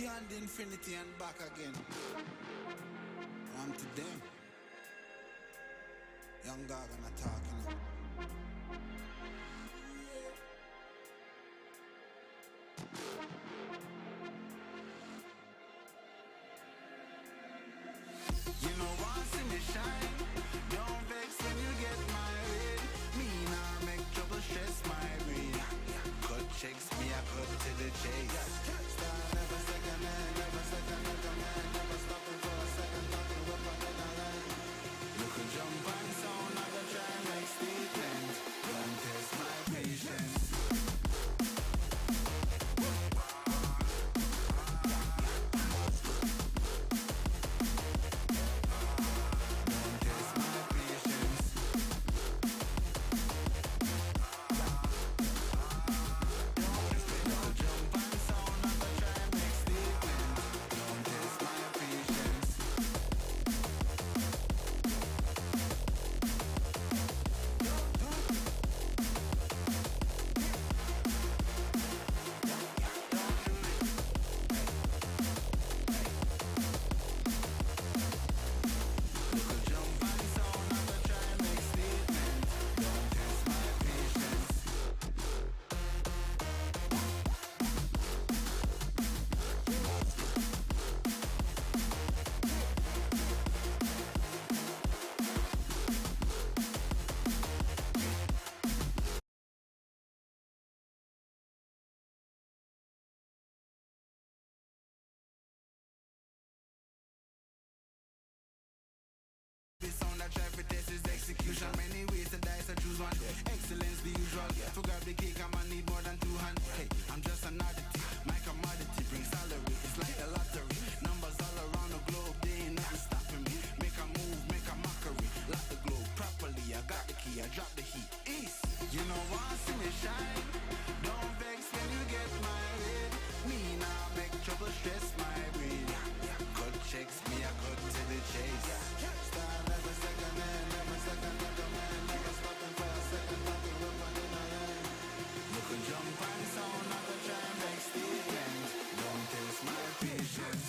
beyond infinity and back again. On to them. Young dog and I talking. You know once in the shine, don't vex when you get married. Me nah make trouble stress my brain. Cut checks me I cut to the chase. Start never second hand, never second man, never stopping for a second, talking up on the line. You could jump on sound, I go try and make statement. Don't test my patience. Execution, many ways to dice, I choose one. Excellence the usual. To grab the cake, I'ma need more than 2 hands. Hey, I'm just an oddity. My commodity brings salary. It's like a lottery. Numbers all around the globe, they ain't nothing stopping me. Make a move, make a mockery. Lock the globe properly. I got the key, I drop the heat. East. You know once in the shine, don't vex when you get married. Me now make trouble stress my brain. Cut checks me, I cut to the chase. Start never second man, never second man, never stopping for a second, talking up on the line. You can jump on sound, I go try and make statement. Don't test my patience.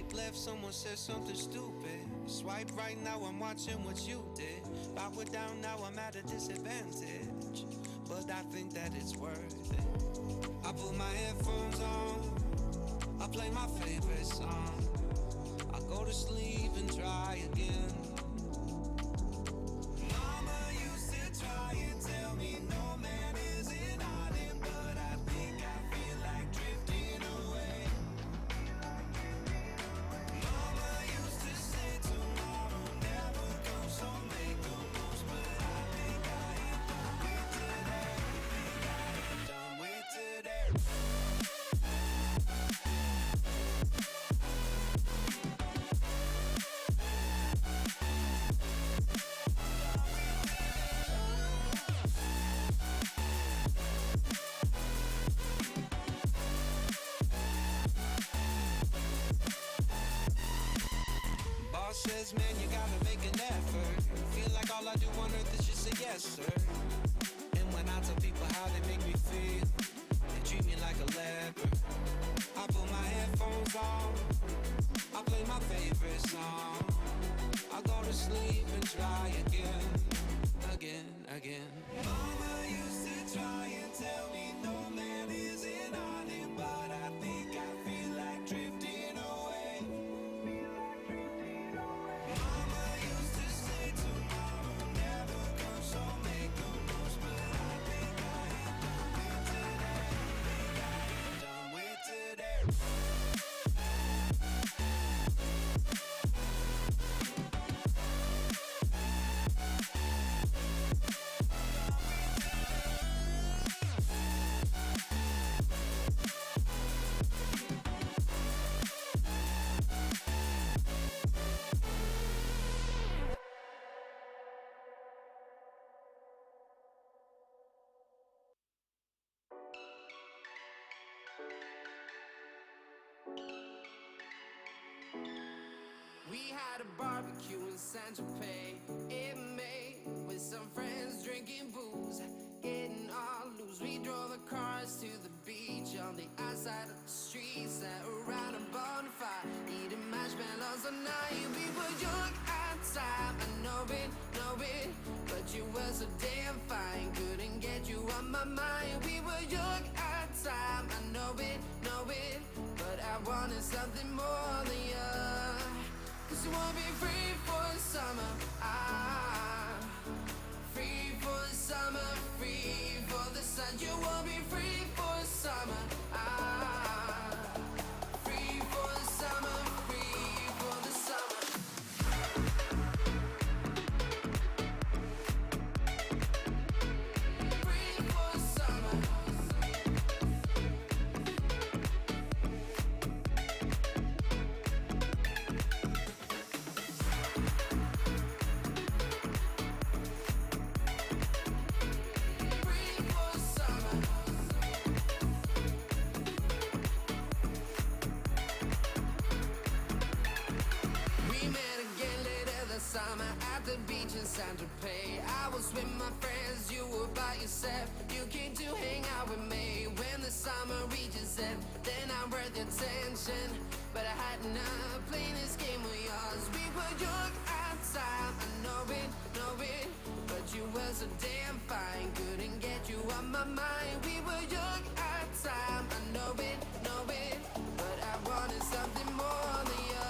Swipe left, someone said something stupid. Swipe right, now I'm watching what you did. Backward down, now I'm at a disadvantage, but I think that it's worth it. I put my headphones on, I play my favorite song, I go to sleep and try again. Mama used to try and tell me no man is an island, but I think I feel like drifting away. Mama used to say tomorrow never comes, so make the most, but I think I am done with today. I am done with today. Boss says, man, you gotta make an effort. Feel like all I do on earth is just say yes, sir. And when I tell people how they make me feel, they treat me like a leper. I put my headphones on, I play my favorite song, I go to sleep and try again, again, again. Mama used to try and tell me no man is an island, but I think I feel like drifting away. Mama used to say tomorrow never comes, so make the most, but I think I am done with today. We had a barbecue in San Tropez in May with some friends drinking booze, getting all loose. We drove the cars to the beach on the outside of the street, sat around a bonfire, eating marshmallows all night. We were young at the time, I know it, but you were so damn fine, couldn't get you on my mind. We were young at the time, I know it, but I wanted something more than you. Cause you wanna be free for the summer, free for the summer, free for the sun. You wanna be free for the summer, free for the summer, free for the summer. Free for the summer. Summer at the beach in San Tropez. I was with my friends, you were by yourself. You came to hang out with me. When the summer reaches end, then I'm worth your attention. But I had enough playing this game of yours. We were young at the time, I know it, but you were so damn fine, couldn't get you on my mind. We were young at the time, I know it, but I wanted something more than you.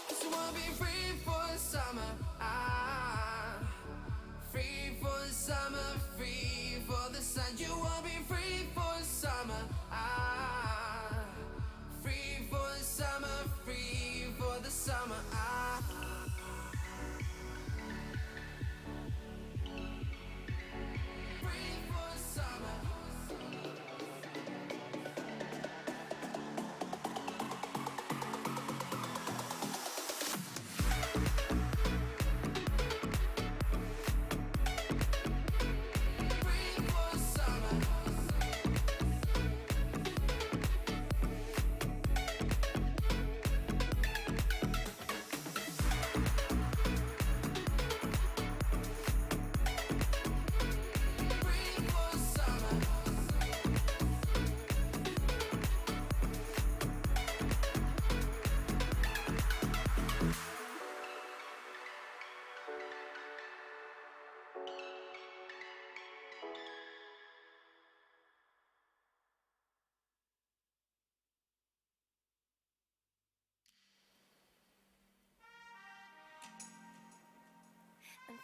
Cause you wanna be free for the summer, free for the summer, free for the sun. You wanna be free for the summer, free for the summer, free for the summer. Free for the summer. Free for the summer.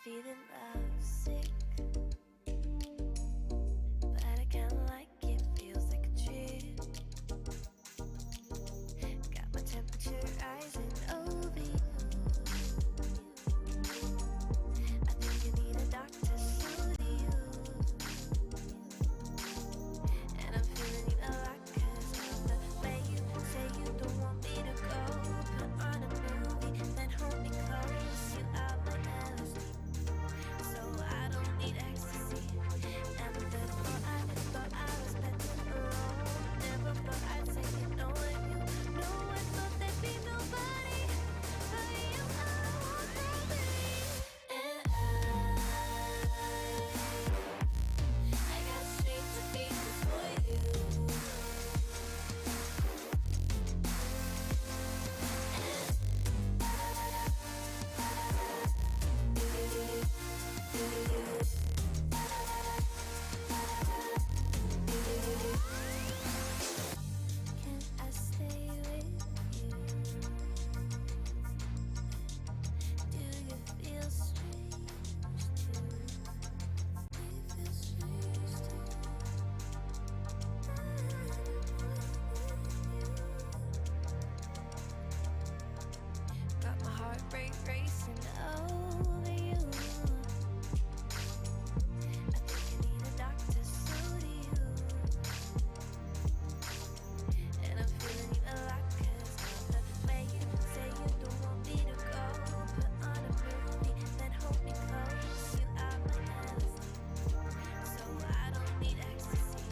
feeling lovesick, but I kinda like it, feels like a trip. Got my temperature rising over you. I think you need a doctor, so do you. And I'm feeling you a lot 'cause of the way you say you don't want me to go. Put on a movie, then hold me close. You are my LSD, so I don't need ecstasy. And therefore I thought I was better alone. Never thought I'd say you know what you know. I thought there'd be nobody but you. I want nobody. And I got straight to pieces for you. Can I stay with you? Do you feel strange too? Do you feel strange too? Got my heart rate racing over you. I think you need a doctor, so do you. And I'm feeling you a lot 'cause of the way you say you don't want me to go. Put on a movie, then hold me close. You are my LSD, so I don't need ecstasy.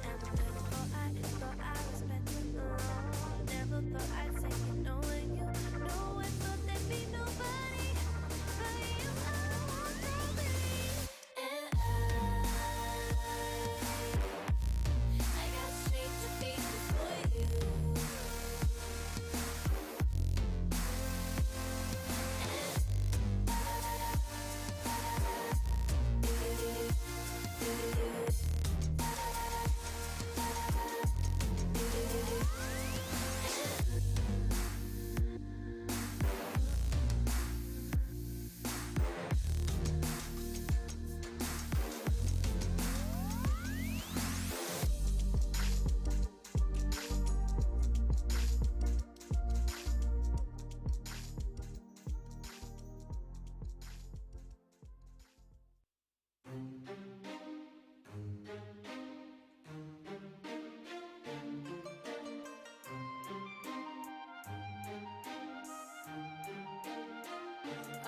And therefore I thought I was better alone. Never thought I'd say you know what you know. I thought there'd be nobody but you. I want nobody. And I got straight to pieces for you.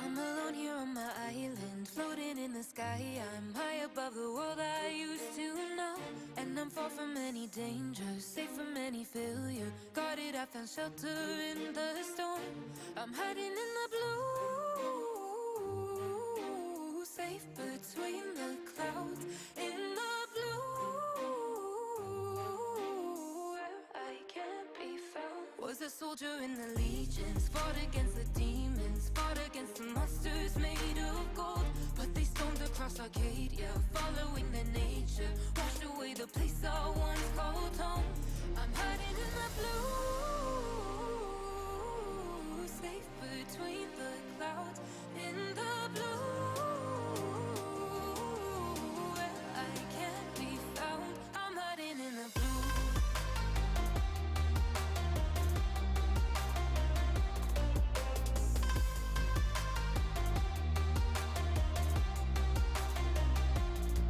I'm alone here on my island, floating in the sky. I'm high above the world I used to know, and I'm far from any danger, safe from any failure. Guarded, I found shelter in the storm. I'm hiding in the blue, safe between the clouds. In the blue, where I can't be found. Was a soldier in the legions, fought against the demons, fought against the monsters made of gold. But they stormed across Arcadia, following their nature, washed away the place I once called home. I'm hiding in the blue, safe between the clouds. In the blue, where I can't be found. I'm hiding in the blue.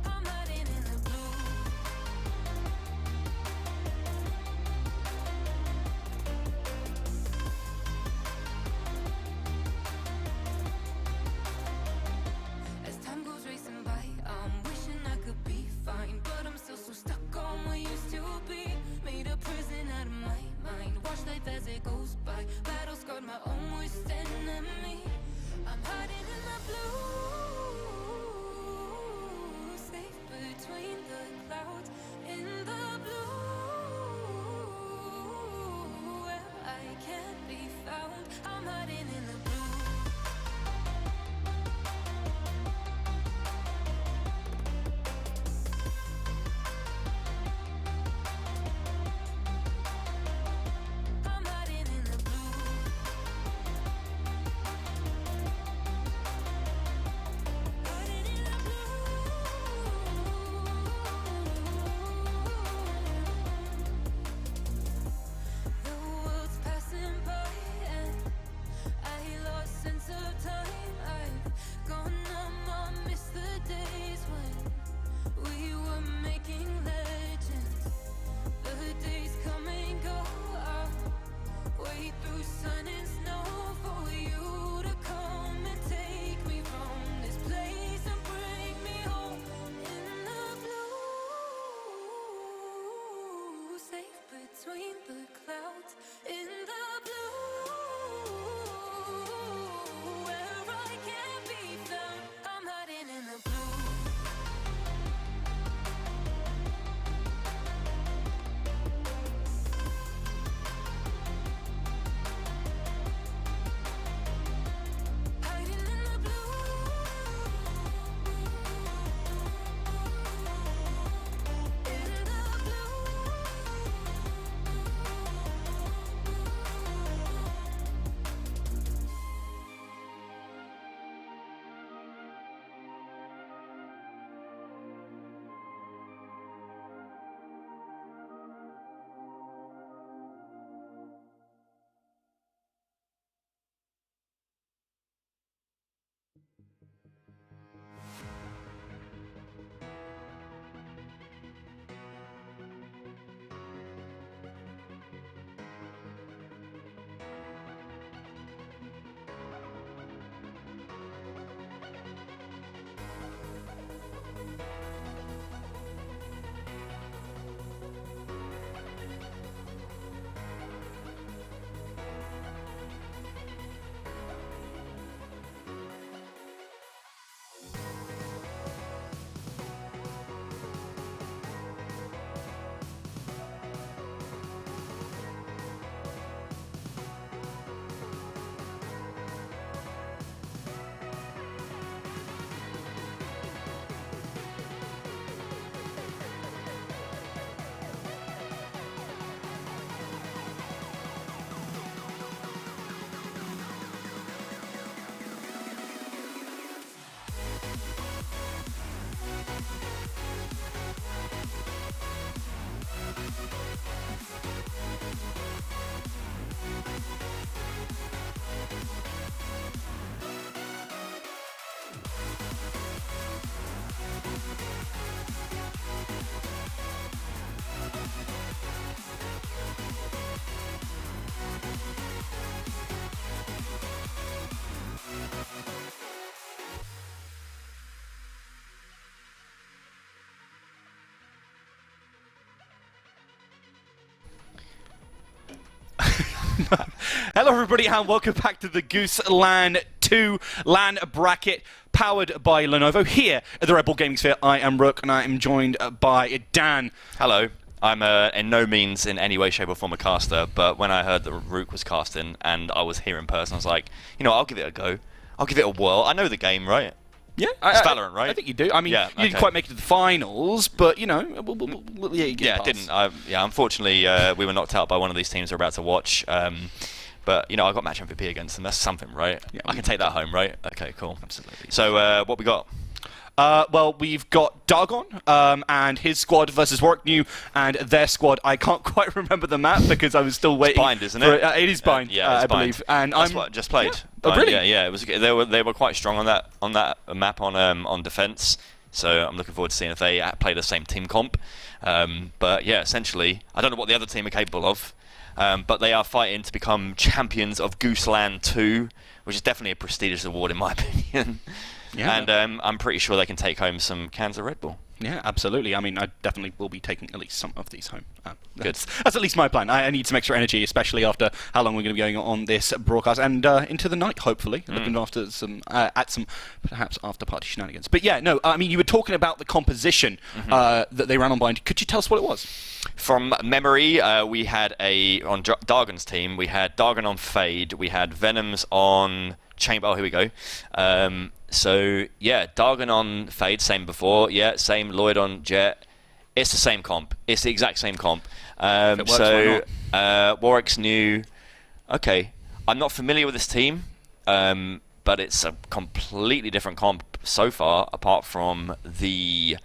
I'm hiding in the blue. As time goes racing by, I'm wishing I could be fine, but I'm still so stuck on what used to be. Made a prison out of my mind, watch life as it goes by. Battle scarred my own worst enemy. I'm hiding in the blue, safe between the clouds. In the blue, where I can't be found. I'm hiding in the blue. I'm hiding in the blue. between the clouds in the blue, where I can't be found. I'm hiding in the blue. Hiding in the blue. In the blue. Hello everybody and welcome back to the GooseLAN 2 LAN bracket powered by Lenovo here at the Redbull Gaming Sphere. I am Rook and I am joined by Dan. Hello. I'm in no means in any way, shape or form a caster, but when I heard that Rook was casting and I was here in person, I was like, you know, I'll give it a go. I'll give it a whirl. I know the game, right? Yeah, it's Valorant, right? I think you do. I mean, yeah, you didn't quite make it to the finals, but you know, yeah, you get didn't. Unfortunately, we were knocked out by one of these teams we're about to watch. But you know, I got match MVP against them. That's something, right? Yeah, I can take that home, right? Okay, cool. Absolutely. So, what we got? Well, we've got Dargon and his squad versus Warwick New and their squad. I can't quite remember the map because I was still waiting. It's Bind, isn't it? It is Bind, yeah, I believe. And that's what I just played. Yeah. Oh, really? Yeah. It was. They were quite strong on that map on defense. So I'm looking forward to seeing if they play the same team comp. But yeah, essentially, I don't know what the other team are capable of. But they are fighting to become champions of GooseLAN 2, which is definitely a prestigious award in my opinion. Yeah. And I'm pretty sure they can take home some cans of Red Bull. Yeah, absolutely. I mean, I definitely will be taking at least some of these home. Good. That's at least my plan. I need some extra energy, especially after how long we're going to be going on this broadcast and into the night, hopefully. Looking after at some perhaps after party shenanigans. But yeah, no, I mean, you were talking about the composition that they ran on Bind. Could you tell us what it was? From memory, we had on Dargon's team, we had Dargon on Fade, we had Venoms on Chamber. Oh, here we go. So yeah, Dargon on Fade, same before. Yeah, same Lloyd on Jet. It's the same comp. It's the exact same comp. Warwick's new. Okay, I'm not familiar with this team, but it's a completely different comp so far, apart from the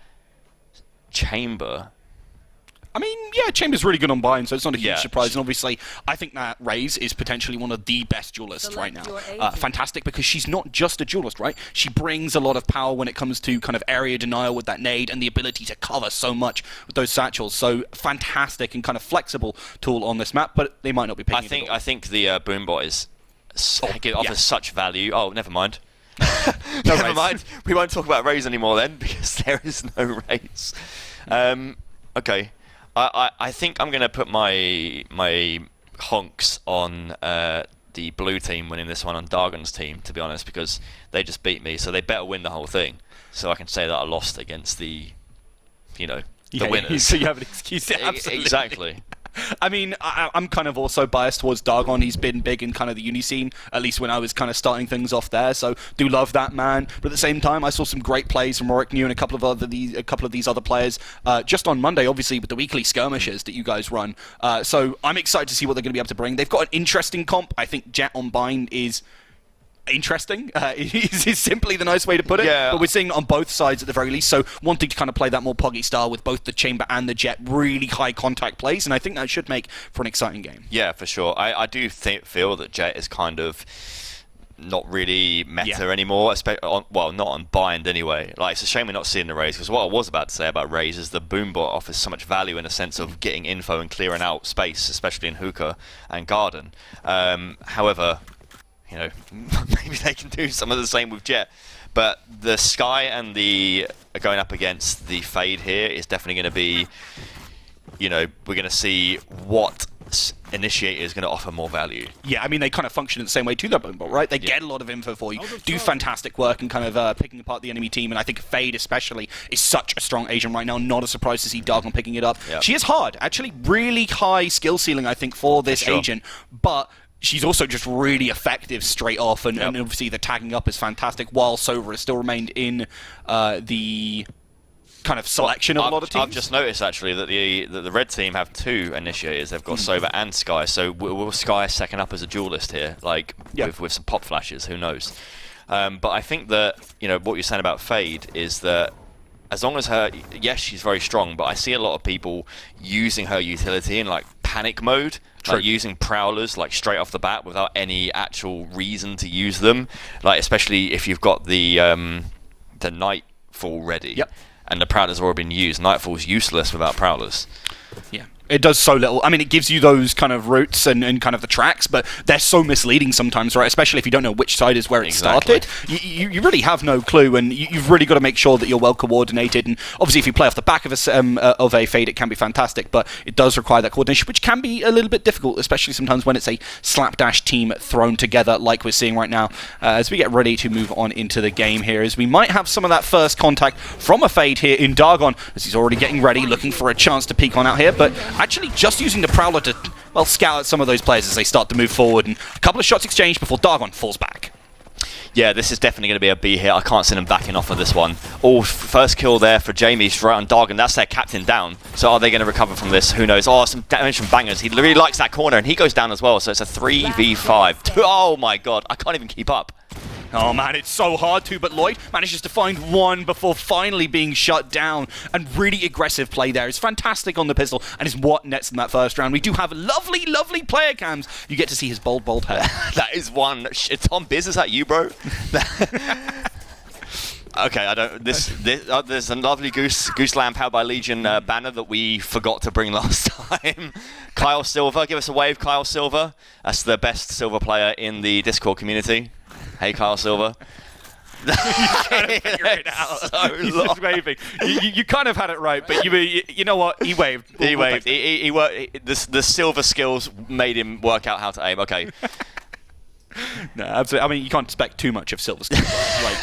Chamber. I mean, yeah, Chamber's really good on Bind, so it's not a huge surprise. And obviously, I think that Raze is potentially one of the best duelists right now. Fantastic, because she's not just a duelist, right? She brings a lot of power when it comes to kind of area denial with that nade and the ability to cover so much with those satchels. So fantastic and kind of flexible tool on this map, but they might not be picking it. I think the Boombot offers such value. Oh, never mind. Never mind. We won't talk about Raze anymore then, because there is no Raze. Okay. I think I'm going to put my honks on the blue team winning this one on Dargon's team, to be honest, because they just beat me, so they better win the whole thing. So I can say that I lost against the winners. So you have an excuse. Absolutely. Exactly. I mean, I'm kind of also biased towards Dargon. He's been big in kind of the uni scene, at least when I was kind of starting things off there. So do love that man. But at the same time, I saw some great plays from Rorik New and a couple of these other players just on Monday, obviously with the weekly skirmishes that you guys run. So I'm excited to see what they're going to be able to bring. They've got an interesting comp. I think Jet on Bind is interesting is simply the nice way to put it. Yeah. But we're seeing it on both sides at the very least, so wanting to kind of play that more poggy style with both the Chamber and the Jet, really high contact plays, and I think that should make for an exciting game. Yeah, for sure. I do feel that Jet is kind of not really meta anymore, well, not on Bind anyway. Like, it's a shame we're not seeing the Raze, because what I was about to say about Raze is the Boombot offers so much value in the sense of getting info and clearing out space, especially in Hookah and Garden. However, maybe they can do some of the same with Jet. But the Sky and the going up against the Fade here is definitely going to be, we're going to see what Initiator is going to offer more value. Yeah, I mean, they kind of function in the same way to their Boombot, right? They get a lot of info for you, do fantastic work in kind of picking apart the enemy team, and I think Fade especially is such a strong agent right now. Not a surprise to see Dargon picking it up. Yep. She is hard, actually, really high skill ceiling, I think, for this agent, but she's also just really effective straight off, and obviously the tagging up is fantastic, while Sova has still remained in the kind of selection of a lot of teams. I've just noticed actually that the red team have 2 initiators. They've got Sova and Sky, so will Sky second up as a duelist here, like with some pop flashes? Who knows? But I think that what you're saying about Fade is that as long as yes, she's very strong, but I see a lot of people using her utility in like panic mode. Like using prowlers like straight off the bat without any actual reason to use them, like especially if you've got the Nightfall ready. Yep. And the prowler's already been used. Nightfall's useless without prowlers. Yeah. It does so little. I mean, it gives you those kind of routes and kind of the tracks, but they're so misleading sometimes, right? Especially if you don't know which side is where it started. You really have no clue, and you've really got to make sure that you're well coordinated. And obviously, if you play off the back of a Fade, it can be fantastic, but it does require that coordination, which can be a little bit difficult, especially sometimes when it's a slapdash team thrown together, like we're seeing right now. As we get ready to move on into the game here, as we might have some of that first contact from a Fade here in Dargon, as he's already getting ready, looking for a chance to peek on out here, but actually just using the Prowler to, well, scout at some of those players as they start to move forward, and a couple of shots exchanged before Dargon falls back. Yeah, this is definitely going to be a B here. I can't see them backing off of this one. First kill there for Jamie straight on Dargon. That's their captain down. So are they going to recover from this? Who knows? Oh, some damage from Bangers. He really likes that corner, and he goes down as well. So it's a 3v5. Oh my god, I can't even keep up. Oh man, it's so hard to, but Lloyd manages to find one before finally being shut down, and really aggressive play there. It's fantastic on the pistol, and is what nets in that first round. We do have lovely, lovely player cams. You get to see his bold hair. That is one. Tom Biz, is that you, bro? Okay, I don't. There's a lovely GooseLAN powered by Legion banner that we forgot to bring last time. Kyle Silver, give us a wave, Kyle Silver. That's the best Silver player in the Discord community. Hey, Kyle Silver. You kind of figure it out. So he's just waving. You kind of had it right, but you know what? He waved. He waved. He worked. The silver skills made him work out how to aim. Okay. No, absolutely. I mean, you can't expect too much of Silver skills. Like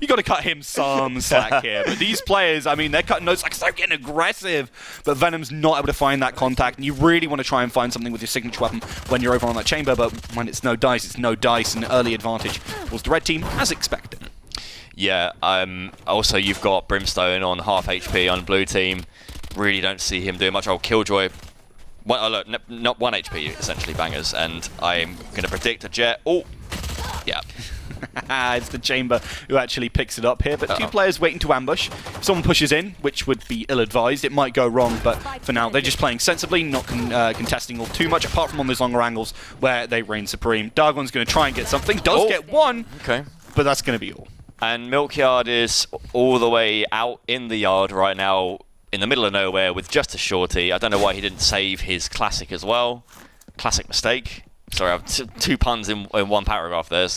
you got to cut him some slack here. But these players, I mean, they're cutting notes like they're getting aggressive. But Venom's not able to find that contact, and you really want to try and find something with your signature weapon when you're over on that chamber. But when it's no dice, it's no dice, and early advantage was the red team as expected. Yeah. Also, you've got Brimstone on half HP on blue team. Really don't see him doing much. Oh, Killjoy. Look, not 1 HP essentially, Bangers, and I'm going to predict a Jet. Oh, yeah. It's the Chamber who actually picks it up here, but 2 players waiting to ambush. If someone pushes in, which would be ill-advised, it might go wrong, but for now they're just playing sensibly, not contesting all too much, apart from on those longer angles where they reign supreme. Dargon's going to try and get something, does get one, okay, but that's going to be all. And Milkyard is all the way out in the yard right now, in the middle of nowhere with just a shorty. I don't know why he didn't save his classic as well. Classic mistake. Sorry, I have 2 puns in one paragraph there.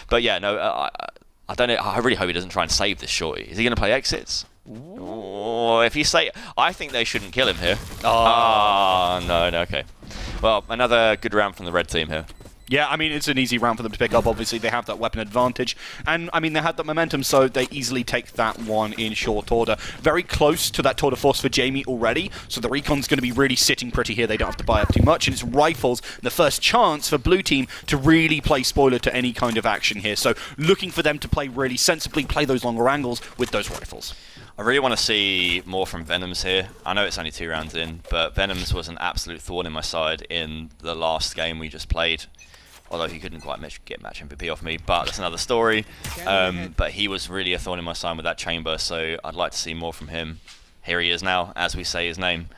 But yeah, no, I don't know. I really hope he doesn't try and save this shorty. Is he going to play exits? Oh, if you say, I think they shouldn't kill him here. Oh, no, okay. Well, another good round from the red team here. Yeah, I mean, it's an easy round for them to pick up. Obviously, they have that weapon advantage. And, I mean, they had that momentum, so they easily take that one in short order. Very close to that tour de force for Jamie already, so the Recon's going to be really sitting pretty here. They don't have to buy up too much, and it's rifles, the first chance for blue team to really play spoiler to any kind of action here. So looking for them to play really sensibly, play those longer angles with those rifles. I really want to see more from Venoms here. I know it's only 2 rounds in, but Venoms was an absolute thorn in my side in the last game we just played. Although he couldn't quite get match MVP off me, but that's another story. But he was really a thorn in my side with that chamber, so I'd like to see more from him. Here he is now, as we say his name.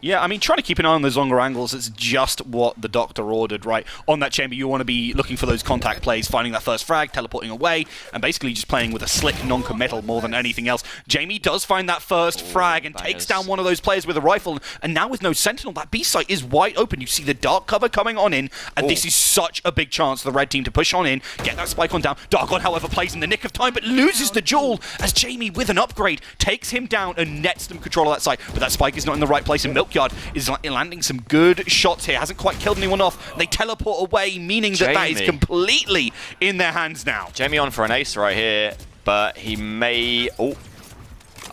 Yeah, I mean, trying to keep an eye on those longer angles, it's just what the doctor ordered, right? On that chamber, you want to be looking for those contact plays, finding that first frag, teleporting away, and basically just playing with a slick non-committal more than anything else. Jamie does find that first frag and takes down one of those players with a rifle, and now with no sentinel, that B site is wide open. You see the dark cover coming on in, and this is such a big chance for the red team to push on in, get that spike on down. Dargon, however, plays in the nick of time, but loses the duel as Jamie, with an upgrade, takes him down and nets them control of that site. But that spike is not in the right place, and Milkyard is landing some good shots here. Hasn't quite killed anyone off. They teleport away, meaning that is completely in their hands now. Jamie on for an ace right here, but he may... Oh,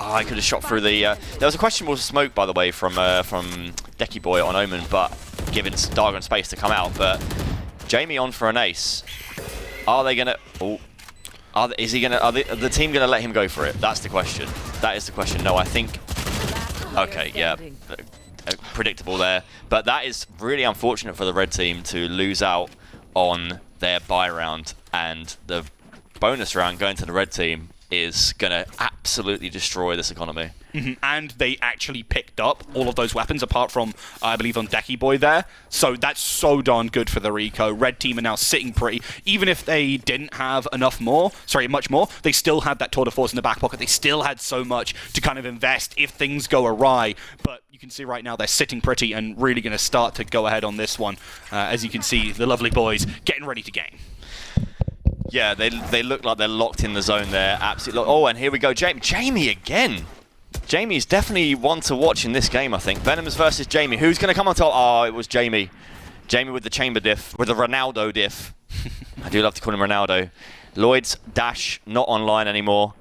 I could have shot through the... There was a questionable smoke, by the way, from Decky Boy on Omen, but giving Dargon space to come out. But Jamie on for an ace. Are they going to... Oh. Are the team going to let him go for it? That's the question. That is the question. No, I think... Okay, yeah. Predictable there. But that is really unfortunate for the red team to lose out on their buy round, and the bonus round going to the red team is going to absolutely destroy this economy. And they actually picked up all of those weapons, apart from, I believe, on Decky Boy there. So that's so darn good for the Rico. Red team are now sitting pretty. Even if they didn't have much more, they still had that tour de force in the back pocket. They still had so much to kind of invest if things go awry. But you can see right now they're sitting pretty and really going to start to go ahead on this one. As you can see, the lovely boys getting ready to game. Yeah, they look like they're locked in the zone there. Absolutely. Oh, and here we go. Jamie again. Jamie's definitely one to watch in this game, I think. Venoms versus Jamie. Who's going to come on top? Oh, it was Jamie. Jamie with the chamber diff, with the Ronaldo diff. I do love to call him Ronaldo. Lloyd's dash not online anymore.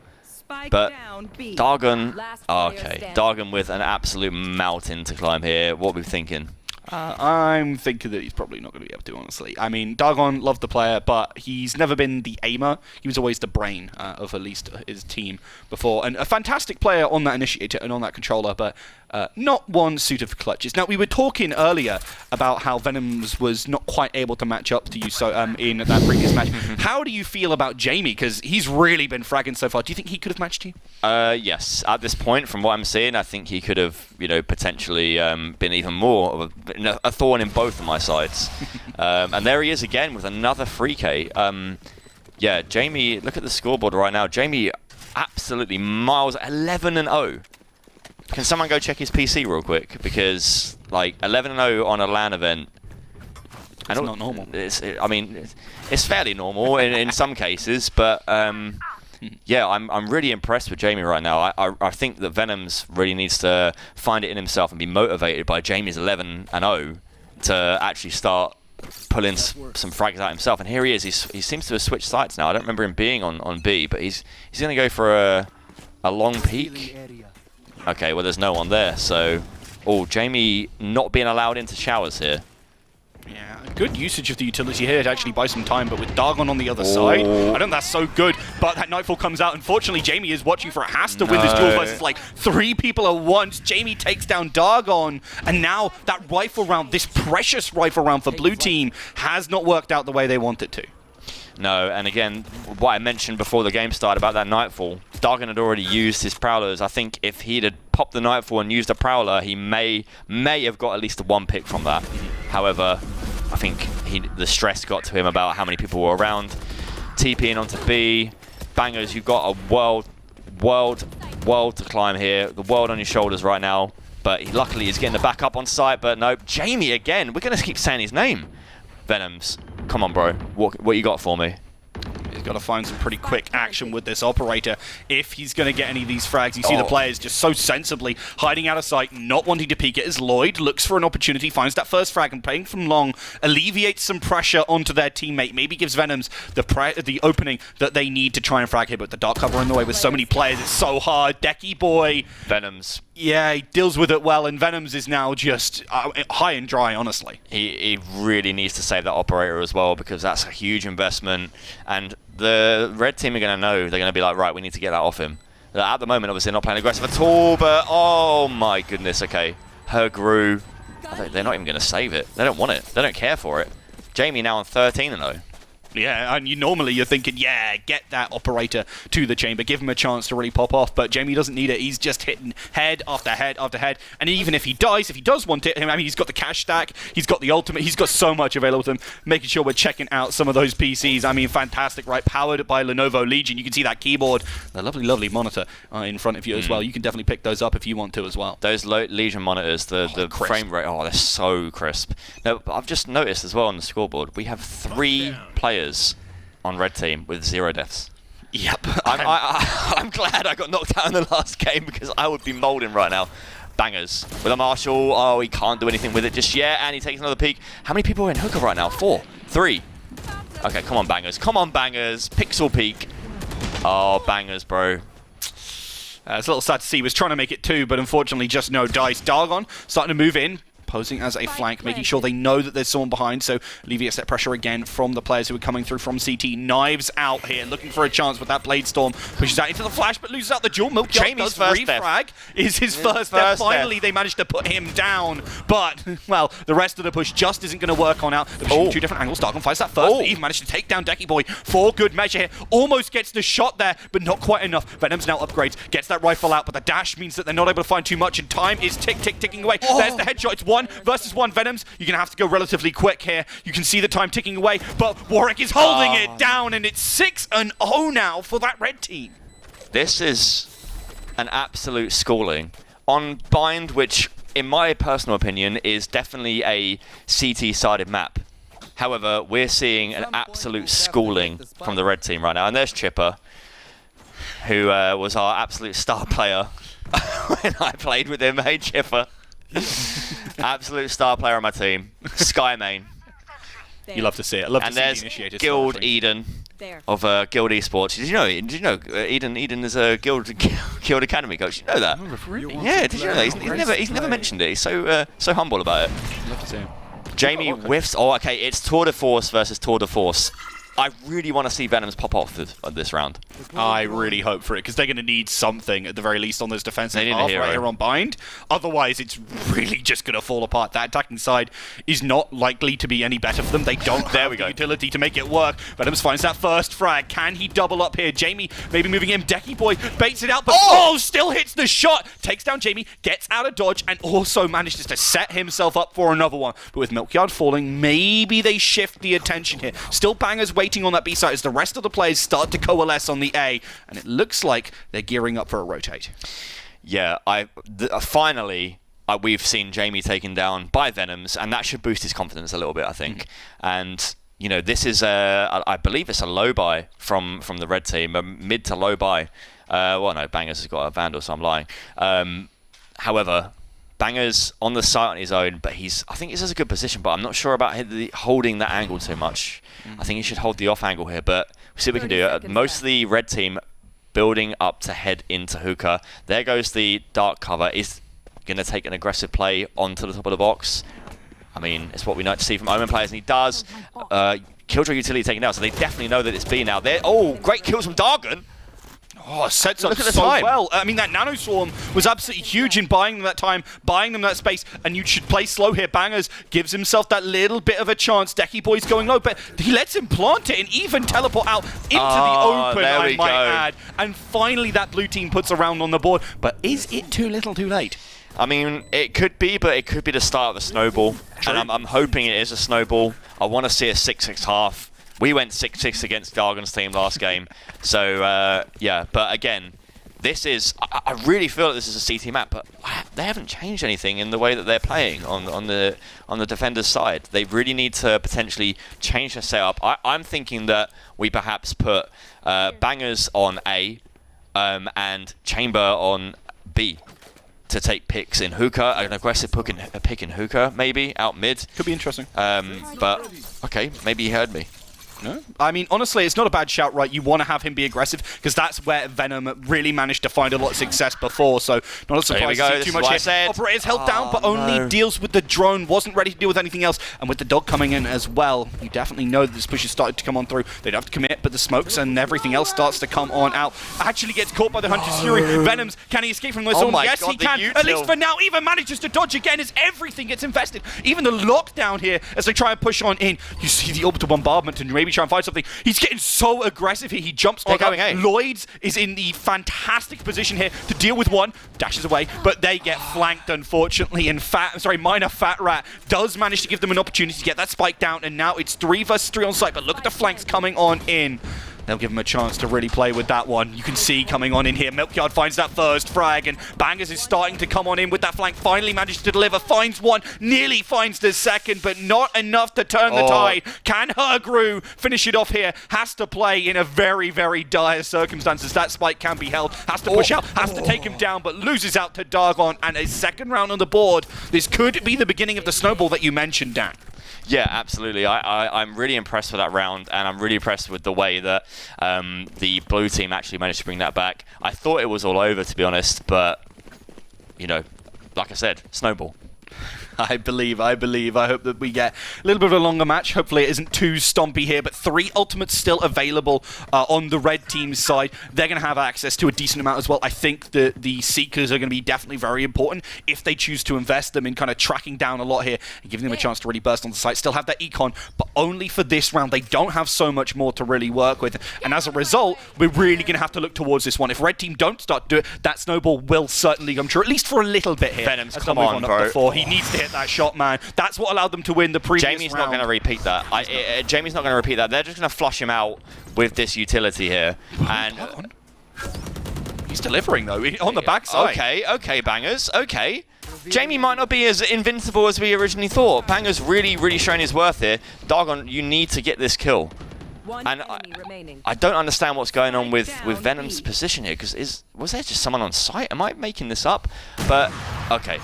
But Dargon, okay. Dargon with an absolute mountain to climb here. What are we thinking? I'm thinking that he's probably not going to be able to, honestly. I mean, Dargon loved the player, but he's never been the aimer. He was always the brain of at least his team before. And a fantastic player on that initiator and on that controller, but not one suited for clutches. Now, we were talking earlier about how Venoms was not quite able to match up to you in that previous match. How do you feel about Jamie? Because he's really been fragging so far. Do you think he could have matched you? Yes. At this point, from what I'm seeing, I think he could have, potentially been even more of a thorn in both of my sides. And there he is again with another 3K. Yeah, Jamie, look at the scoreboard right now. Jamie absolutely miles, 11-0. Can someone go check his PC real quick? Because, like, 11-0 on a LAN event... It's not normal. It's fairly normal in some cases, but... yeah, I'm really impressed with Jamie right now. I think that Venoms really needs to find it in himself and be motivated by Jamie's 11-0 to actually start pulling some frags out himself. And here he is. He seems to have switched sides now. I don't remember him being on B, but he's going to go for a long peek. Okay, well, there's no one there. So, Jamie not being allowed into showers here. Yeah, good usage of the utility here to actually buy some time, but with Dargon on the other side, I don't think that's so good. But that Nightfall comes out. Unfortunately, Jamie is watching for it. Has to win this duel versus like 3 people at once. Jamie takes down Dargon, and now that rifle round, this precious rifle round for blue team, has not worked out the way they want it to. No, and again, what I mentioned before the game started about that Nightfall, Dargon had already used his Prowlers. I think if he'd had popped the Nightfall and used a Prowler, he may have got at least a 1 pick from that. However, I think the stress got to him about how many people were around. TPing onto B. Bangers, you've got a world to climb here. The world on your shoulders right now. But luckily he's getting the back up on site, but nope. Jamie again. We're going to keep saying his name. Venoms, come on, bro. What you got for me? Got to find some pretty quick action with this operator if he's going to get any of these frags. You see the players just so sensibly hiding out of sight, not wanting to peek it as Lloyd looks for an opportunity, finds that first frag, and playing from long alleviates some pressure onto their teammate, maybe gives Venoms the opening that they need to try and frag here, but the dark cover in the way with so many players, it's so hard. Decky boy. Venoms. Yeah, he deals with it well, and Venoms is now just high and dry, honestly. He really needs to save that operator as well, because that's a huge investment, and the red team are going to know. They're going to be like, right, we need to get that off him. At the moment, obviously, not playing aggressive at all, but oh my goodness, okay. Her grew. They're not even going to save it. They don't want it. They don't care for it. Jamie now on 13-0. Yeah, and you're thinking, yeah, get that operator to the chamber, give him a chance to really pop off, but Jamie doesn't need it. He's just hitting head after head after head, and even if he dies, if he does want it, I mean, he's got the cash stack, he's got the ultimate, he's got so much available to him, making sure we're checking out some of those PCs. I mean, fantastic, right? Powered by Lenovo Legion. You can see that keyboard, the lovely, lovely monitor in front of you as well. You can definitely pick those up if you want to as well. Those Legion monitors, the frame rate, they're so crisp. Now, I've just noticed as well on the scoreboard, we have 3 players on red team with 0 deaths. Yep. I'm glad I got knocked out in the last game, because I would be molding right now. Bangers with a Marshall. Oh, he can't do anything with it just yet, and he takes another peek. How many people are in hookah right now? 4, 3. Okay, come on, Bangers. Come on, Bangers. Pixel peek. Oh, Bangers, bro. It's a little sad to see. He was trying to make it 2, but unfortunately just no dice. Dargon starting to move in, posing as a flank, making sure they know that there's someone behind, so alleviates that pressure again from the players who are coming through from CT. Knives out here, looking for a chance with that Blade Storm. Pushes out into the flash, but loses out the duel. Milk Jamie's does first refrag. Is his first death. Finally, they managed to put him down, but, well, the rest of the push just isn't going to work on out. They're shooting 2 different angles. Dargon finds that first, but Eve managed to take down Decky Boy for good measure here. Almost gets the shot there, but not quite enough. Venom's now upgrades, gets that rifle out, but the dash means that they're not able to find too much, and time is ticking away. There's the headshot. It's 1 versus 1. Venoms, you're going to have to go relatively quick here. You can see the time ticking away, but Warwick is holding it down, and it's 6-0 now for that red team. This is an absolute schooling on Bind, which, in my personal opinion, is definitely a CT-sided map. However, we're seeing an absolute schooling from the red team right now, and there's Chipper, who was our absolute star player when I played with him. Hey, Chipper. Absolute star player on my team. Sky main. You love to see it. I love to see the initiators. And there's Guild Eden of Guild Esports. Did you know Eden is a Guild Academy coach? Did you know that? Yeah, did you know that? He's never mentioned it. He's so humble about it. Love to see him. Jamie whiffs. Oh, okay. It's Tour de Force versus Tour de Force. I really want to see Venoms pop off this round. I really hope for it, because they're going to need something at the very least on this defensive half right here on Bind. Otherwise, it's really just going to fall apart. That attacking side is not likely to be any better for them. They don't have the utility to make it work. Venoms finds that first frag. Can he double up here? Jamie maybe moving in. Decky Boy baits it out, but still hits the shot. Takes down Jamie, gets out of dodge, and also manages to set himself up for another one. But with Milkyard falling, maybe they shift the attention here. Still Bangers waiting on that B side as the rest of the players start to coalesce on the A, and it looks like they're gearing up for a rotate. Yeah, finally we've seen Jamie taken down by Venoms, and that should boost his confidence a little bit, I think. And you know, this is I believe it's a low buy from the red team, a mid to low buy. Well, no, Bangers has got a Vandal, so I'm lying. However, Bangers on the site on his own, but I think he's in a good position, but I'm not sure about holding that angle too much. I think he should hold the off angle here, but we'll see what we can do. Most of the red team building up to head into hookah. There goes the dark cover. Is going to take an aggressive play onto the top of the box. I mean, it's what we like to see from Omen players, and he does. Killjoy utility taken down, so they definitely know that it's B now. Great kills from Dargon. Oh, sets up so well. I mean, that Nano Swarm was absolutely huge in buying them that time, buying them that space, and you should play slow here. Bangers gives himself that little bit of a chance. Decky Boy's going low, but he lets him plant it and even teleport out into the open, I might add. And finally, that blue team puts a round on the board. But is it too little too late? I mean, it could be, but it could be the start of a snowball. True. And I'm hoping it is a snowball. I want to see a 6-6 half. We went 6-6 against Dargon's team last game. So, yeah. But again, this is, I really feel that this is a CT map, but they haven't changed anything in the way that they're playing on the defender's side. They really need to potentially change their setup. I'm thinking that we perhaps put Bangers on A and Chamber on B to take picks in hookah, an aggressive pick in hookah, maybe, out mid. Could be interesting. But, okay, maybe he heard me. No? I mean, honestly, it's not a bad shout, right? You want to have him be aggressive, because that's where Venom really managed to find a lot of success before, so not a surprise to see too much here. Operator's held down, but only deals with the drone, wasn't ready to deal with anything else, and with the dog coming in as well, you definitely know that this push has started to come on through. They'd have to commit, but the smokes and everything else starts to come on out. Actually gets caught by the Hunter's Fury. Venom's, can he escape from this one? Yes, he can. At least for now, even manages to dodge again as everything gets invested. Even the lockdown here as they try and push on in. You see the orbital bombardment and maybe try and find something. He's getting so aggressive here. He jumps on up. Lloyd's is in the fantastic position here to deal with one. Dashes away, but they get flanked, unfortunately. And Minor Fat Rat does manage to give them an opportunity to get that spike down. And now it's 3 versus 3 on site. But look at the flanks coming on in. They'll give him a chance to really play with that one. You can see coming on in here. Milkyard finds that first frag, and Bangers is starting to come on in with that flank. Finally manages to deliver, finds one, nearly finds the second, but not enough to turn the tide. Can Hergru finish it off here? Has to play in a very, very dire circumstances. That spike can be held. Has to push out, has to take him down, but loses out to Dargon, and a second round on the board. This could be the beginning of the snowball that you mentioned, Dan. Yeah, absolutely. I'm really impressed with that round, and I'm really impressed with the way that the blue team actually managed to bring that back. I thought it was all over, to be honest, but, you know, like I said, snowball. I believe. I hope that we get a little bit of a longer match. Hopefully it isn't too stompy here, but 3 ultimates still available on the red team's side. They're going to have access to a decent amount as well. I think that the Seekers are going to be definitely very important if they choose to invest them in kind of tracking down a lot here and giving them a chance to really burst on the site. Still have that econ, but only for this round. They don't have so much more to really work with. And as a result, we're really going to have to look towards this one. If red team don't start to do it, that snowball will certainly come true, at least for a little bit here. Venom's, come on, bro. He needs to hit that shot, man. That's what allowed them to win the previous Jamie's round. not going to repeat that. Jamie's not going to repeat that. They're just going to flush him out with this utility here. And he's delivering, though, on the backside. Okay, Bangers. Okay. Jamie might not be as invincible as we originally thought. Bangers really showing his worth here. Dargon, you need to get this kill. And I don't understand what's going on with Venom's position here, because was there just someone on site? Am I making this up? But, okay.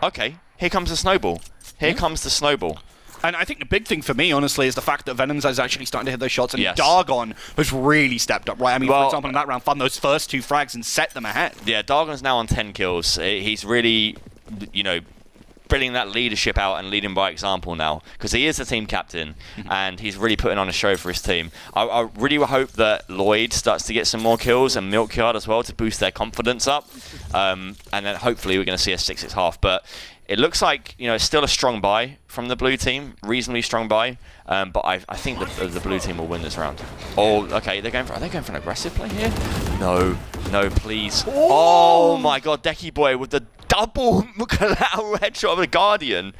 Okay, here comes the snowball. Here comes the snowball. And I think the big thing for me, honestly, is the fact that Venom's is actually starting to hit those shots, and yes. Dargon has really stepped up, right? I mean, for example, in that round, found those first 2 frags and set them ahead. Yeah, Dargon's now on 10 kills. He's really, you know, bringing that leadership out and leading by example now, because he is the team captain and he's really putting on a show for his team. I really hope that Lloyd starts to get some more kills and Milkyard as well to boost their confidence up, and then hopefully we're going to see a 6-6 half. But it looks like, you know, it's still a strong buy from the blue team, reasonably strong buy, but I think the blue team will win this round. Oh, okay, are they going for an aggressive play here? No, please. Oh my god, Decky Boy with the double collateral headshot of the Guardian.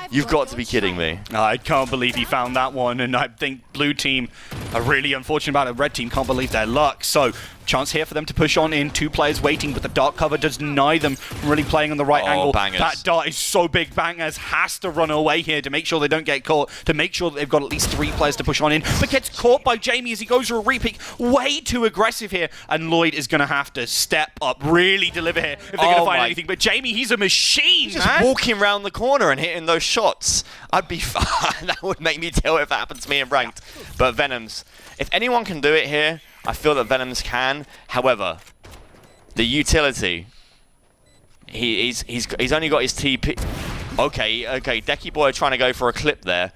You've got to be kidding me. I can't believe he found that one, and I think blue team are really unfortunate about it. Red team can't believe their luck. So, chance here for them to push on in. 2 players waiting, but the dark cover does deny them from really playing on the right angle. Bangers. That dart is so big. Bangers has to run away here to make sure they don't get caught, to make sure that they've got at least 3 players to push on in, but gets caught by Jamie as he goes for a repeat. Way too aggressive here, and Lloyd is going to have to step up, really deliver here if they're going to find anything. But Jamie, he's a machine, He's just walking around the corner and hitting those shots. I'd be fine. That would make me tell if that happened to me in ranked. But Venom's, if anyone can do it here, I feel that Venom's can. However, the utility, he's only got his TP. Okay, Decky Boy trying to go for a clip there.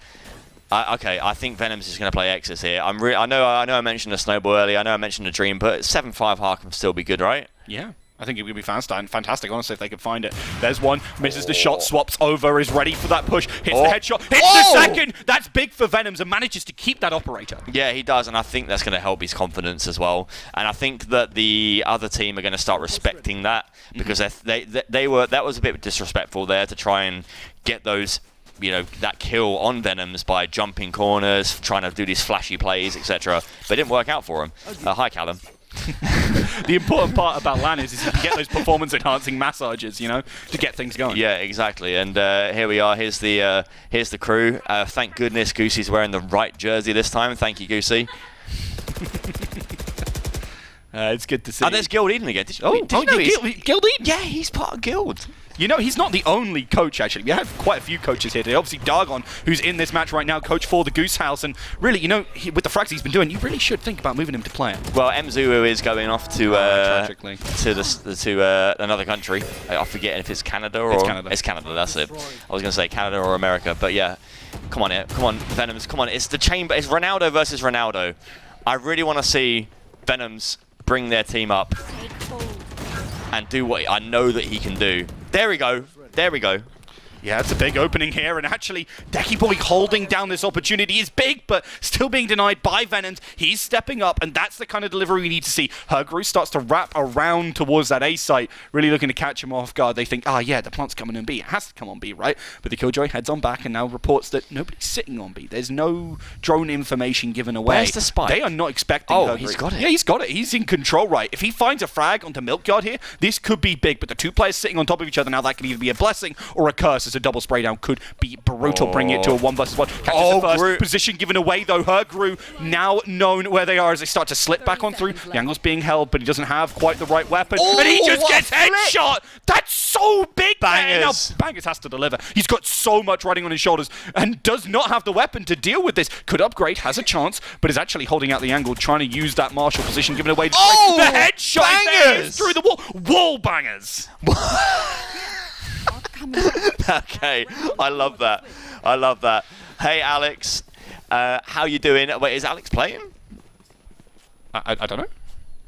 Okay, I think Venom's just going to play Exus here. I know I mentioned a snowball earlier. I know I mentioned a dream, but 7-5 Hark can still be good, right? Yeah. I think it would be fantastic, honestly, if they could find it. There's one, misses the shot, swaps over, is ready for that push, hits the headshot, hits the second! That's big for Venoms and manages to keep that operator. Yeah, he does, and I think that's going to help his confidence as well. And I think that the other team are going to start respecting that, because that was a bit disrespectful there to try and get those, you know, that kill on Venoms by jumping corners, trying to do these flashy plays, etc. But it didn't work out for him. Hi, Callum. The important part about LAN is you can get those performance-enhancing massages, you know, to get things going. Yeah, exactly. And here we are. Here's the crew. Thank goodness Goosey's wearing the right jersey this time. Thank you, Goosey. It's good to see. And there's Guild Eden again. Did you know Guild Eden? Yeah, he's part of Guild. You know, he's not the only coach, actually. We have quite a few coaches here today. Obviously, Dargon, who's in this match right now, coach for the Goose House. And really, you know, with the frags he's been doing, you really should think about moving him to player. Well, Mzuru is going off to tragically. to another country. I forget if it's Canada or... It's Canada. It's Canada, that's it. I was going to say Canada or America, but yeah. Come on here. Come on, Venoms. Come on. It's the chamber. It's Ronaldo versus Ronaldo. I really want to see Venoms bring their team up and do what I know that he can do. There we go. There we go. Yeah, it's a big opening here, and actually, Decky Boy holding down this opportunity is big, but still being denied by Venoms. He's stepping up, and that's the kind of delivery we need to see. Hergru starts to wrap around towards that A site, really looking to catch him off guard. They think, yeah, the plant's coming on B. It has to come on B, right? But the Killjoy heads on back and now reports that nobody's sitting on B. There's no drone information given away. Where's the spike? They are not expecting Oh, Hergru. he's got it. Yeah, he's got it. He's in control, right? If he finds a frag onto Milkyard here, this could be big, but the two players sitting on top of each other now, that could either be a blessing or a curse, as a double spray down could be brutal, bringing it to a 1 versus 1. Catches the first position given away, though. Hergru now known where they are as they start to slip back on through. The angle's being held, but he doesn't have quite the right weapon. And he just gets headshot! That's so big! Bangers. Now, Bangers has to deliver. He's got so much riding on his shoulders and does not have the weapon to deal with this. Could upgrade, has a chance, but is actually holding out the angle, trying to use that Marshall position, giving away the headshot! Bangers! Through the wall. Wall bangers! Okay, I love that. I love that. Hey, Alex, how you doing? Wait, is Alex playing? I don't know.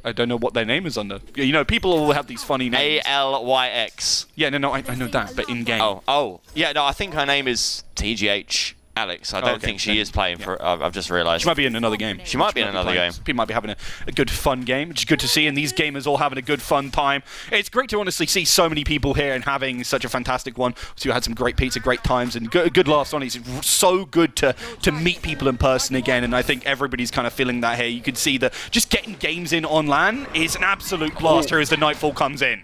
I don't know what their name is under. You know, people all have these funny names. ALYX. Yeah, no, I know that, but in game. Oh, yeah. No, I think her name is TGH. Alex, I don't think she is playing for. I've just realised. She might be in another game. She might be in another game. People might be having a good fun game, which is good to see, and these gamers all having a good fun time. It's great to honestly see so many people here and having such a fantastic one. So you had some great pizza, great times, and good laughs on it. It's so good to meet people in person again, and I think everybody's kind of feeling that here. You can see that just getting games in on LAN is an absolute blast here as the Nightfall comes in.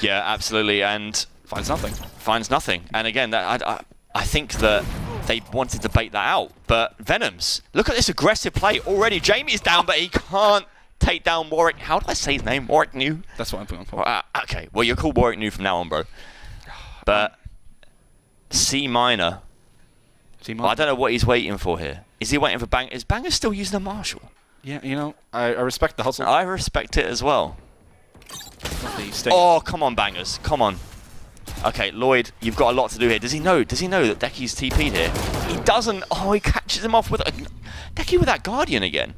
Yeah, absolutely, and finds nothing. Finds nothing, and again, I think that they wanted to bait that out, but Venoms, look at this aggressive play already. Jamie's down, but he can't take down Warwick. How do I say his name? Warwick New? That's what I'm putting on for. Okay, well, you're called Warwick New from now on, bro. But C minor. Well, I don't know what he's waiting for here. Is he waiting for Bang? Is Banger still using a Marshall? Yeah, you know, I respect the hustle. I respect it as well. Oh, come on, Bangers. Come on. Okay, Lloyd, you've got a lot to do here. Does he know? Does he know that Decky's TP'd here? He doesn't. Oh, he catches him off with Decky with that Guardian again.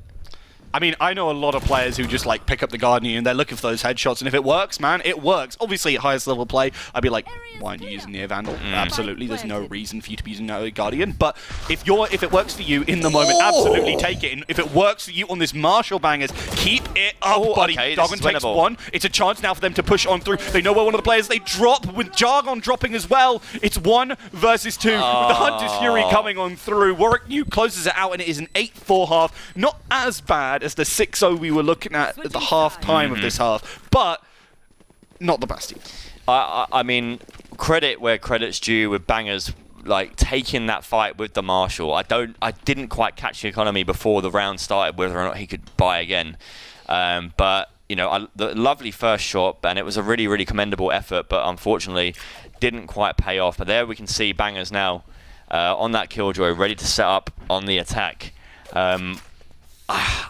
I mean, I know a lot of players who just like pick up the Guardian and they're looking for those headshots, and if it works, man, it works. Obviously, at highest level play, I'd be like, why aren't you using the Vandal? Absolutely, there's no reason for you to be using the Guardian. But if it works for you in the moment, absolutely take it. And if it works for you on this Marshall Bangers, keep it up, buddy. Okay, Jargon takes one. It's a chance now for them to push on through. They know where one of the players they drop, with Jargon dropping as well. It's 1 versus 2. With the Hunter's Fury coming on through. Warwick New closes it out, and it is an 8-4 half. Not as bad as the 6-0 we were looking at the half time of this half, but not the best either. I mean, credit where credit's due with Bangers, like taking that fight with the Marshall. I didn't quite catch the economy before the round started whether or not he could buy again. But you know, the lovely first shot, and it was a really, really commendable effort, but unfortunately didn't quite pay off. But there we can see Bangers now on that Killjoy, ready to set up on the attack.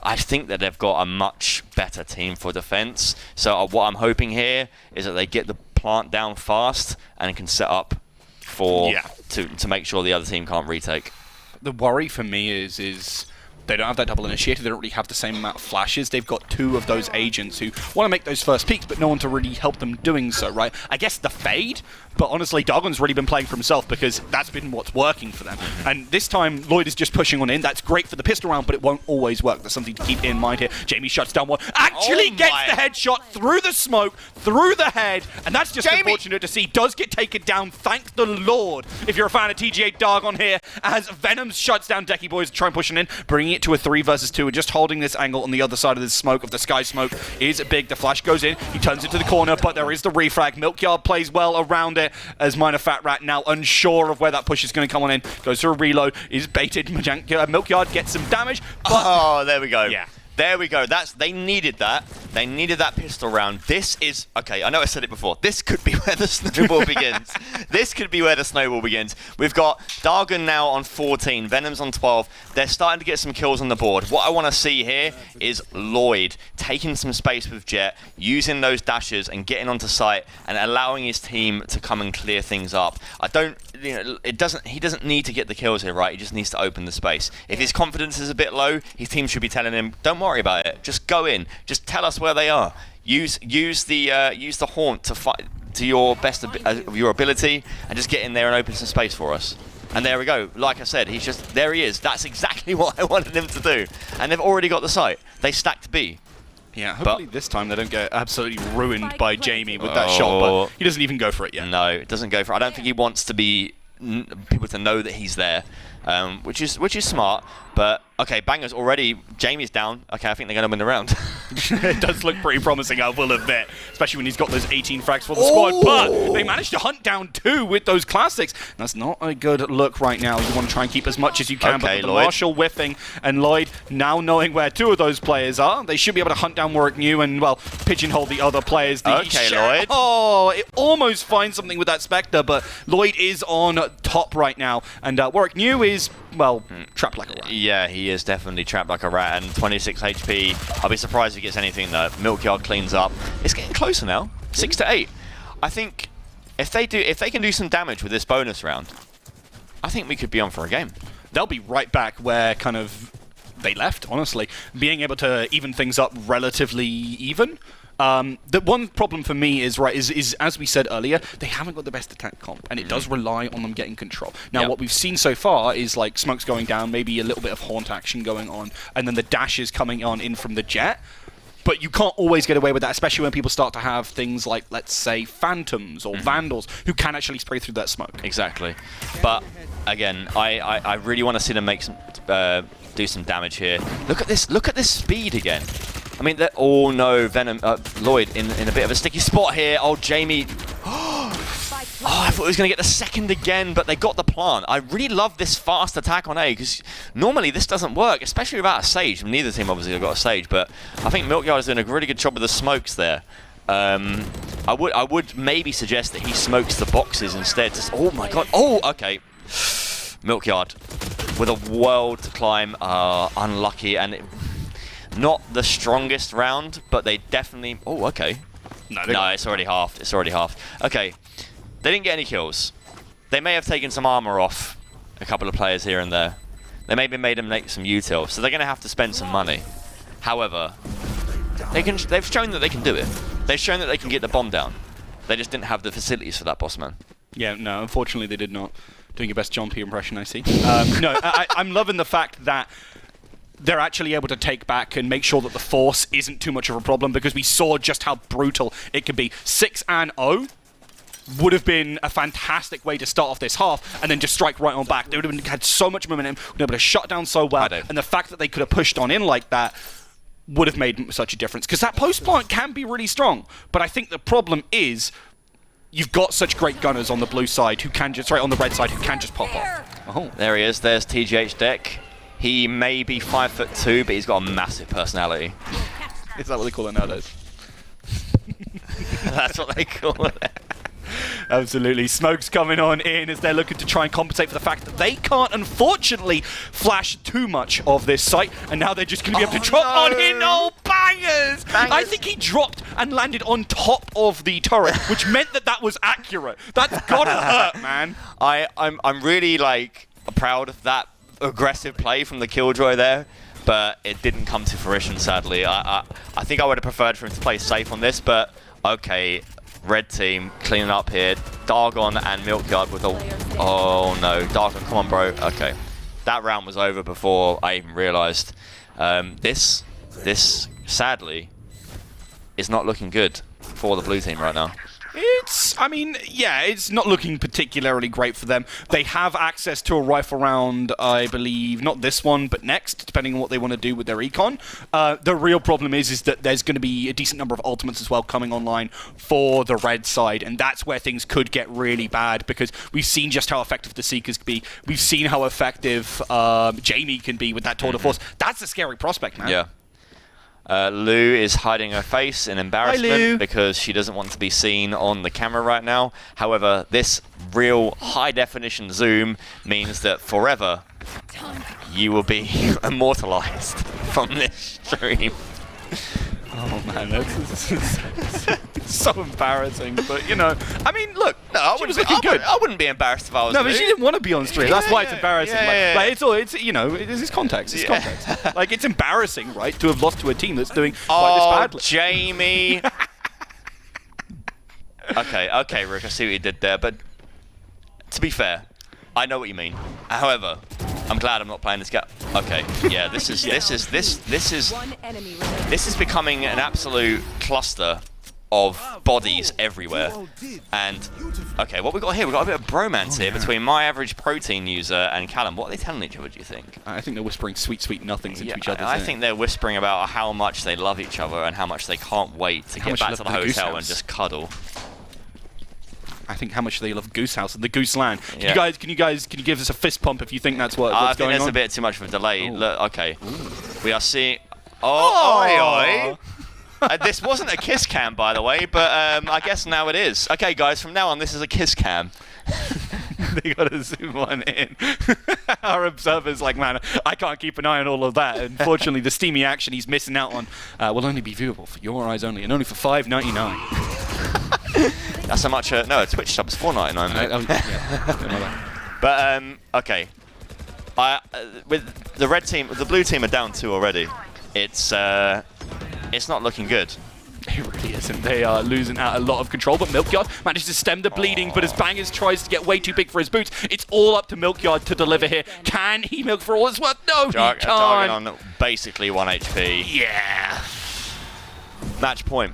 I think that they've got a much better team for defense. So what I'm hoping here is that they get the plant down fast and can set up for to make sure the other team can't retake. The worry for me is they don't have that double initiator. They don't really have the same amount of flashes. They've got 2 of those agents who want to make those first peaks, but no one to really help them doing so, right? I guess the Fade, but honestly, Dargon's really been playing for himself because that's been what's working for them. And this time, Lloyd is just pushing on in. That's great for the pistol round, but it won't always work. That's something to keep in mind here. Jamie shuts down one. Actually gets the headshot through the smoke, through the head, and that's just unfortunate to see. Does get taken down, thank the Lord, if you're a fan of TGH Dargon here, as Venoms shuts down Decky Boys, try and pushing in, bringing it to a 3 versus 2 and just holding this angle on the other side of the smoke, of the sky smoke, is big. The flash goes in, he turns it to the corner, but there is the refrag. Milkyard plays well around it as Minor Fat Rat, now unsure of where that push is going to come on in, goes for a reload, is baited. Milkyard gets some damage, but... Oh, there we go. Yeah. There we go. They needed that. They needed that pistol round. This is... Okay, I know I said it before. This could be where the snowball begins. This could be where the snowball begins. We've got Dargon now on 14. Venom's on 12. They're starting to get some kills on the board. What I want to see here is Lloyd taking some space with Jet, using those dashes and getting onto site and allowing his team to come and clear things up. I don't... You know, he doesn't need to get the kills here, right? He just needs to open the space. If his confidence is a bit low, his team should be telling him, don't worry about it. Just go in. Just tell us where they are. Use the haunt to fight to your best of your ability, and just get in there and open some space for us. And there we go. Like I said, there he is. That's exactly what I wanted him to do. And they've already got the site. They stacked B. Yeah, hopefully this time they don't get absolutely ruined by Jamie with that shot, but he doesn't even go for it yet. No, it doesn't go for it. I don't think he wants to be people to know that he's there, which is smart. But okay, Banger's already. Jamie's down. Okay, I think they're going to win the round. It does look pretty promising, I will admit, especially when he's got those 18 frags for the squad. But they managed to hunt down 2 with those classics. That's not a good look right now. You want to try and keep as much as you can. Okay, but with the Lloyd. Marshall whiffing and Lloyd now knowing where 2 of those players are, they should be able to hunt down Warwick New and, well, pigeonhole the other players. Okay, Lloyd. Oh, it almost finds something with that Spectre, but Lloyd is on top right now. And Warwick New is, well, trapped like a rat. Yeah, he is definitely trapped like a rat, and 26 HP. I'll be surprised if he gets anything though. Milkyard cleans up. It's getting closer now. 6 to 8. I think if they can do some damage with this bonus round, I think we could be on for a game. They'll be right back where kind of they left, honestly. Being able to even things up relatively even. The one problem for me is as we said earlier, they haven't got the best attack comp, and it does rely on them getting control. Now, what we've seen so far is like smokes going down, maybe a little bit of haunt action going on, and then the dashes coming on in from the Jet. But you can't always get away with that, especially when people start to have things like, let's say, Phantoms or Vandals who can actually spray through that smoke. Exactly. But again, I really want to see them make some do some damage here. Look at this! Look at this speed again. I mean, oh no, Venom, Lloyd in a bit of a sticky spot here. Oh, Jamie. Oh, I thought he was going to get the second again, but they got the plant. I really love this fast attack on A, because normally this doesn't work, especially without a Sage. Neither team obviously have got a Sage, but I think Milkyard is doing a really good job with the smokes there. I would maybe suggest that he smokes the boxes instead. Oh my god. Oh, okay. Milkyard with a world to climb. Unlucky, and not the strongest round, but they definitely... Oh, okay. No, it's already halved. It's already halved. Okay. They didn't get any kills. They may have taken some armor off a couple of players here and there. They maybe made them make some util, so they're going to have to spend some money. However, they've shown that they can do it. They've shown that they can get the bomb down. They just didn't have the facilities for that, boss man. Yeah, no, unfortunately they did not. Doing your best John P impression, I see. No, I'm loving the fact that they're actually able to take back and make sure that the force isn't too much of a problem, because we saw just how brutal it could be. 6-0 would have been a fantastic way to start off this half and then just strike right on back. They would have had so much momentum, would have been able to shut down so well, and the fact that they could have pushed on in like that would have made such a difference, because that post plant can be really strong. But I think the problem is you've got such great gunners on the blue side who can just, on the red side, who can just pop off. Oh, there he is. There's TGH Deck. He may be 5'2", but he's got a massive personality. Is that what they call it nowadays? That's what they call it. Absolutely. Smoke's coming on in as they're looking to try and compensate for the fact that they can't, unfortunately, flash too much of this site, and now they're just going to be able to drop on in. Oh, bangers! I think he dropped and landed on top of the turret, which meant that was accurate. That's gotta hurt, man. I'm really, like, proud of that aggressive play from the Killjoy there, but it didn't come to fruition, sadly. I think I would have preferred for him to play safe on this, but okay. Red team cleaning up here. Dargon and Milkyard with a... Oh no, Dargon, come on bro. Okay. That round was over before I even realised. This, sadly, is not looking good for the blue team right now. I mean, yeah, it's not looking particularly great for them. They have access to a rifle round, I believe, not this one, but next, depending on what they want to do with their econ. The real problem is that there's going to be a decent number of ultimates as well coming online for the red side, and that's where things could get really bad, because we've seen just how effective the Seekers can be. We've seen how effective Jamie can be with that tour de force. That's a scary prospect, man. Yeah. Lou is hiding her face in embarrassment because she doesn't want to be seen on the camera right now. However, this real high-definition zoom means that forever you will be immortalized from this stream. Oh man, that's so embarrassing. But you know, I mean, look, no, she was looking good. I wouldn't be embarrassed if I was. No, but she didn't want to be on stream. That's why it's embarrassing. Like, it's you know, it's context. It's context. Like, it's embarrassing, right, to have lost to a team that's doing quite this badly. Jamie. okay, Rick, I see what you did there, but to be fair, I know what you mean. However, I'm glad I'm not playing this game. Okay, yeah, this is becoming an absolute cluster of bodies everywhere. And okay, what we got here? We got a bit of bromance here between my average protein user and Callum. What are they telling each other, do you think? I think they're whispering sweet nothings into each other. I think they're whispering about how much they love each other and how much they can't wait to get back to the hotel and just cuddle. I think how much they love Goose House and the GooseLAN. Can you give us a fist pump if you think that's what's going on? I think there's a bit too much of a delay. Oh. Look, okay, we are seeing. Oi. This wasn't a kiss cam, by the way, but I guess now it is. Okay, guys, from now on, this is a kiss cam. They gotta zoom one in. Our observer's like, man, I can't keep an eye on all of that. Unfortunately, the steamy action he's missing out on will only be viewable for your eyes only, and only for $5.99. That's how much. No, a Twitch sub's $4.99, mate. But okay. With the red team, the blue team are down 2 already. It's not looking good. It really isn't. They are losing out a lot of control, but Milkyard managed to stem the bleeding, but as Bangers tries to get way too big for his boots, it's all up to Milkyard to deliver here. Can he milk for all his worth? No, he can't. Target on basically 1 HP. Yeah. Match point.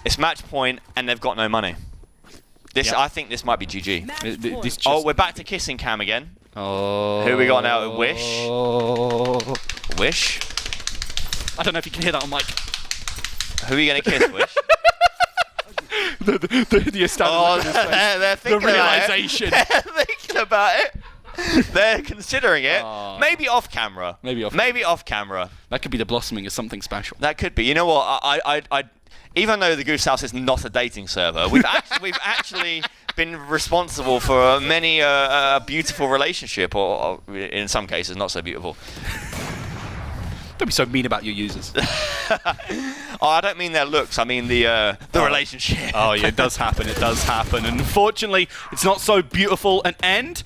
It's match point, and they've got no money. I think this might be GG. Oh, we're back to kissing cam again. Oh. Who we got now? Wish. Wish. I don't know if you can hear that on mic. Who are you going to kiss, Wish? the establishment. They're thinking the realization. About it. They're thinking about it. They're considering it. Maybe off camera. Maybe off camera. That could be the blossoming of something special. That could be. You know what? I even though the Goose House is not a dating server, we've actually been responsible for many a beautiful relationship, or in some cases not so beautiful. Don't be so mean about your users. I don't mean their looks. I mean the relationship. Oh yeah, it does happen. It does happen. And unfortunately, it's not so beautiful an end.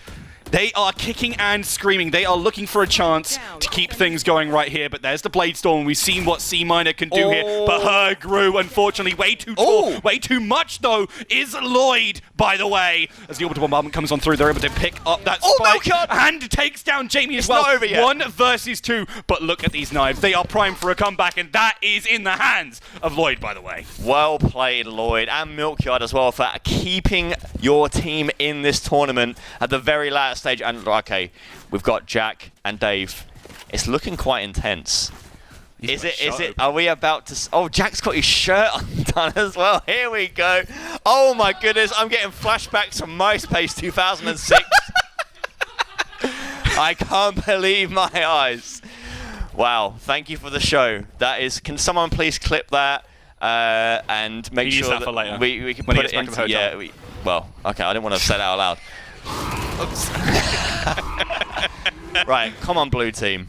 They are kicking and screaming. They are looking for a chance to keep things going right here. But there's the Blade Storm. We've seen what C Minor can do here. But her grew, unfortunately, way too tall. Way too much, though, is Lloyd, by the way. As the orbital bombardment comes on through, they're able to pick up that spike and takes down Jamie as well. Not over yet. 1 versus 2. But look at these knives. They are primed for a comeback, and that is in the hands of Lloyd, by the way. Well played, Lloyd, and Milkyard as well, for keeping your team in this tournament at the very last stage. And okay, we've got Jack and Dave. It's looking quite intense. Is it? Are we about to? Oh, Jack's got his shirt undone as well. Here we go. Oh my goodness, I'm getting flashbacks from MySpace 2006. I can't believe my eyes. Wow, thank you for the show. That is. Can someone please clip that and make sure that later. We can put it into? Yeah. Well, okay. I didn't want to say that out loud. Right, come on, blue team.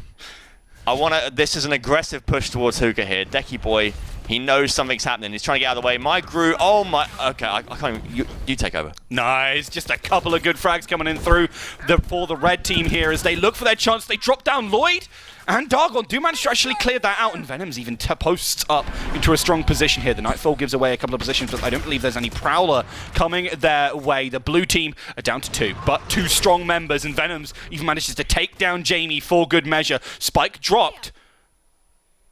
This is an aggressive push towards Hookah here. Decky boy, he knows something's happening. He's trying to get out of the way. My Gru, oh my. Okay, I can't even. You take over. Nice, just a couple of good frags coming in through for the red team here as they look for their chance. They drop down Lloyd. And Dargon do manage to actually clear that out, and Venom's even posts up into a strong position here. The Nightfall gives away a couple of positions, but I don't believe there's any Prowler coming their way. The blue team are down to 2, but 2 strong members, and Venom's even manages to take down Jamie for good measure. Spike dropped.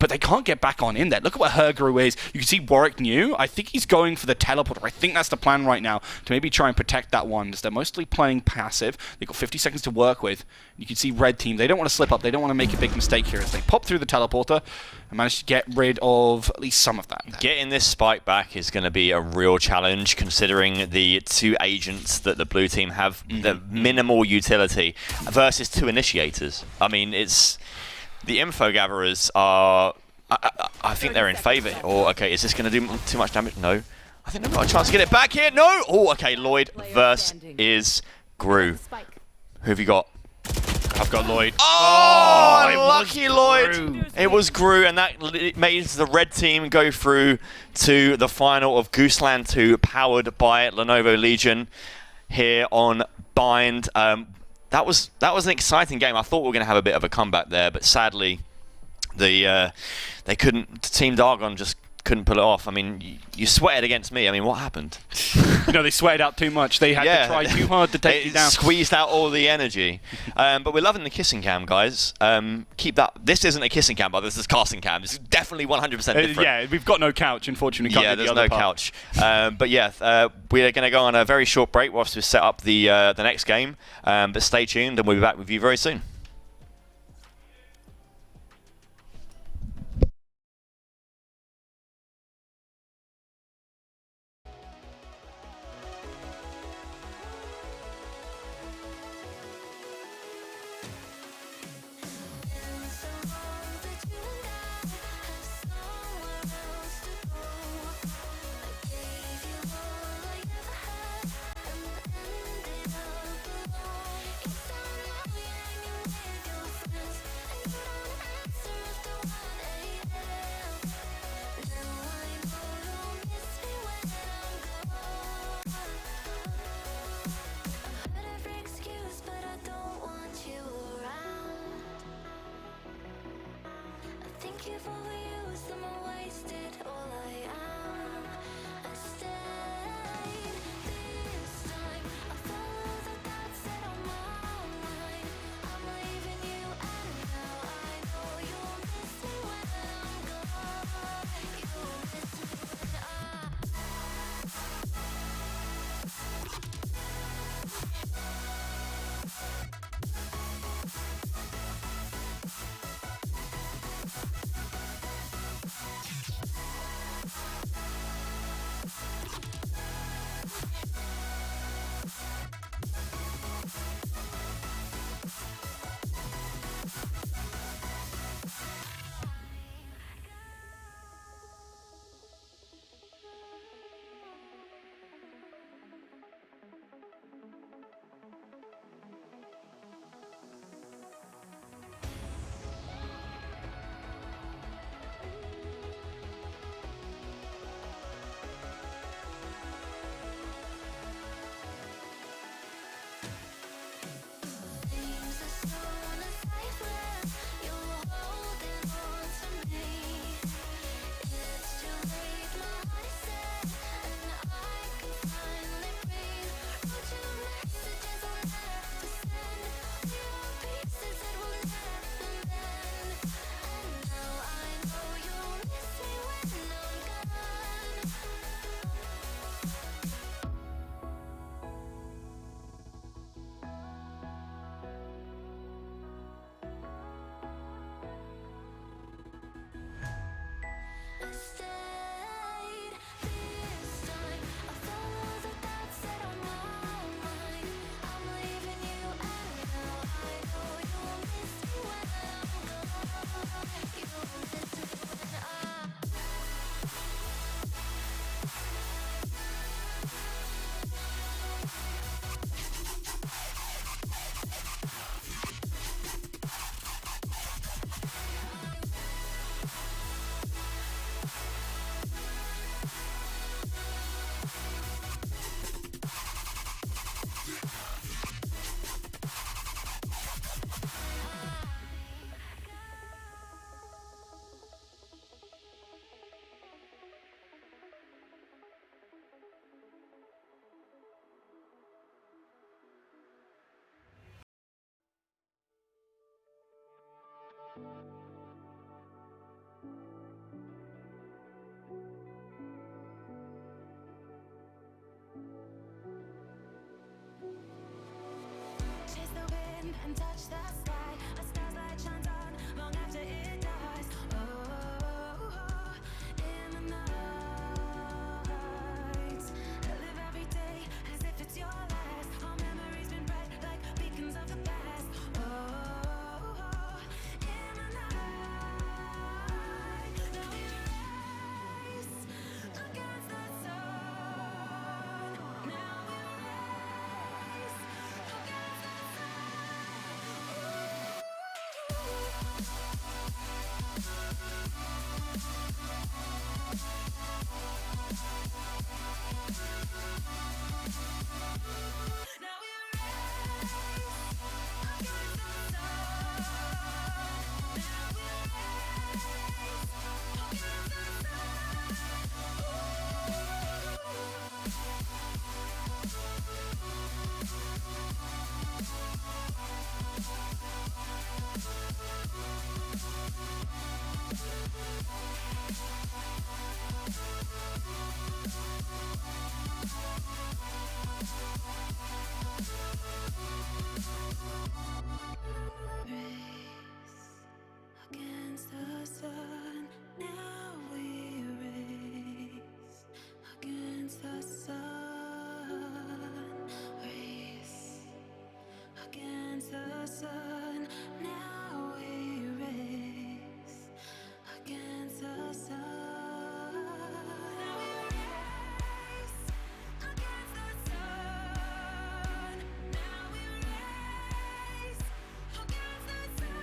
but they can't get back on in there. Look at what Herguru is. You can see Warwick New. I think he's going for the teleporter. I think that's the plan right now, to maybe try and protect that one, as they're mostly playing passive. They've got 50 seconds to work with. You can see Red Team, they don't want to slip up. They don't want to make a big mistake here, as they pop through the teleporter and manage to get rid of at least some of that. Getting this spike back is going to be a real challenge, considering the 2 agents that the blue team have, the minimal utility, versus 2 initiators. I mean, it's... The info gatherers are... I think they're in favour. Oh, okay, is this going to do too much damage? No. I think they've got a chance to get it back here. No! Oh, okay, Lloyd versus is Gru. Who have you got? I've got Lloyd. Oh, lucky Lloyd! It was Gru, and that made the red team go through to the final of GooseLAN 2, powered by Lenovo Legion here on Bind. That was an exciting game. I thought we were going to have a bit of a comeback there, but sadly, they couldn't. Team Dargon just couldn't pull it off. I mean, you sweated against me. I mean, what happened? They sweated out too much. They had to try too hard to take you down. Squeezed out all the energy. But we're loving the kissing cam, guys. Keep that. This isn't a kissing cam, but this is casting cam. This is definitely 100% different. Yeah, we've got no couch, unfortunately. Can't there's no couch. But yeah, we're going to go on a very short break whilst we set up the next game. But stay tuned, and we'll be back with you very soon. can touch the sky. A star's light shines on long after it dies. Oh, in the night, I live every day as if it's your last. All memories been bright like beacons of the past. Oh, in the night, now we race against the sun. Now we race against the Now we race against the sun. Now we race against the race against the sun. Now we race against the sun. Race against the sun. Now we race against the sun. Now we race against the sun. Now we race against the sun.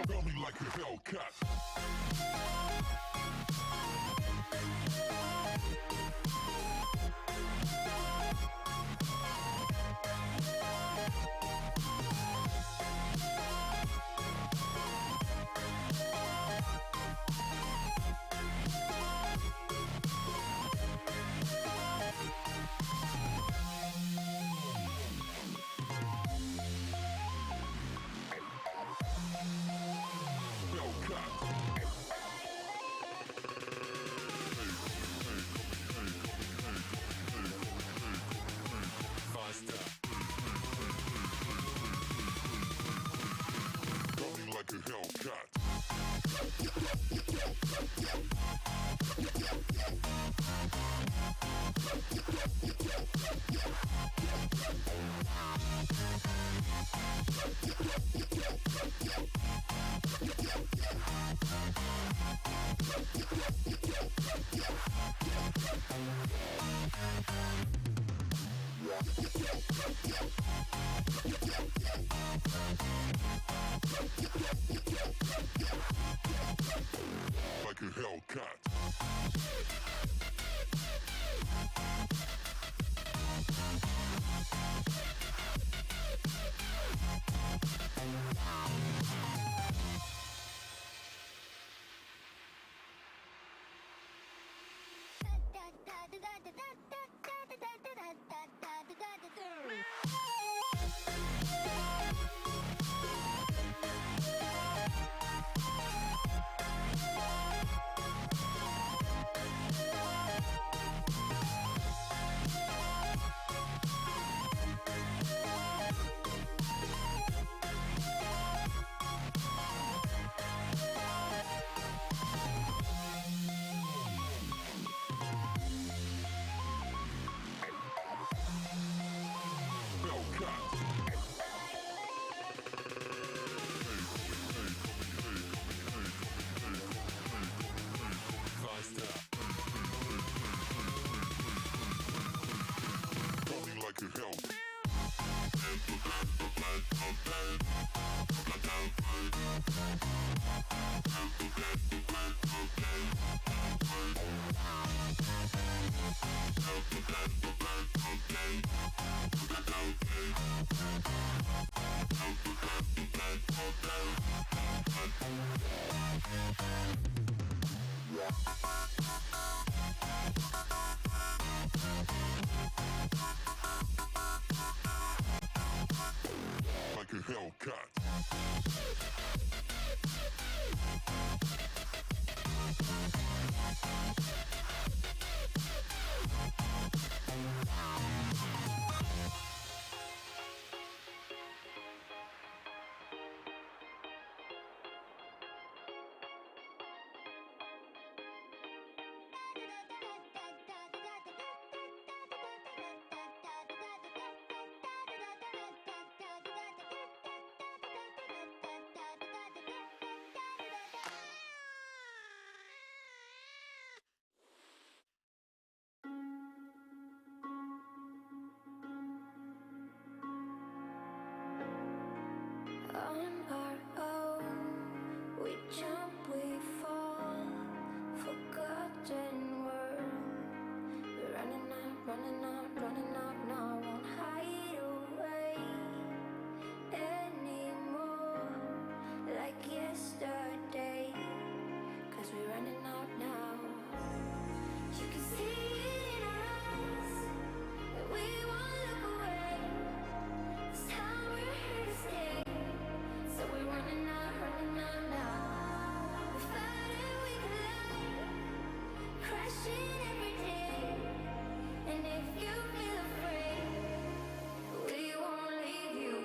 Feel me like a Hellcat. Like a Hellcat. Like a Hellcat. Like a Hellcat. On our own, we jump, we fall, forgotten world. We're running out now, won't hide away anymore like yesterday. 'Cause we're running out now. You can see it in our eyes that we won't look away. This time we're here to stay. So we're running out now. We fight and we collide, crashing every day. And if you feel afraid, we won't leave you.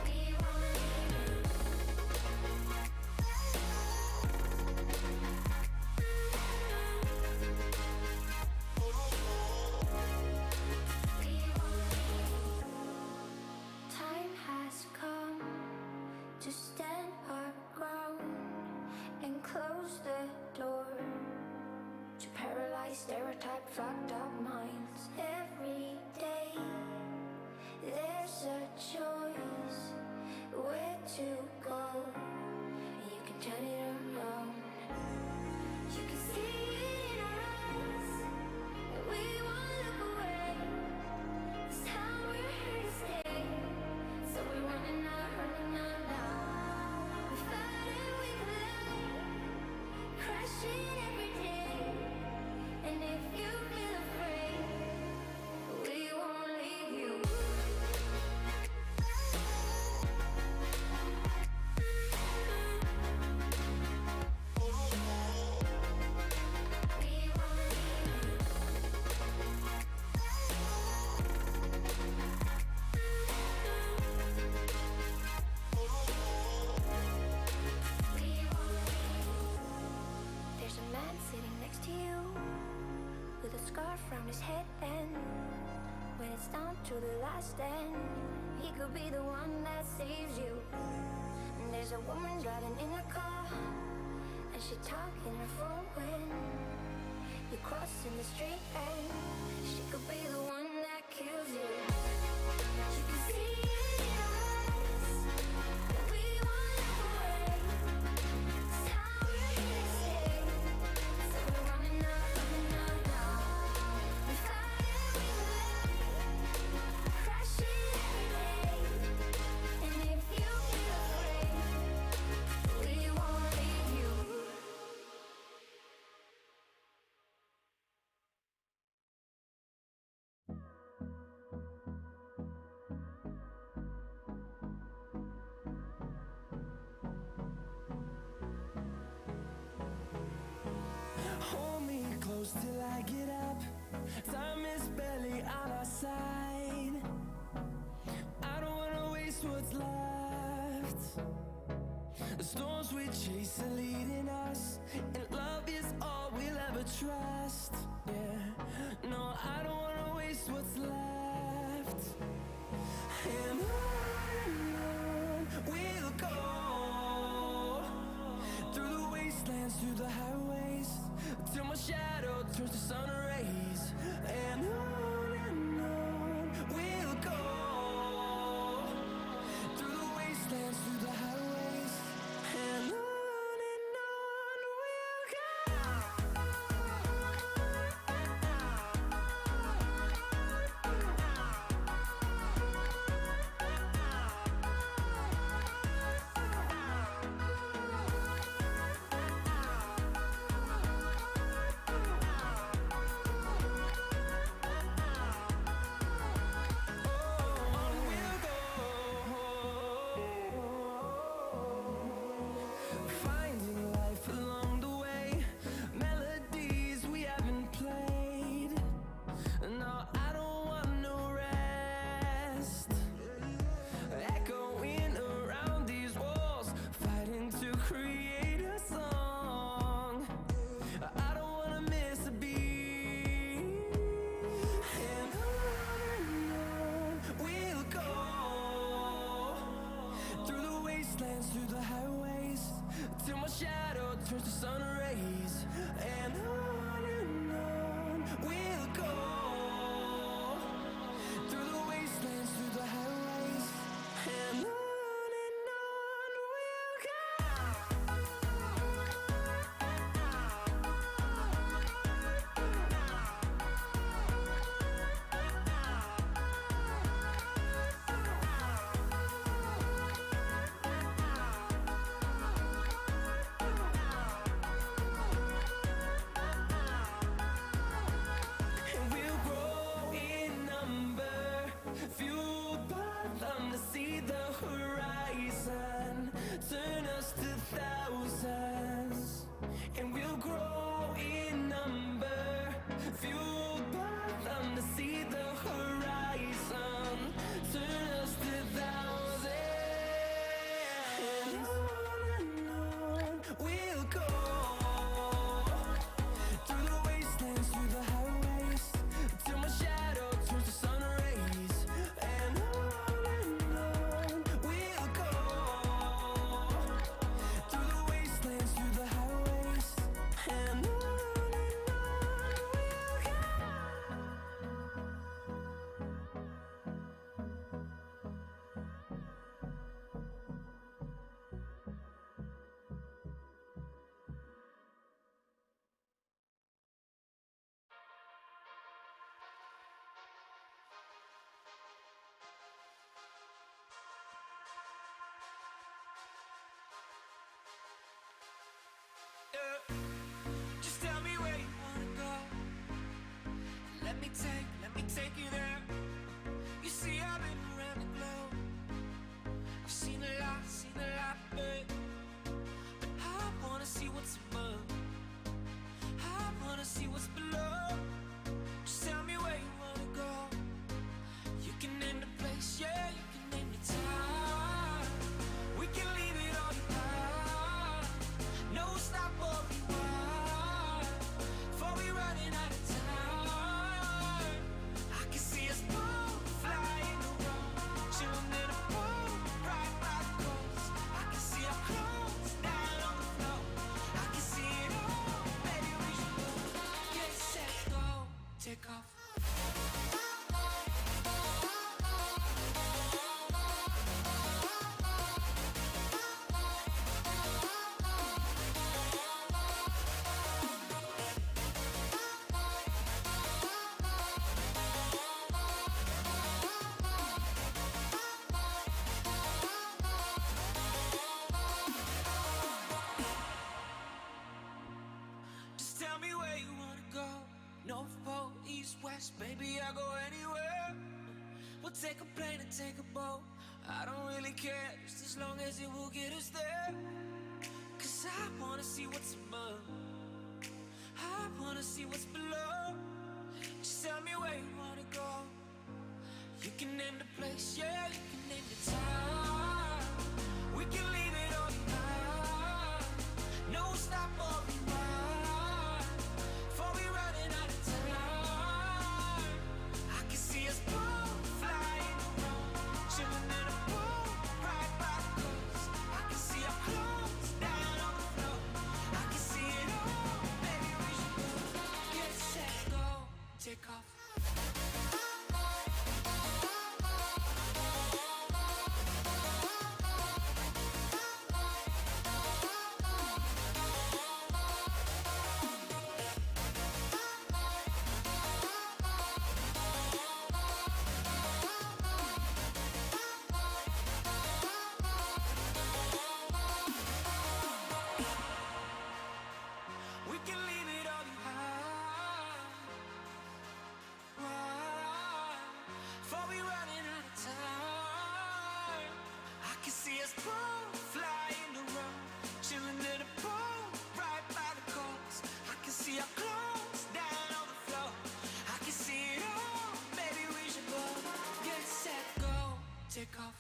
We won't leave you. Time has come to stand our ground and close the door to paralyze stereotype fucked up minds. Every day there's a choice where to go. You can turn it around. You can see it in our eyes that we won't look away. This time we're here to stay. So we're running out now. We fight and we collide, crashing every day. And if you feel afraid, we won't leave you. We won't leave you. There's a man sitting next to you with a scarf around his head, and when it's down to the last end, he could be the one that saves you. And there's a woman driving in a car, and she talking her phone when you're crossing the street, and she could be the one that kills you. You can see it in her eyes that we won't look away. This time we're here to stay. So we're running out now. We fight and we collide, crashing every day. And if you I get up, time is barely on our side. I don't wanna waste what's left. The storms we chase are leading us, and love is all we'll ever trust. Yeah, no, I don't wanna waste what's left. And on we'll go, through the wastelands, through the highways, till my shadow turns to sun rays. And on we'll go, through the wastelands, through the highways, and on we'll go. Finding life along the way, melodies we haven't played. No, I don't want no rest. Echoing around these walls, fighting to create a song. I don't wanna miss a beat. And on we'll go, through the wastelands, through the highways, till my shadow turns to sun rays. And on we'll go, through the wastelands, through the highways, and on we'll go. And we'll grow in number, fueled by them to see the horizon, turn us to thousands. And we'll grow in number, fueled by them to see the horizon, turn us to thousands. And on we'll go, through the wastelands, through the highways, till my shadow turns to sun rays. And on we'll go, through the wastelands, through the highways, and on we'll go. Just tell me where you wanna go. Let me take you there. You see, I've been around the globe. I've seen a lot, but I wanna see what's above. I wanna see what's below. Just tell me where you wanna go. You can name the place, yeah, you can name the time. We can leave it all behind. No stop or rewind, before we running out of time. I can see us both flying around, chilling in a boat right by the coast. I can see our clothes down on the floor. I can see it all, baby, we should go. Get set, go, take off. Just tell me where you wanna go. North Pole, East, West, baby, I'll go anywhere. We'll take a plane and take a boat. I don't really care, just as long as it will get us there. 'Cause I wanna see what's above. I wanna see what's below. Just tell me where you wanna go. You can name the place, yeah, you can name the time. We can leave it all behind. No stop or rewind. Before we running out of time. I can see us both flying around, chilling in a pool right by the coast. I can see our clothes down on the floor. I can see it all, baby, we should go. Get set, go, take off. We can leave it all behind. Right. Before we running out of time. I can see us both flying around, chilling in a pool right by the coast. I can see our clothes down on the floor. I can see it all, maybe we should go. Get set, go, take off.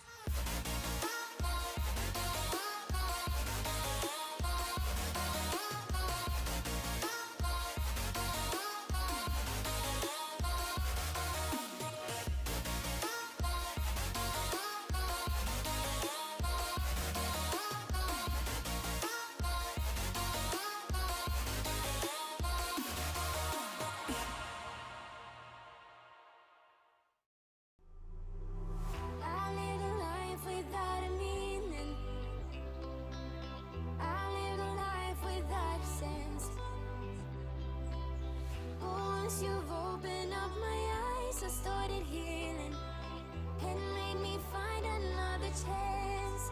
I live a life without a meaning. I live a life without a sense. Once you've opened up my eyes, I started healing and made me find another chance.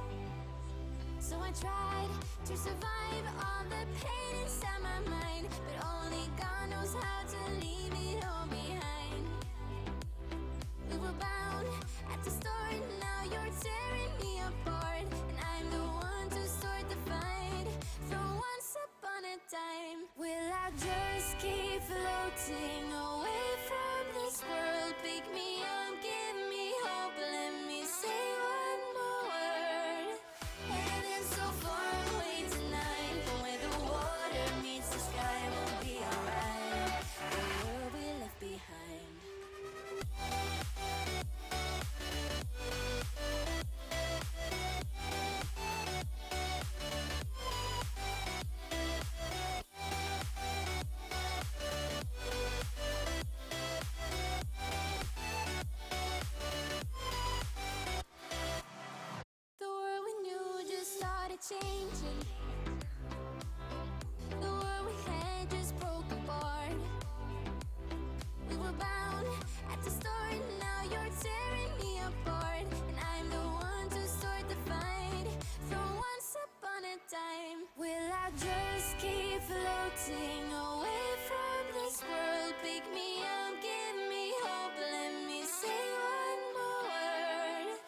So I tried to survive all the pain inside my mind, but only God knows how to leave it all behind. We were bound at the start, now you're tearing me apart, and I'm the one to start the fight. From once upon a time, will I just keep floating away from this world? Pick me up, give me hope, let me say one more word. Heaven so far away tonight, but where the water meets the sky won't be alright. The world we left behind. The world we knew just started changing. The world we had just broke apart. We were bound at the start, now you're tearing me apart, and I'm the one to start the fight. From once upon a time, will I just keep floating away from this world? Pick me up, give me hope, let me say one more word.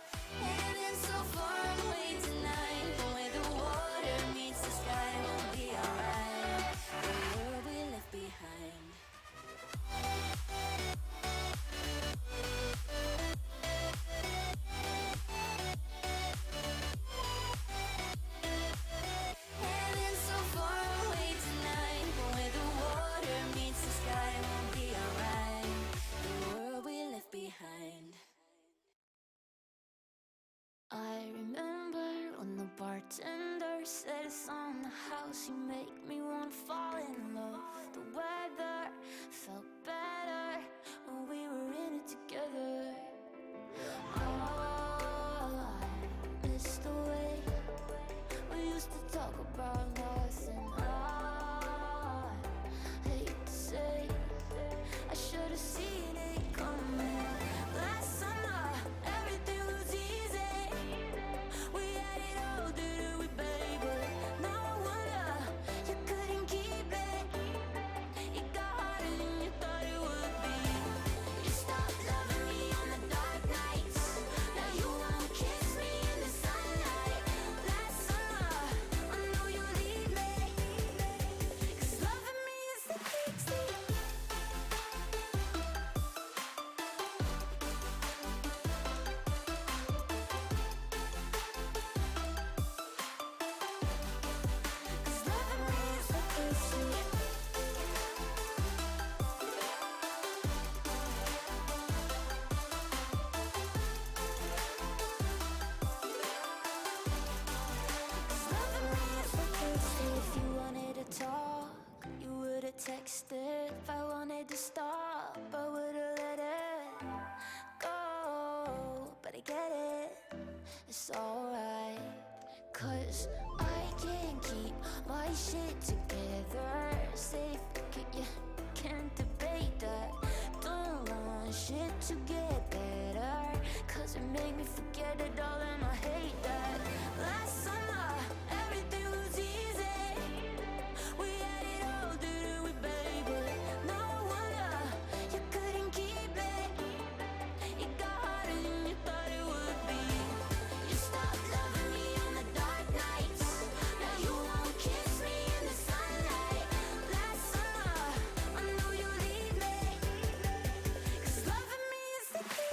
Heaven so far away tonight, but where the water meets the sky won't be alright. The world we left behind. Heaven so far away tonight, but where the water meets the sky won't be alright. The world we left behind. I remember when the bartender said it's on the house. You make me wanna fall in love. The weather felt better when we were in it together. Oh, I miss the way we used to talk about nothing. I hate to say I should have seen it coming. Last summer, everything was easy. We had it all, didn't we, babe? But now I wonder, you couldn't keep it. It got harder than you thought it would be. You stopped loving me on the dark nights. Now you won't kiss me in the sunlight. Last summer, I know you leave. fixed it. If I wanted to stop, I would've let it go. But I get it, it's alright. 'Cause I can't keep my shit together. Safe, you can't debate that. Don't want shit to get better, 'cause it made me forget it all and I hate that. Last summer, everything was easy. We had it all, didn't we, baby? No wonder you couldn't keep it. It got harder than you thought it would be. You stopped loving me on the dark nights. Now you won't kiss me in the sunlight. Last summer, I know you leave me, 'cause loving me is the key.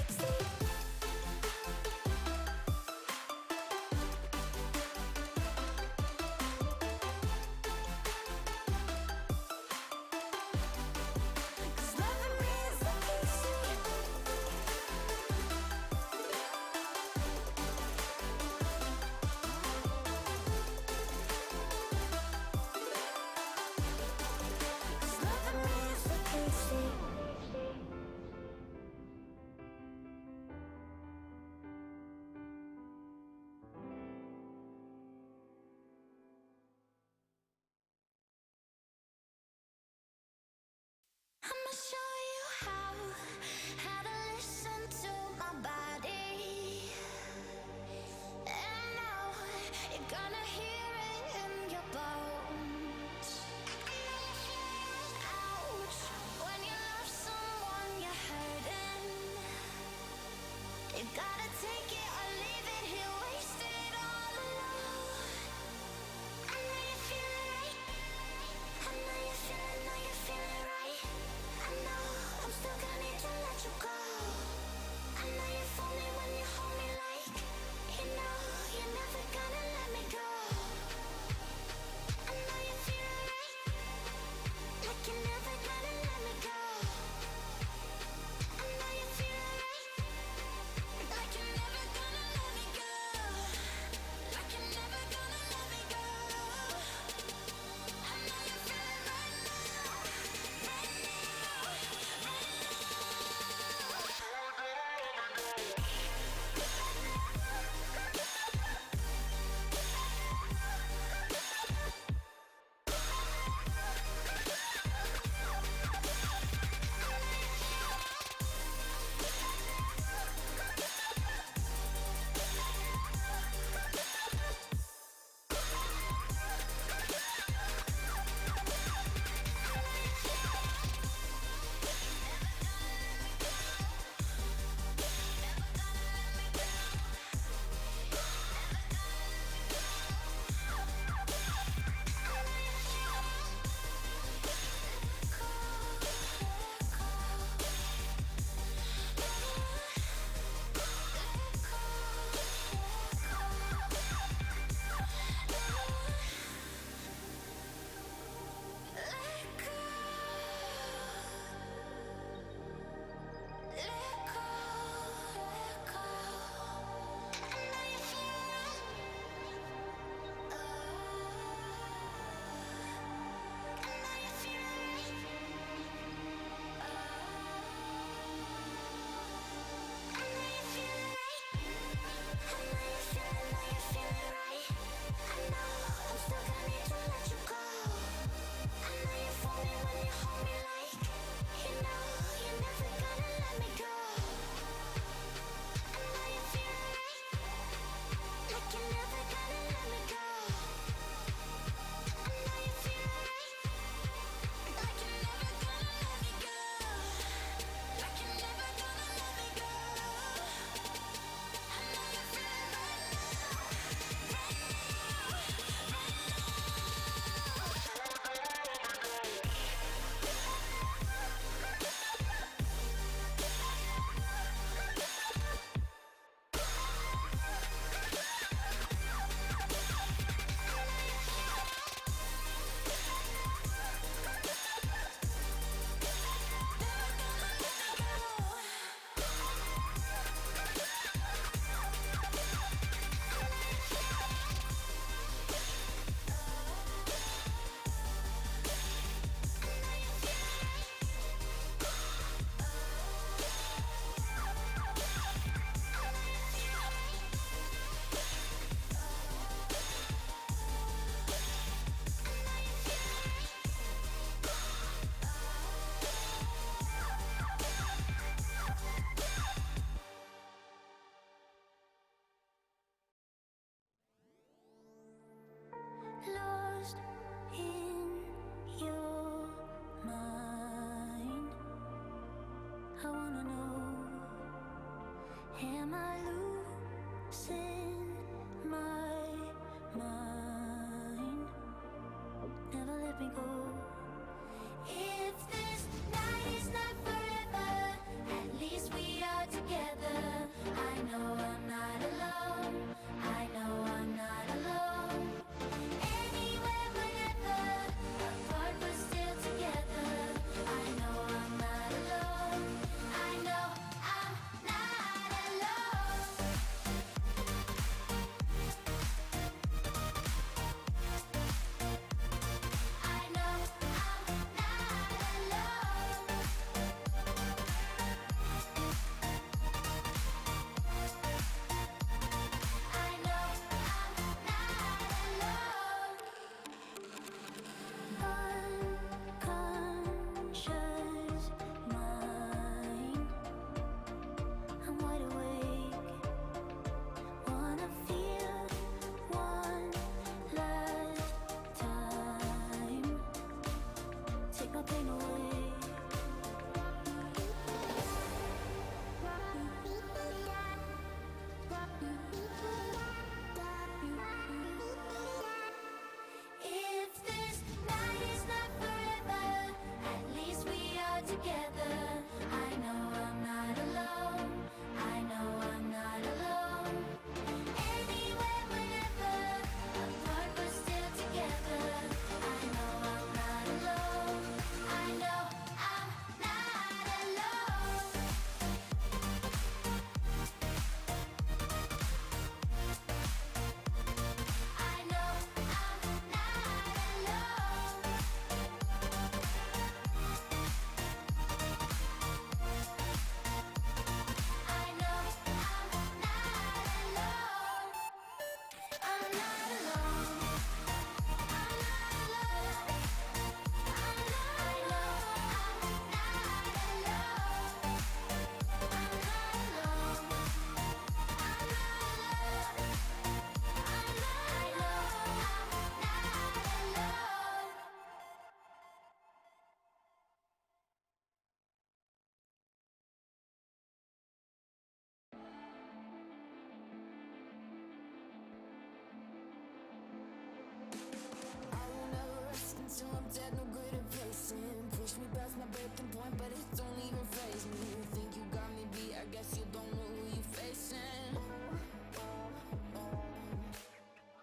on point, but it don't even faze me. You think you got me beat, I guess you don't know who you facing.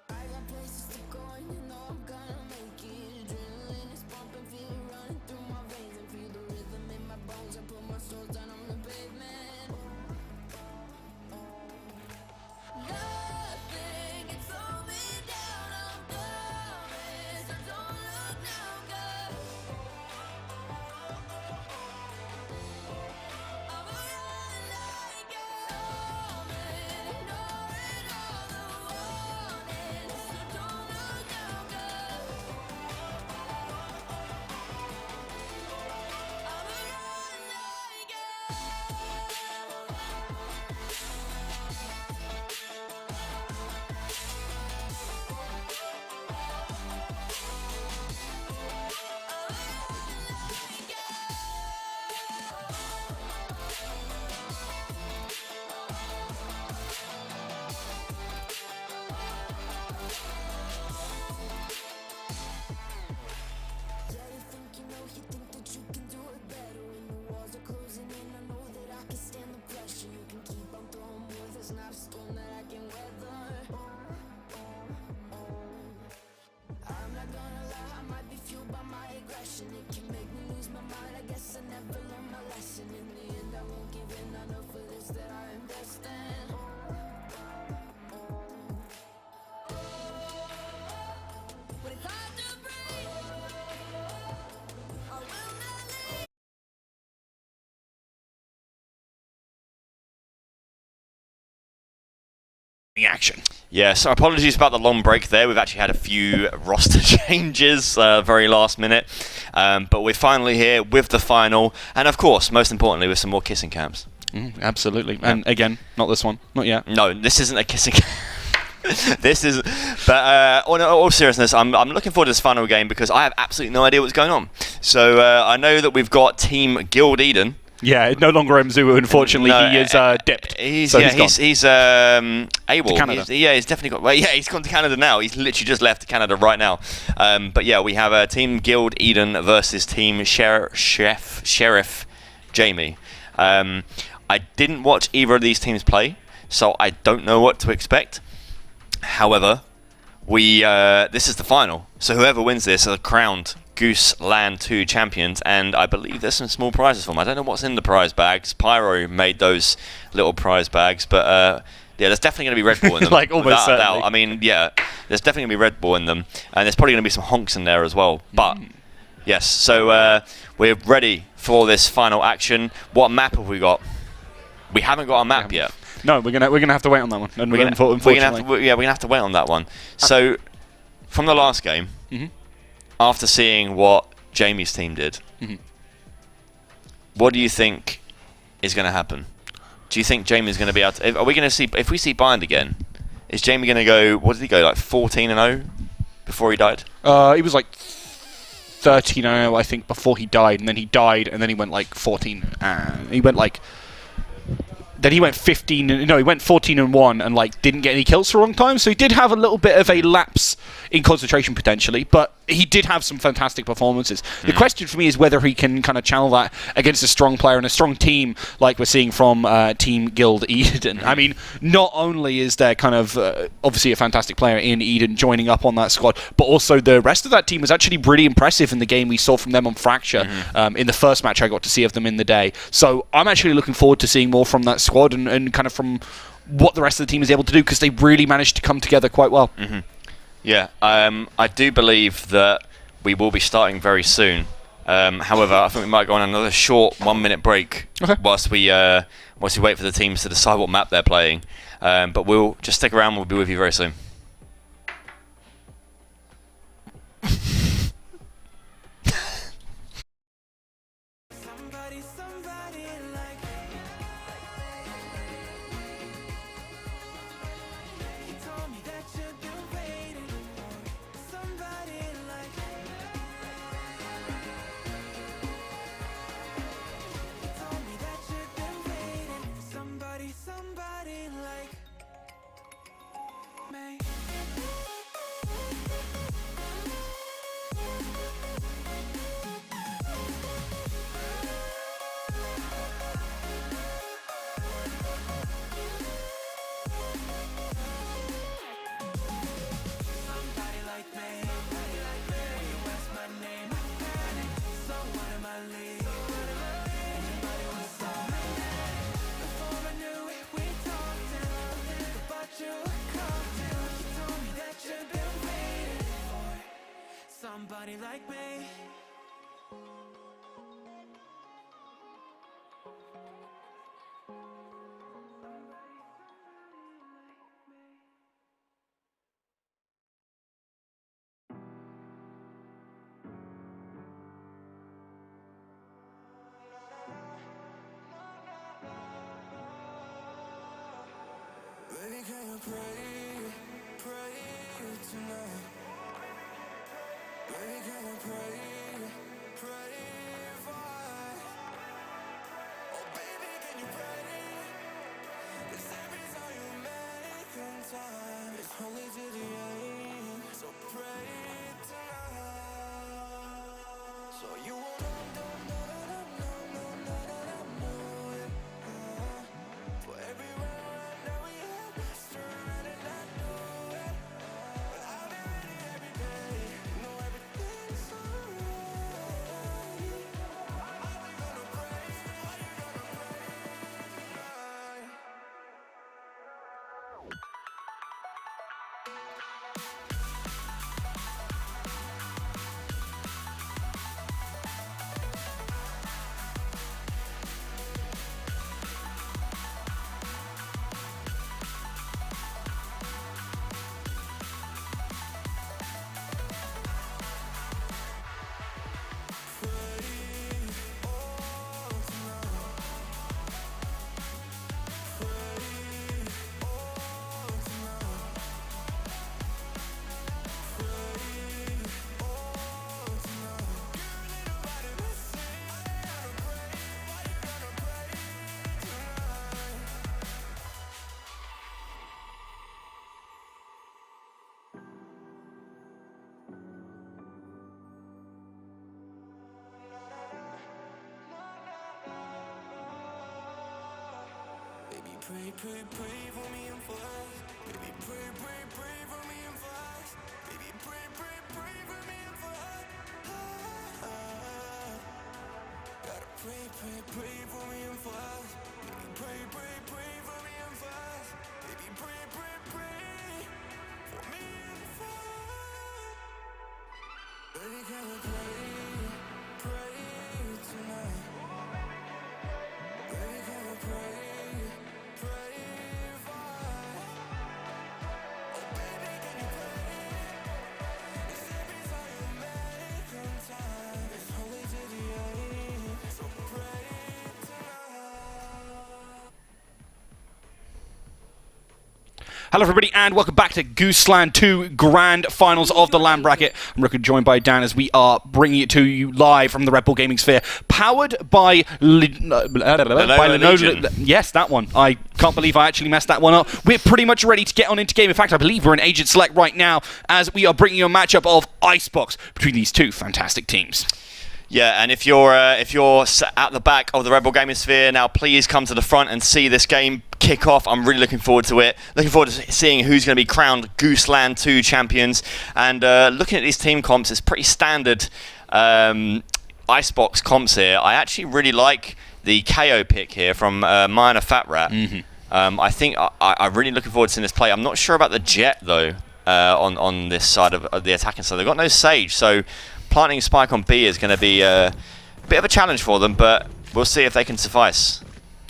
I got places to go and you know I'm gonna make it. Adrenaline is pumping, feel it running through my veins, and feel the rhythm in my bones. I put my soul down on the pavement. Nothing can slow me down, I'm coming, so don't look now, girl. I'm a run like it, coming, ignoring all the warnings, so don't look now, girl. I'm a run like it. You think that you can do it better when the walls are closing in. I know that I can stand the pressure. You can keep on throwing more. There's not a storm that I can weather. I'm not gonna lie, I might be fueled by my aggression. It can make me lose my mind. I guess I never learned my lesson. In the end, I won't give in. I know for this that I invest in. When it's hard to breathe, I will not leave. Reaction. Yeah, so apologies about the long break there. We've actually had a few roster changes, very last minute. But we're finally here with the final. And of course, most importantly, with some more kissing cams. Absolutely. Yeah. And again, not this one. Not yet. No, this isn't a kissing cam. This is, but on all seriousness, I'm looking forward to this final game because I have absolutely no idea what's going on. So I know that we've got Team Guild Eden. Yeah, no longer Mzuu, unfortunately. No, he is dipped. He's AWOL. To Canada. He's definitely got. Well, yeah, he's gone to Canada now. He's literally just left Canada right now. But yeah, we have Team Guild Eden versus Team Sheriff Jamie. I didn't watch either of these teams play, so I don't know what to expect. However, this is the final, so whoever wins this are crowned GooseLAN 2 champions, and I believe there's some small prizes for them. I don't know what's in the prize bags. Pyro made those little prize bags, but yeah, there's definitely going to be Red Bull in them. Like almost certainly. Doubt. I mean, yeah, there's definitely going to be Red Bull in them, and there's probably going to be some honks in there as well. But yes, so we're ready for this final action. What map have we got? We haven't got a map yet. No, we're gonna have to wait on that one. And we're gonna have to wait on that one. So, from the last game, after seeing what Jamie's team did, what do you think is going to happen? Do you think Jamie's going to be able to? Are we going to see? If we see Bind again, is Jamie going to go? What did he go like 14-0 before he died? He was like 13-0, I think, before he died, and then he died, and then he went like 14. He went like. Then he went 15. No, he went 14-1 and like didn't get any kills for a long time. So he did have a little bit of a lapse in concentration potentially, but he did have some fantastic performances. The question for me is whether he can kind of channel that against a strong player and a strong team like we're seeing from Team Guild Eden. I mean, not only is there kind of obviously a fantastic player in Eden joining up on that squad, but also the rest of that team was actually pretty impressive in the game we saw from them on Fracture in the first match I got to see of them in the day. So I'm actually looking forward to seeing more from that squad and kind of from what the rest of the team is able to do because they really managed to come together quite well. Yeah, I do believe that we will be starting very soon. However, I think we might go on another short 1-minute break whilst we wait for the teams to decide what map they're playing. But we'll just stick around. We'll be with you very soon. Somebody like me. Baby, can you pray tonight? Baby, can you pray for us? Oh, baby, can you pray? 'Cause every time you make in time, it's only to the end. So pray tonight. So you won't know it. For everywhere that we have, surrounded, I know it. But I'll be ready every day. Know everything's alright. Are we gonna pray? Are you gonna pray tonight? Baby, pray for me and for us. Baby, pray for me and for us. Baby, pray for me and for us. Gotta pray for me and for us. Baby, pray for me and for us. Baby, pray for me and for us. Baby, can you pray tonight? Baby, can you pray for us? Oh, baby, can you pray? 'Cause every time you make in time, it's only to the end. So pray tonight. Hello everybody and welcome back to GooseLAN 2 Grand Finals of the LAN bracket. I'm Rick, joined by Dan as we are bringing it to you live from the Redbull Gaming Sphere, powered by Lenovo. Yes, that one. I can't believe I actually messed that one up. We're pretty much ready to get on into game. In fact, I believe we're in Agent Select right now as we are bringing you a matchup of Icebox between these two fantastic teams. Yeah, and if you're at the back of the Redbull Gaming Sphere now, please come to the front and see this game kick off. I'm really looking forward to it. Looking forward to seeing who's going to be crowned GooseLAN 2 champions. And looking at these team comps, it's pretty standard Icebox comps here. I actually really like the KO pick here from Minor Fat Rat. I think I'm really looking forward to seeing this play. I'm not sure about the Jet though on this side of the attacking side. They've got no Sage, so planting a spike on B is going to be a bit of a challenge for them, but we'll see if they can suffice.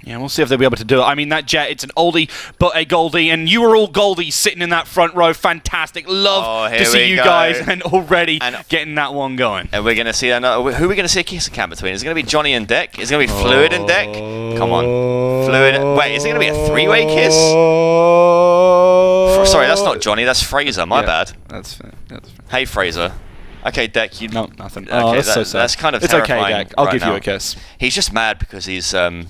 Yeah, we'll see if they'll be able to do it. I mean, that Jet, it's an oldie, but a Goldie, and you were all Goldies sitting in that front row. Fantastic. Love to see you guys, and already getting that one going. And we're going to see another. Who are we going to see a kissing cam between? Is it going to be Johnny and Deck? Is it going to be Fluid and Deck? Come on. Fluid. Wait, is it going to be a three-way kiss? Sorry, that's not Johnny, that's Fraser. My bad. That's fair. Hey, Fraser. Okay, Deck, you... No, nothing. Okay, that's so sad. That's kind of it's terrifying. Okay, Deck. I'll right give now. you a kiss. He's just mad because he's a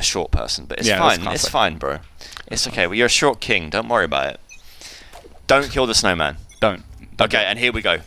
short person, but it's Yeah, fine. It's fine, bro. It's okay. Well, you're a short king. Don't worry about it. Don't kill the snowman. Don't. Okay, and here we go.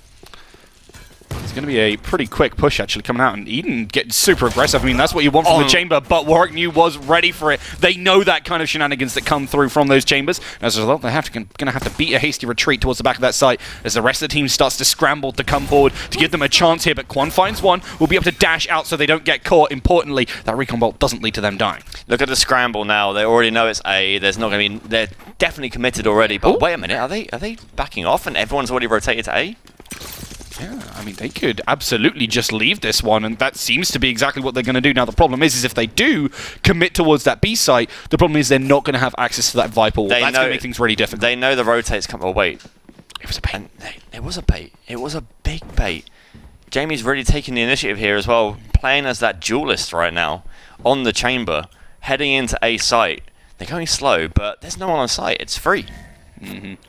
It's going to be a pretty quick push, actually, coming out. And Eden getting super aggressive. I mean, that's what you want from the chamber, but Warwick New was ready for it. They know that kind of shenanigans that come through from those chambers. And as a result, they're going to have to beat a hasty retreat towards the back of that site as the rest of the team starts to scramble to come forward to give them a chance here. But Quan finds one. Will be able to dash out so they don't get caught. Importantly, that recon bolt doesn't lead to them dying. Look at the scramble now. They already know it's A. There's not going to be... They're definitely committed already. But wait a minute. Are they backing off and everyone's already rotated to A? Yeah, I mean, they could absolutely just leave this one, and that seems to be exactly what they're going to do. Now, the problem is if they do commit towards that B site, the problem is they're not going to have access to that Viper wall. That's going to make things really difficult. They know the rotate's coming. Oh, wait. It was a bait. It was a bait. It was a big bait. Jamie's really taking the initiative here as well, playing as that duelist right now on the chamber, heading into A site. They're going slow, but there's no one on site. It's free.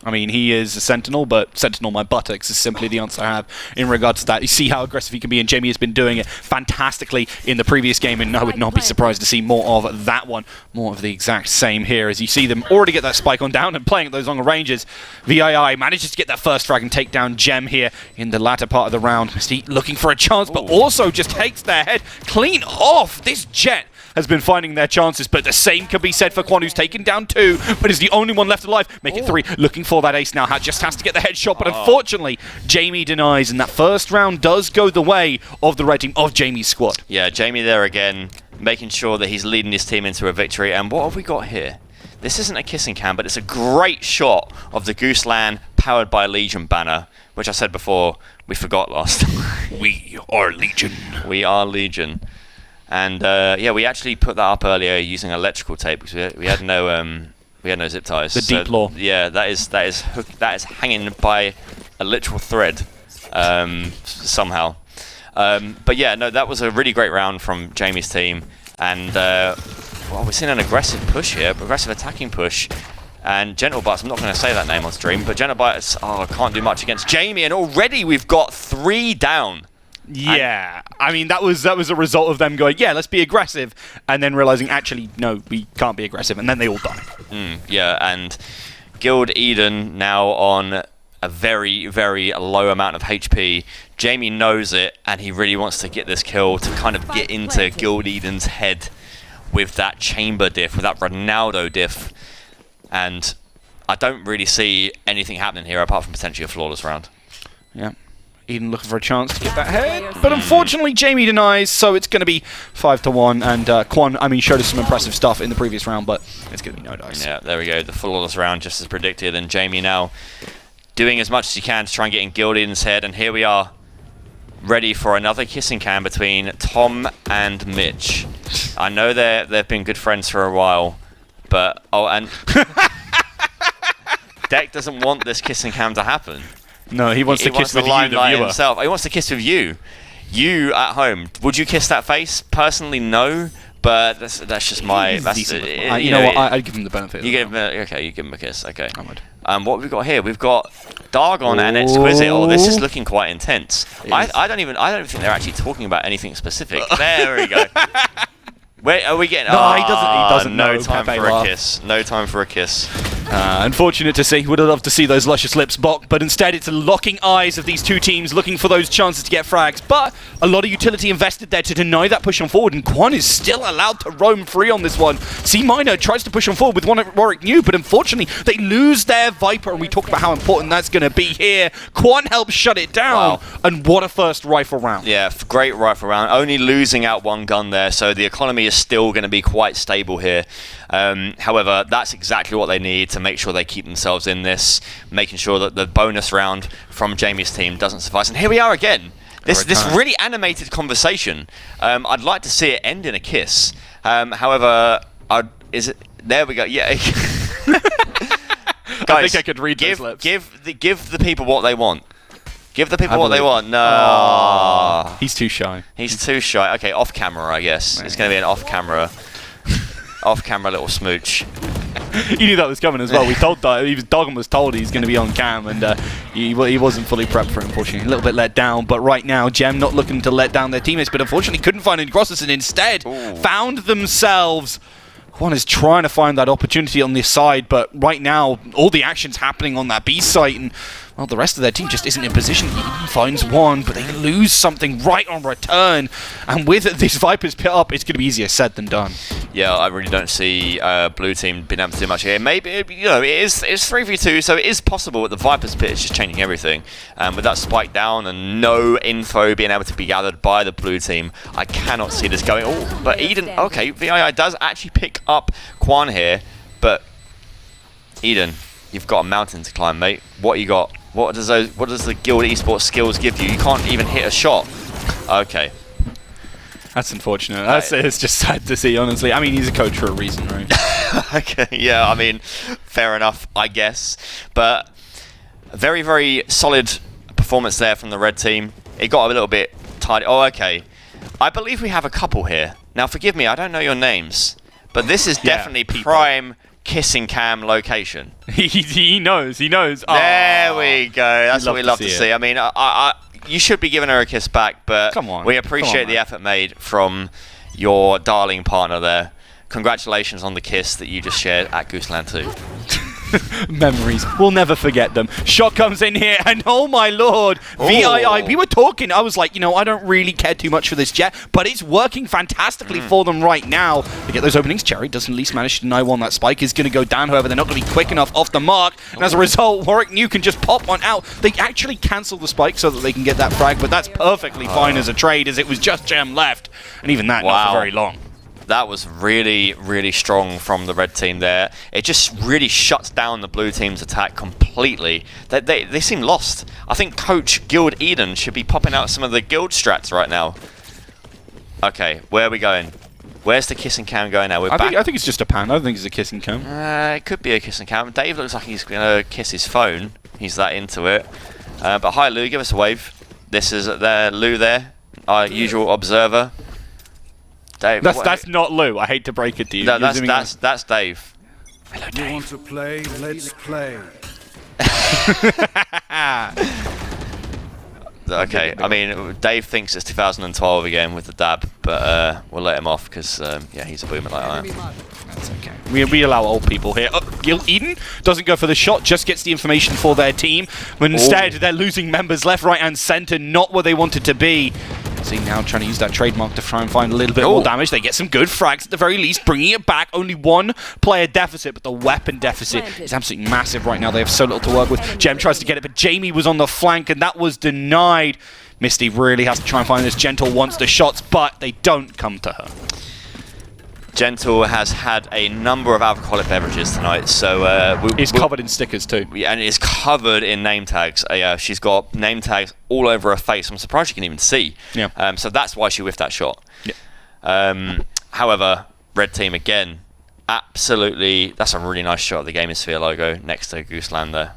I mean, he is a Sentinel, but Sentinel my buttocks is simply the answer I have in regards to that. You see how aggressive he can be, and Jamie has been doing it fantastically in the previous game, and I would not be surprised to see more of that one. More of the exact same here, as you see them already get that spike on down and playing at those longer ranges. VII manages to get that first frag and take down Gem here in the latter part of the round. Misty looking for a chance, but also just takes their head clean off. This Jet has been finding their chances, but the same can be said for Quan, who's taken down 2, but is the only one left alive. Make it 3, looking for that ace now. Just has to get the headshot, but unfortunately, Jamie denies, and that first round does go the way of the red team, of Jamie's squad. Yeah, Jamie there again, making sure that he's leading his team into a victory. And what have we got here? This isn't a kissing cam, but it's a great shot of the GooseLAN powered by Legion banner, which I said before, we forgot last time. We are Legion. We are Legion. And yeah, we actually put that up earlier using electrical tape because we had no zip ties. The deep law. Yeah, that is hanging by a literal thread somehow. But yeah, no, that was a really great round from Jamie's team, and well, we're seeing an aggressive push here, aggressive attacking push. And Gentle Bites, I'm not going to say that name on stream, but Gentle Bites, can't do much against Jamie, and already we've got 3 down. Yeah, I mean, that was a result of them going, yeah, let's be aggressive, and then realizing, actually, no, we can't be aggressive, and then they all die. Yeah, and Guild Eden now on a very, very low amount of HP. Jamie knows it, and he really wants to get this kill to kind of get into Guild Eden's head with that chamber diff, with that Ronaldo diff, and I don't really see anything happening here apart from potentially a flawless round. Yeah. Eden looking for a chance to get that head, but unfortunately Jamie denies, so it's going to be 5-1, and Quan, I mean, showed us some impressive stuff in the previous round, but it's going to be no dice. Yeah, there we go, the flawless round just as predicted, and Jamie now doing as much as he can to try and get in Guild Eden's head, and here we are, ready for another kissing cam between Tom and Mitch. I know they've been good friends for a while, but, and Deck doesn't want this kissing cam to happen. No, he wants to kiss with you, the viewer. Himself. He wants to kiss with you. You at home. Would you kiss that face? Personally, no. But that's just my. You know what? I'd give him the benefit. You give him okay. You give him a kiss. Okay. I would. What have we got here? We've got Dargon and Exquisite. Oh, this is looking quite intense. I don't even think they're actually talking about anything specific. There we go. Wait, are we getting? No, he doesn't know. No time for a kiss. No time for a kiss. Unfortunate to see. Would have loved to see those luscious lips, Bok, but instead it's the locking eyes of these two teams looking for those chances to get frags. But a lot of utility invested there to deny that push on forward, and Quan is still allowed to roam free on this one. C Minor tries to push on forward with one at Warwick New, but unfortunately they lose their Viper, and we talked about how important that's going to be here. Quan helps shut it down, and what a first rifle round. Yeah, great rifle round. Only losing out one gun there, so the economy is still going to be quite stable here. However, that's exactly what they need to make sure they keep themselves in this, making sure that the bonus round from Jamie's team doesn't suffice. And here we are again. This really animated conversation. I'd like to see it end in a kiss. However, there we go. Yeah. Guys, I think I could read those lips. Give the people what they want. Give the people what they want. No. He's too shy. He's too shy. Okay, off camera, I guess. It's going to be an off camera little smooch. You knew that was coming as well. We told Doggin was told he's going to be on cam, and he wasn't fully prepped for it, unfortunately. A little bit let down, but right now, Gem not looking to let down their teammates, but unfortunately couldn't find any crosses, and instead found themselves. One is trying to find that opportunity on this side, but right now, all the action's happening on that B site, and well, the rest of their team just isn't in position. He finds one, but they lose something right on return. And with this Viper's pit up, it's going to be easier said than done. Yeah, I really don't see blue team being able to do much here. Maybe, it is 3v2, so it is possible that the Viper's pit is just changing everything. With that spike down and no info being able to be gathered by the blue team, I cannot see this going. Oh, but Eden, okay, VII does actually pick up Quan here, but Eden, you've got a mountain to climb, mate. What you got? What does the Guild Esports skills give you? You can't even hit a shot. Okay. That's unfortunate. It's just sad to see, honestly. I mean, he's a coach for a reason, right? Okay, yeah, I mean, fair enough, I guess. But a very, very solid performance there from the red team. It got a little bit tight. Oh, okay. I believe we have a couple here. Now, forgive me, I don't know your names, but this is definitely prime kissing cam location. He knows. There we go. That's what we love to see. I mean, you should be giving her a kiss back, but come on, we appreciate the effort made from your darling partner there. Congratulations on the kiss that you just shared at GooseLAN 2. Memories. We'll never forget them. Shot comes in here, and oh my lord, VII. We were talking. I was like, you know, I don't really care too much for this jet, but it's working fantastically for them right now. They get those openings. Cherry doesn't at least manage to deny one. That spike is going to go down. However, they're not going to be quick enough off the mark, and as a result, Warwick New can just pop one out. They actually cancel the spike so that they can get that frag, but that's perfectly fine as a trade, as it was just Gem left, and even that not for very long. That was really, really strong from the red team there. It just really shuts down the blue team's attack completely. They seem lost. I think Coach Guild Eden should be popping out some of the guild strats right now. Okay, where are we going? Where's the kissing cam going now? I think it's just a pan. I don't think it's a kissing cam. It could be a kissing cam. Dave looks like he's going to kiss his phone. He's that into it. But hi, Lou. Give us a wave. This is Lou there, our usual observer. Dave, that's not Lou. I hate to break it to you. No, that's Dave. Hello, Dave. You want to play? Let's play. Okay, I mean, Dave thinks it's 2012 again with the dab, but we'll let him off because, yeah, he's a boomer like I am. That's okay. We allow old people here. Guild Eden doesn't go for the shot, just gets the information for their team. But instead, they're losing members left, right, and center, not where they wanted to be. See, now trying to use that trademark to try and find a little bit more damage. They get some good frags at the very least, bringing it back. Only one player deficit, but the weapon deficit is absolutely massive right now. They have so little to work with. Gem tries to get it, but Jamie was on the flank, and that was denied. Misty really has to try and find this. Gentle wants the shots, but they don't come to her. Gentle has had a number of alcoholic beverages tonight, so he's covered in stickers too. Yeah, and it's covered in name tags. She's got name tags all over her face. I'm surprised you can even see. Yeah. So that's why she whiffed that shot. Yeah. However, red team again, absolutely. That's a really nice shot of the Gamersphere logo next to GooseLAN there.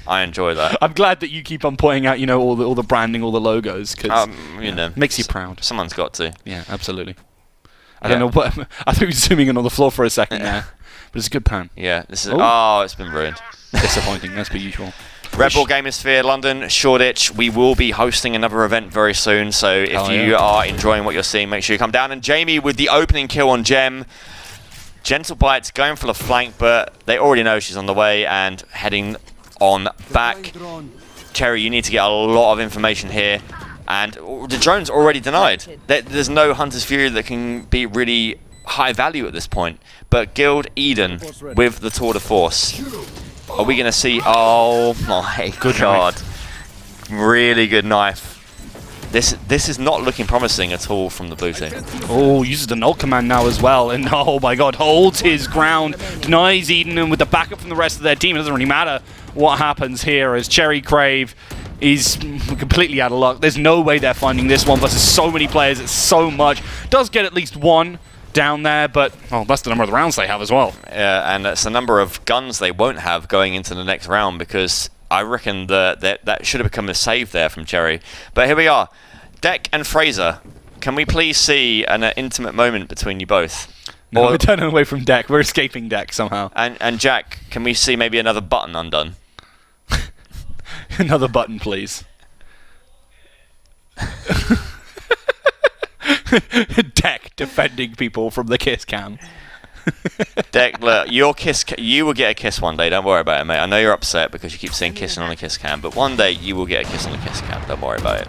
I enjoy that. I'm glad that you keep on pointing out, you know, all the branding, all the logos, because you know, makes you proud. Someone's got to. Yeah, absolutely. I don't know what. I thought he was zooming in on the floor for a second there, but it's a good pan. Yeah, this is. Oh, it's been ruined. Disappointing, as per usual. Redbull Gamersphere London, Shoreditch. We will be hosting another event very soon, so if you are enjoying what you're seeing, make sure you come down. And Jamie with the opening kill on Gem. Gentle Bites going for the flank, but they already know she's on the way and heading on back. Cherry, you need to get a lot of information here. And the drone's already denied. There's no Hunter's Fury that can be really high value at this point. But Guild Eden with the tour de force. Are we going to see... Oh my god. Really good knife. This is not looking promising at all from the blue team. Oh, uses the null command now as well. And oh my god, holds his ground. Denies Eden, and with the backup from the rest of their team, it doesn't really matter what happens here as Cherry Crave is completely out of luck. There's no way they're finding this one versus so many players. It's so much. Does get at least one down there, but that's the number of the rounds they have as well. Yeah, and that's the number of guns they won't have going into the next round, because I reckon that should have become a save there from Cherry. But here we are. Deck and Fraser, can we please see an intimate moment between you both? No, we're turning away from Deck. We're escaping Deck somehow. And Jack, can we see maybe another button undone? Another button, please. Deck defending people from the kiss cam. Deck, look, you will get a kiss one day. Don't worry about it, mate. I know you're upset because you keep seeing kissing on the kiss cam, but one day you will get a kiss on the kiss cam. Don't worry about it.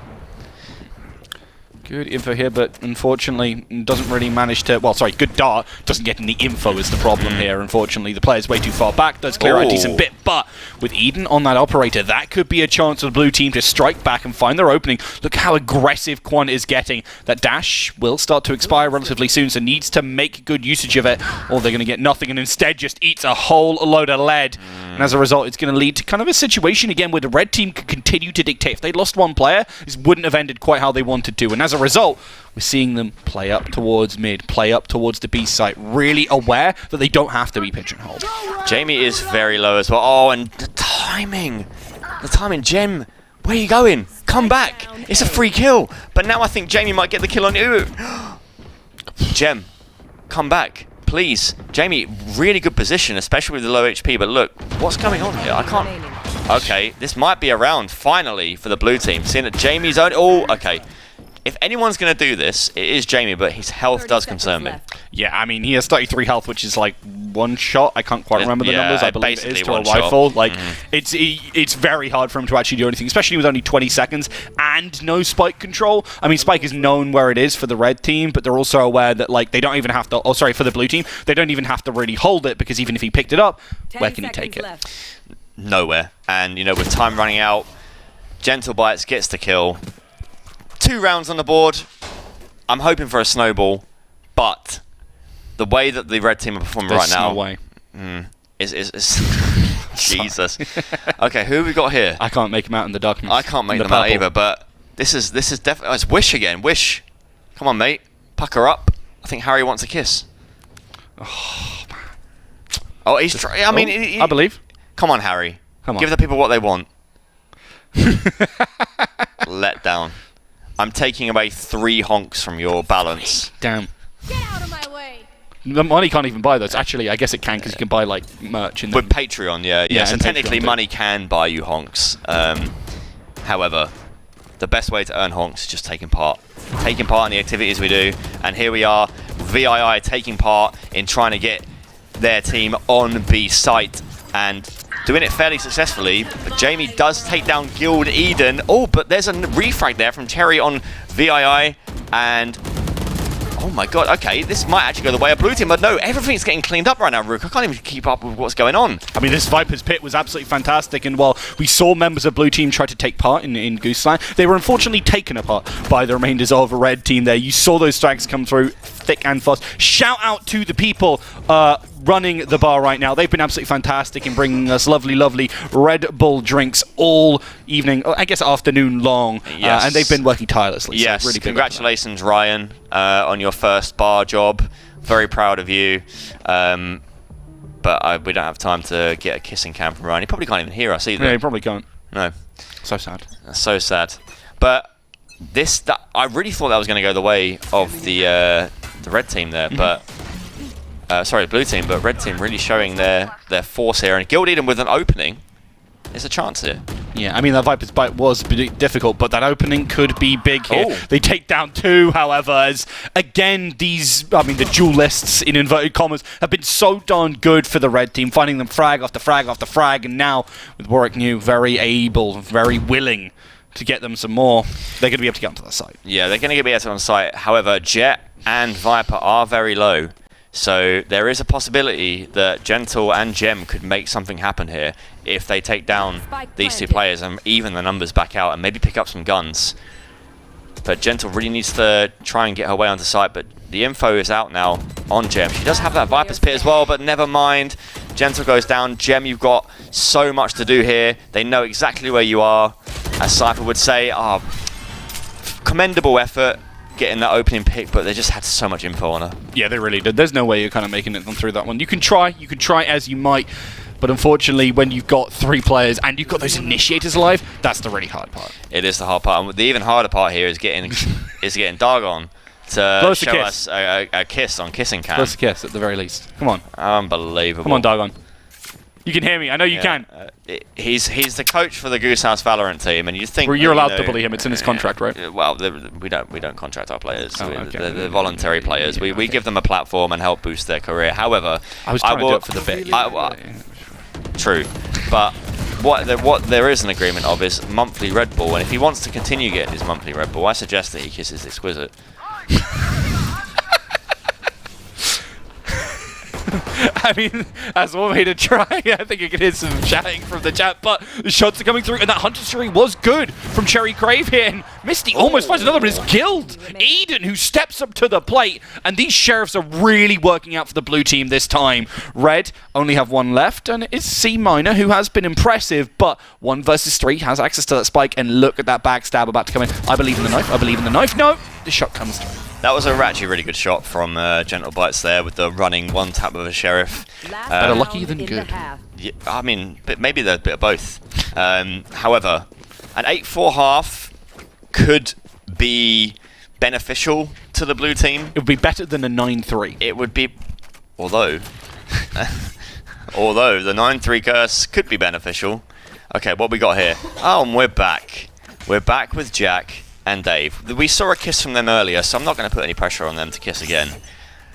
Good info here, but unfortunately doesn't really manage to... Well, sorry, good dart. Doesn't get any info is the problem here, unfortunately. The player's way too far back. Does clear out a decent bit, but with Eden on that operator, that could be a chance for the blue team to strike back and find their opening. Look how aggressive Quan is getting. That dash will start to expire relatively soon, so needs to make good usage of it, or they're going to get nothing, and instead just eats a whole load of lead. And as a result, it's going to lead to kind of a situation again where the red team could continue to dictate. If they'd lost one player, this wouldn't have ended quite how they wanted to. And as a result, we're seeing them play up towards mid, play up towards the B site, really aware that they don't have to be pigeonholed. Jamie is very low as well. Oh, and the timing. The timing. Jem, where are you going? Come back. It's a free kill. But now I think Jamie might get the kill on you. Jem, come back. Please. Jamie, really good position, especially with the low HP. But look, what's going on here? I can't... Okay, this might be a round, finally, for the blue team. Seeing that Jamie's own... Oh, okay. If anyone's going to do this, it is Jamie, but his health does concern me. Yeah, I mean, he has 33 health, which is like one shot. I can't quite remember the numbers. I believe it is to a rifle. Like, it's very hard for him to actually do anything, especially with only 20 seconds and no spike control. I mean, spike is known where it is for the red team, but they're also aware that, like, they don't even have to... Oh, sorry, for the blue team, they don't even have to really hold it, because even if he picked it up, where can he take it? Nowhere. And, you know, with time running out, Gentle Bites gets the kill. 2 rounds on the board. I'm hoping for a snowball, but the way that the red team are performing right now... No way. Is Jesus. Okay, who have we got here? I can't make him out in the darkness. I can't make them out either, but this is definitely... Oh, it's Wish again. Wish. Come on, mate. Pucker up. I think Harry wants a kiss. Oh, man. Oh, he's trying... I mean... I believe. Come on, Harry. Come on. Give the people what they want. Let down. I'm taking away 3 honks from your balance. Damn. Get out of my way. The money can't even buy those. Actually, I guess it can, because you can buy, like, merch. And with Patreon, yeah. So technically, Patreon money can buy you honks. However, the best way to earn honks is just taking part. Taking part in the activities we do. And here we are, VII taking part in trying to get their team on B site. And doing it fairly successfully, but Jamie does take down Guild Eden. Oh, but there's a refrag there from Terry on VII, and oh my god, okay, this might actually go the way of blue team, but no, everything's getting cleaned up right now, Rook. I can't even keep up with what's going on. I mean, this Viper's Pit was absolutely fantastic, and while we saw members of blue team try to take part in GooseLAN, they were unfortunately taken apart by the remainders of a red team there. You saw those strikes come through thick and fast. Shout out to the people running the bar right now. They've been absolutely fantastic in bringing us lovely, lovely Redbull drinks all evening, I guess afternoon long, Yes. and they've been working tirelessly. Yes, so really congratulations, Ryan, on your first bar job. Very proud of you. But we don't have time to get a kissing cam from Ryan. He probably can't even hear us either. Yeah, you probably can't. No. So sad. That's so sad. But I really thought that was going to go the way of the red team there, but sorry, blue team, but red team really showing their force here. And Guild Eden with an opening, there's a chance here. Yeah, I mean, that Viper's Bite was difficult, but that opening could be big here. Oh. They take down 2, however, as, again, the duelists, in inverted commas, have been so darn good for the red team, finding them frag after frag after frag, and now, with Warwick New very able, very willing to get them some more, they're going to be able to get onto the site. Yeah, they're going to be able to get on site. However, Jet and Viper are very low. So there is a possibility that Gentle and Gem could make something happen here if they take down these 2 players and even the numbers back out and maybe pick up some guns. But Gentle really needs to try and get her way onto site, but the info is out now on Gem. She does have that Viper's Pit as well, but never mind. Gentle goes down. Gem, you've got so much to do here. They know exactly where you are. As Cypher would say, commendable effort getting that opening pick, but they just had so much info on her. Yeah, they really did. There's no way you're kind of making it through that one. You can try as you might, but unfortunately, when you've got 3 players and you've got those initiators alive, that's the really hard part. It is the hard part. And the even harder part here is getting Dargon to show us a kiss on Kissing Cam. Close to kiss, at the very least. Come on. Unbelievable. Come on, Dargon. You can hear me. I know you can. He's the coach for the Goose House Valorant team, and you think well, you're allowed to bully him. It's in his contract, right? Well, we don't contract our players. Oh, okay. They're voluntary players. Yeah, we give them a platform and help boost their career. However, I was trying to do it for the bit. True, but what there is an agreement of is monthly Red Bull, and if he wants to continue getting his monthly Red Bull, I suggest that he kisses Exquisite. I mean, that's one way to try. I think you can hear some chatting from the chat, but the shots are coming through, and that Hunter Fury was good from Cherry Crave here, and Misty almost finds another, but it's killed. Eden, who steps up to the plate, and these Sheriffs are really working out for the blue team this time. Red only have one left, and it's C Minor, who has been impressive, but 1 versus 3 has access to that spike, and look at that backstab about to come in. I believe in the knife, I believe in the knife. No, the shot comes through. That was actually a really good shot from Gentle Bites there with the running one tap of a Sheriff. Better lucky than good. Yeah, I mean, but maybe they're a bit of both. However, an 8-4 half could be beneficial to the blue team. It would be better than a 9-3. It would be, although the 9-3 curse could be beneficial. Okay, what we got here? Oh, and we're back. We're back with Jack and Dave. We saw a kiss from them earlier, so I'm not going to put any pressure on them to kiss again.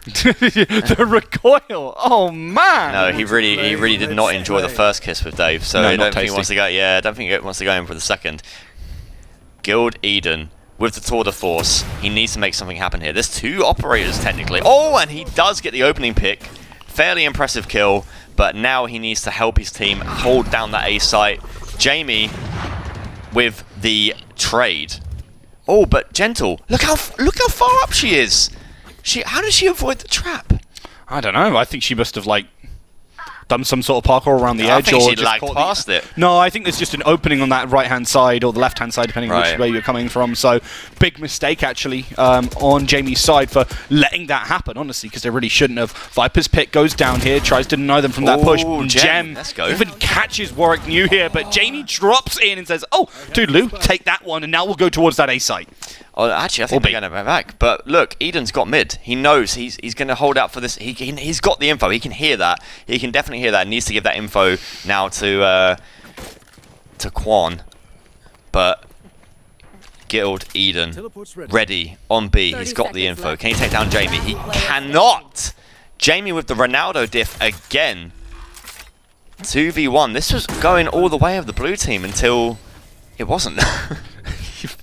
The recoil. Oh man. No, he really did not enjoy the first kiss with Dave, so no, I don't think tasty. he wants to go. Yeah, I don't think he wants to go in for the second. Guild Eden with the tour de force. He needs to make something happen here. There's 2 operators technically. Oh, and he does get the opening pick. Fairly impressive kill, but now he needs to help his team hold down that A site. Jamie with the trade. Oh, but Gentle, look how far up she is. How does she avoid the trap? I don't know. I think she must have done some sort of parkour around the edge, I think or she just lagged past it. No, I think there's just an opening on that right-hand side or the left-hand side, depending on which way you're coming from. So, big mistake actually on Jamie's side for letting that happen, honestly, because they really shouldn't have. Viper's Pit goes down here, tries to deny them from that push. Gem let's go. even catches Warwick New here, but Jamie drops in and says, "Oh, Toodaloo, take that one," and now we'll go towards that A site. Oh, actually, I think they're going to go back. But look, Eden's got mid. He knows he's going to hold out for this. He's got the info. He can hear that. He can definitely hear that. He needs to give that info now to Quan. But Guild Eden ready on B. He's got the info. Can he take down Jamie? He cannot. Jamie with the Ronaldo diff again. 2v1. This was going all the way of the blue team until it wasn't.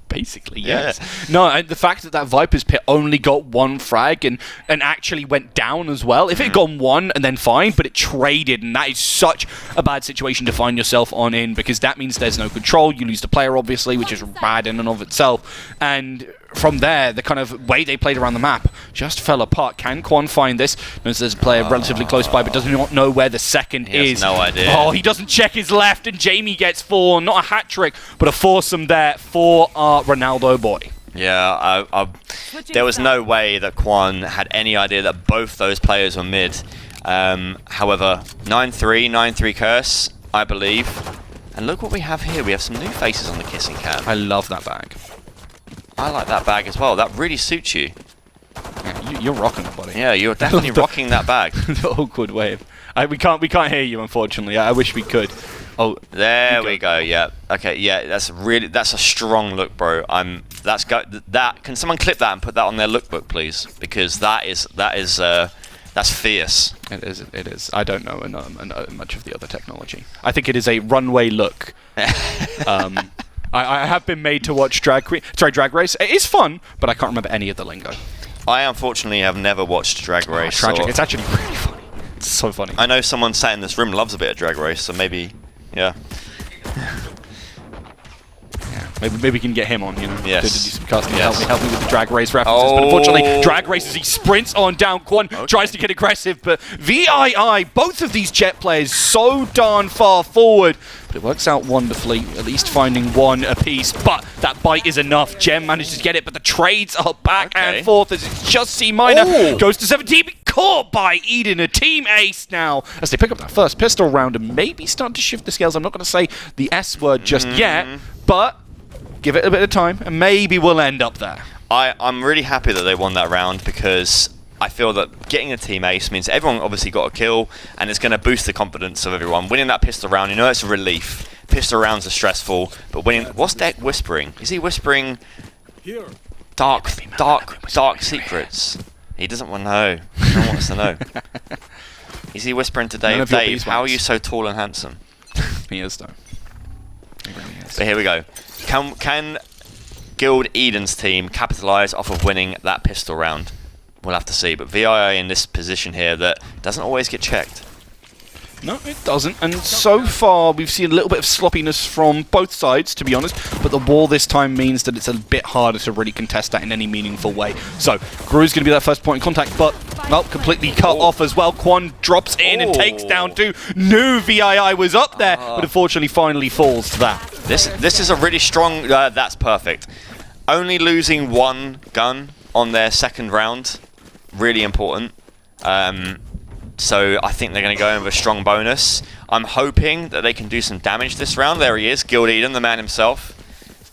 Basically, yes. Yeah. No, and the fact that Viper's Pit only got 1 frag and actually went down as well. If it had gone 1 and then fine, but it traded, and that is such a bad situation to find yourself in, because that means there's no control. You lose the player, obviously, which is bad in and of itself. And from there, the kind of way they played around the map just fell apart. Can Quan find this? Knows there's a player relatively close by, but does not know where the second is. He has no idea. Oh, he doesn't check his left, and Jamie gets 4. Not a hat trick, but a foursome there for our Ronaldo boy. Yeah, there was no way that Quan had any idea that both those players were mid. However, 9-3 curse, I believe. And look what we have here. We have some new faces on the kissing cam. I love that bag. I like that bag as well. That really suits you. Yeah, you're rocking it, buddy. Yeah, you're definitely rocking that bag. The awkward wave. We can't hear you, unfortunately. I wish we could. Oh, there we go. Yeah. Okay. Yeah. That's a strong look, bro. Can someone clip that and put that on their lookbook, please? Because that's fierce. It is. I don't know much of the other technology. I think it is a runway look. I have been made to watch Drag Race. It is fun, but I can't remember any of the lingo. I unfortunately have never watched Drag Race. Tragic. It's actually really funny. It's so funny. I know someone sat in this room loves a bit of Drag Race, so maybe, yeah. Maybe we can get him on, you know, yes. to do some casting. Help me with the Drag Race references. But unfortunately, Drag Race as he sprints on down. Quan tries to get aggressive, but VII, both of these Jet players, so darn far forward. But it works out wonderfully, at least finding 1 apiece. But that bite is enough. Gem manages to get it, but the trades are back and forth as it's just C Minor. Goes to 17, caught by Eden, a team ace now. As they pick up that first pistol round and maybe start to shift the scales. I'm not going to say the S word just yet, but give it a bit of time, and maybe we'll end up there. I'm really happy that they won that round, because I feel that getting a team ace means everyone obviously got a kill, and it's going to boost the confidence of everyone. Winning that pistol round, you know, it's a relief. Pistol rounds are stressful, but winning... What's Deck whispering? Is he whispering dark secrets? He doesn't want to know. No one wants to know. Is he whispering to Dave, how are you so tall and handsome? He is, though. Yes. But here we go. Can Guild Eden's team capitalise off of winning that pistol round? We'll have to see. But VII in this position here that doesn't always get checked. No, it doesn't. And so far, we've seen a little bit of sloppiness from both sides, to be honest. But the wall this time means that it's a bit harder to really contest that in any meaningful way. So, Gru's going to be that first point of contact, but completely cut off as well. Quan drops in and takes down 2. Knew VII was up there, but unfortunately finally falls to that. This is a really strong... that's perfect. Only losing 1 gun on their second round, really important. So I think they're going to go in with a strong bonus. I'm hoping that they can do some damage this round. There he is, Guild Eden, the man himself.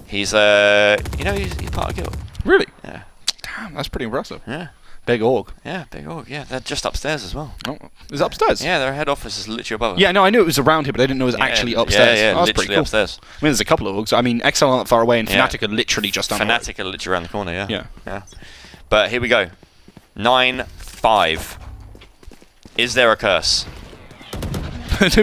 He's, he's part of Guild. Really? Yeah. Damn, that's pretty impressive. Yeah. Big org. Yeah, big org. Yeah, they're just upstairs as well. Oh, is it upstairs? Yeah, their head office is literally above it. Yeah, no, I knew it was around here, but I didn't know it was actually upstairs. Yeah, that's literally pretty cool. upstairs. I mean, there's a couple of orgs. I mean, XL aren't that far away, and Fnatic are literally just down the road. Fnatic are literally around the corner, yeah. Yeah. But here we go. 9-5. Is there a curse?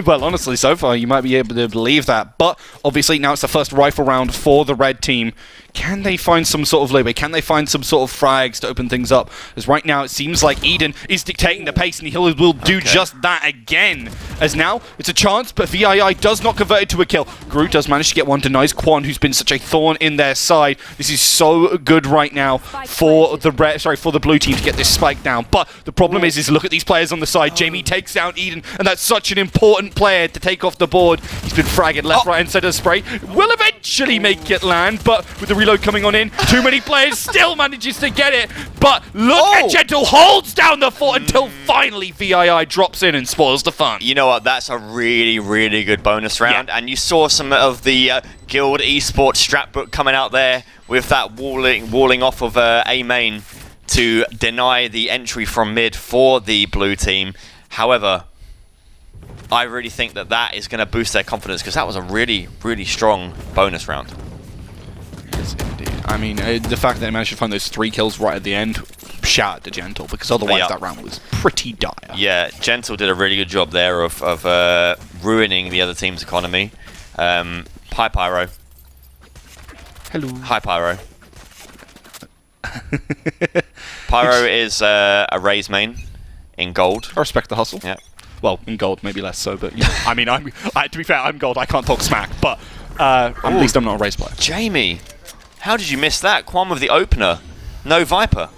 Well, honestly, so far you might be able to believe that. But obviously now it's the first rifle round for the red team. Can they find some sort of leeway? Can they find some sort of frags to open things up? As right now it seems like Eden is dictating the pace, and he will do just that again. As now it's a chance, but VII does not convert it to a kill. Gru does manage to get one, denies Quan, who's been such a thorn in their side. This is so good right now for the blue team to get this spike down. But the problem is look at these players on the side. Jamie takes down Eden, and that's such an important player to take off the board. He's been fragged left, right, and center. Spray will eventually make it land, but with the reload coming on in, too many players, still manages to get it. But look at Gentle, holds down the fort until finally VII drops in and spoils the fun. You know what? That's a really, really good bonus round. And you saw some of the Guild Esports strat book coming out there with that walling off of A main to deny the entry from mid for the blue team. However, I really think that is going to boost their confidence, because that was a really, really strong bonus round. Yes, indeed. I mean, the fact that they managed to find those 3 kills right at the end, shout out to Gentle, because otherwise that round was pretty dire. Yeah, Gentle did a really good job there of ruining the other team's economy. Hi, Pyro. Hello. Hi, Pyro. Pyro is a Raze main in gold. I respect the hustle. Yeah. Well, in gold, maybe less so, but yeah. I mean, to be fair, I'm gold. I can't talk smack, but at least I'm not a race player. Jamie, how did you miss that? Quan with the opener. No Viper.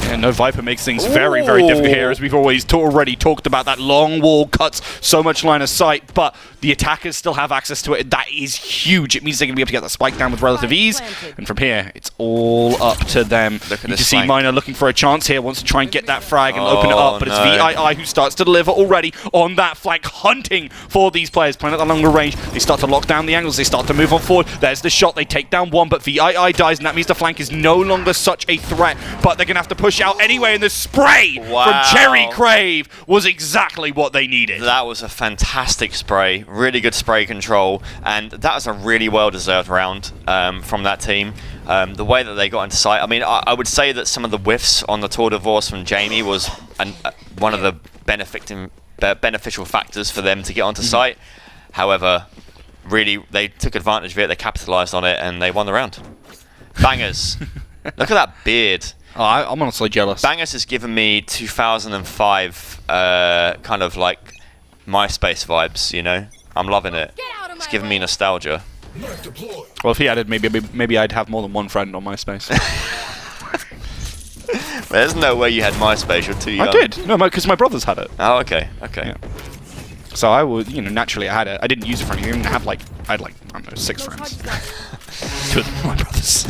Yeah, no Viper makes things very, very difficult here, as we've already talked about. That long wall cuts so much line of sight, but the attackers still have access to it. That is huge. It means they're going to be able to get that spike down with relative ease, and from here, it's all up to them. You can see Miner looking for a chance here, wants to try and get that frag and open it up, but it's VII who starts to deliver already on that flank, hunting for these players, playing at the longer range. They start to lock down the angles, they start to move on forward. There's the shot, they take down one, but VII dies, and that means the flank is no longer such a threat, but they're going to have to push out anyway, and the spray from Cherry Crave was exactly what they needed. That was a fantastic spray, really good spray control, and that was a really well-deserved round from that team. The way that they got into sight, I mean, I would say that some of the whiffs on the Tour de Force from Jamie was one of the beneficial factors for them to get onto sight. However, really, they took advantage of it, they capitalised on it, and they won the round. Bangers. Look at that beard. Oh, I'm honestly jealous. Bangers has given me 2005 kind of like MySpace vibes, you know? I'm loving it. It's giving me nostalgia. Well, if he added, maybe I'd have more than one friend on MySpace. There's no way you had MySpace, you're too young. I did. No, because my brothers had it. Oh, okay. Yeah. So I would, naturally I had it. I didn't use it for anything. I had I don't know, 6 friends. 2 of them were my brothers.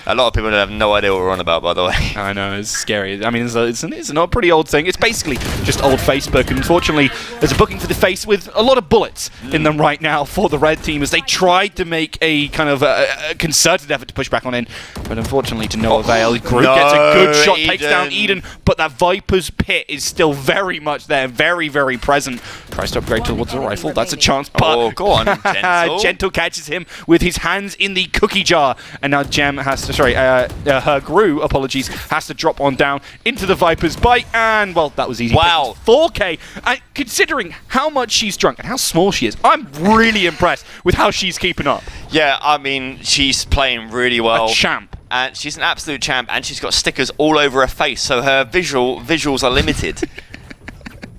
A lot of people have no idea what we're on about, by the way. I know, it's scary. I mean, it's not a pretty old thing. It's basically just old Facebook. And unfortunately, there's a booking for the face with a lot of bullets in them right now for the red team, as they tried to make a kind of a concerted effort to push back on in. But unfortunately, to no avail. Group gets a good shot, takes down Eden. But that Viper's pit is still very much there, very, very present. Tries to upgrade towards the rifle. That's a chance. But go on, Gentle. Gentle catches him with his hands in the cookie jar. And now Gem has to her Gru, apologies, has to drop on down into the Viper's bite, and, well, that was easy. Wow. 4K, and considering how much she's drunk and how small she is, I'm really impressed with how she's keeping up. Yeah, I mean, she's playing really well. A champ. And she's an absolute champ, and she's got stickers all over her face, so her visuals are limited.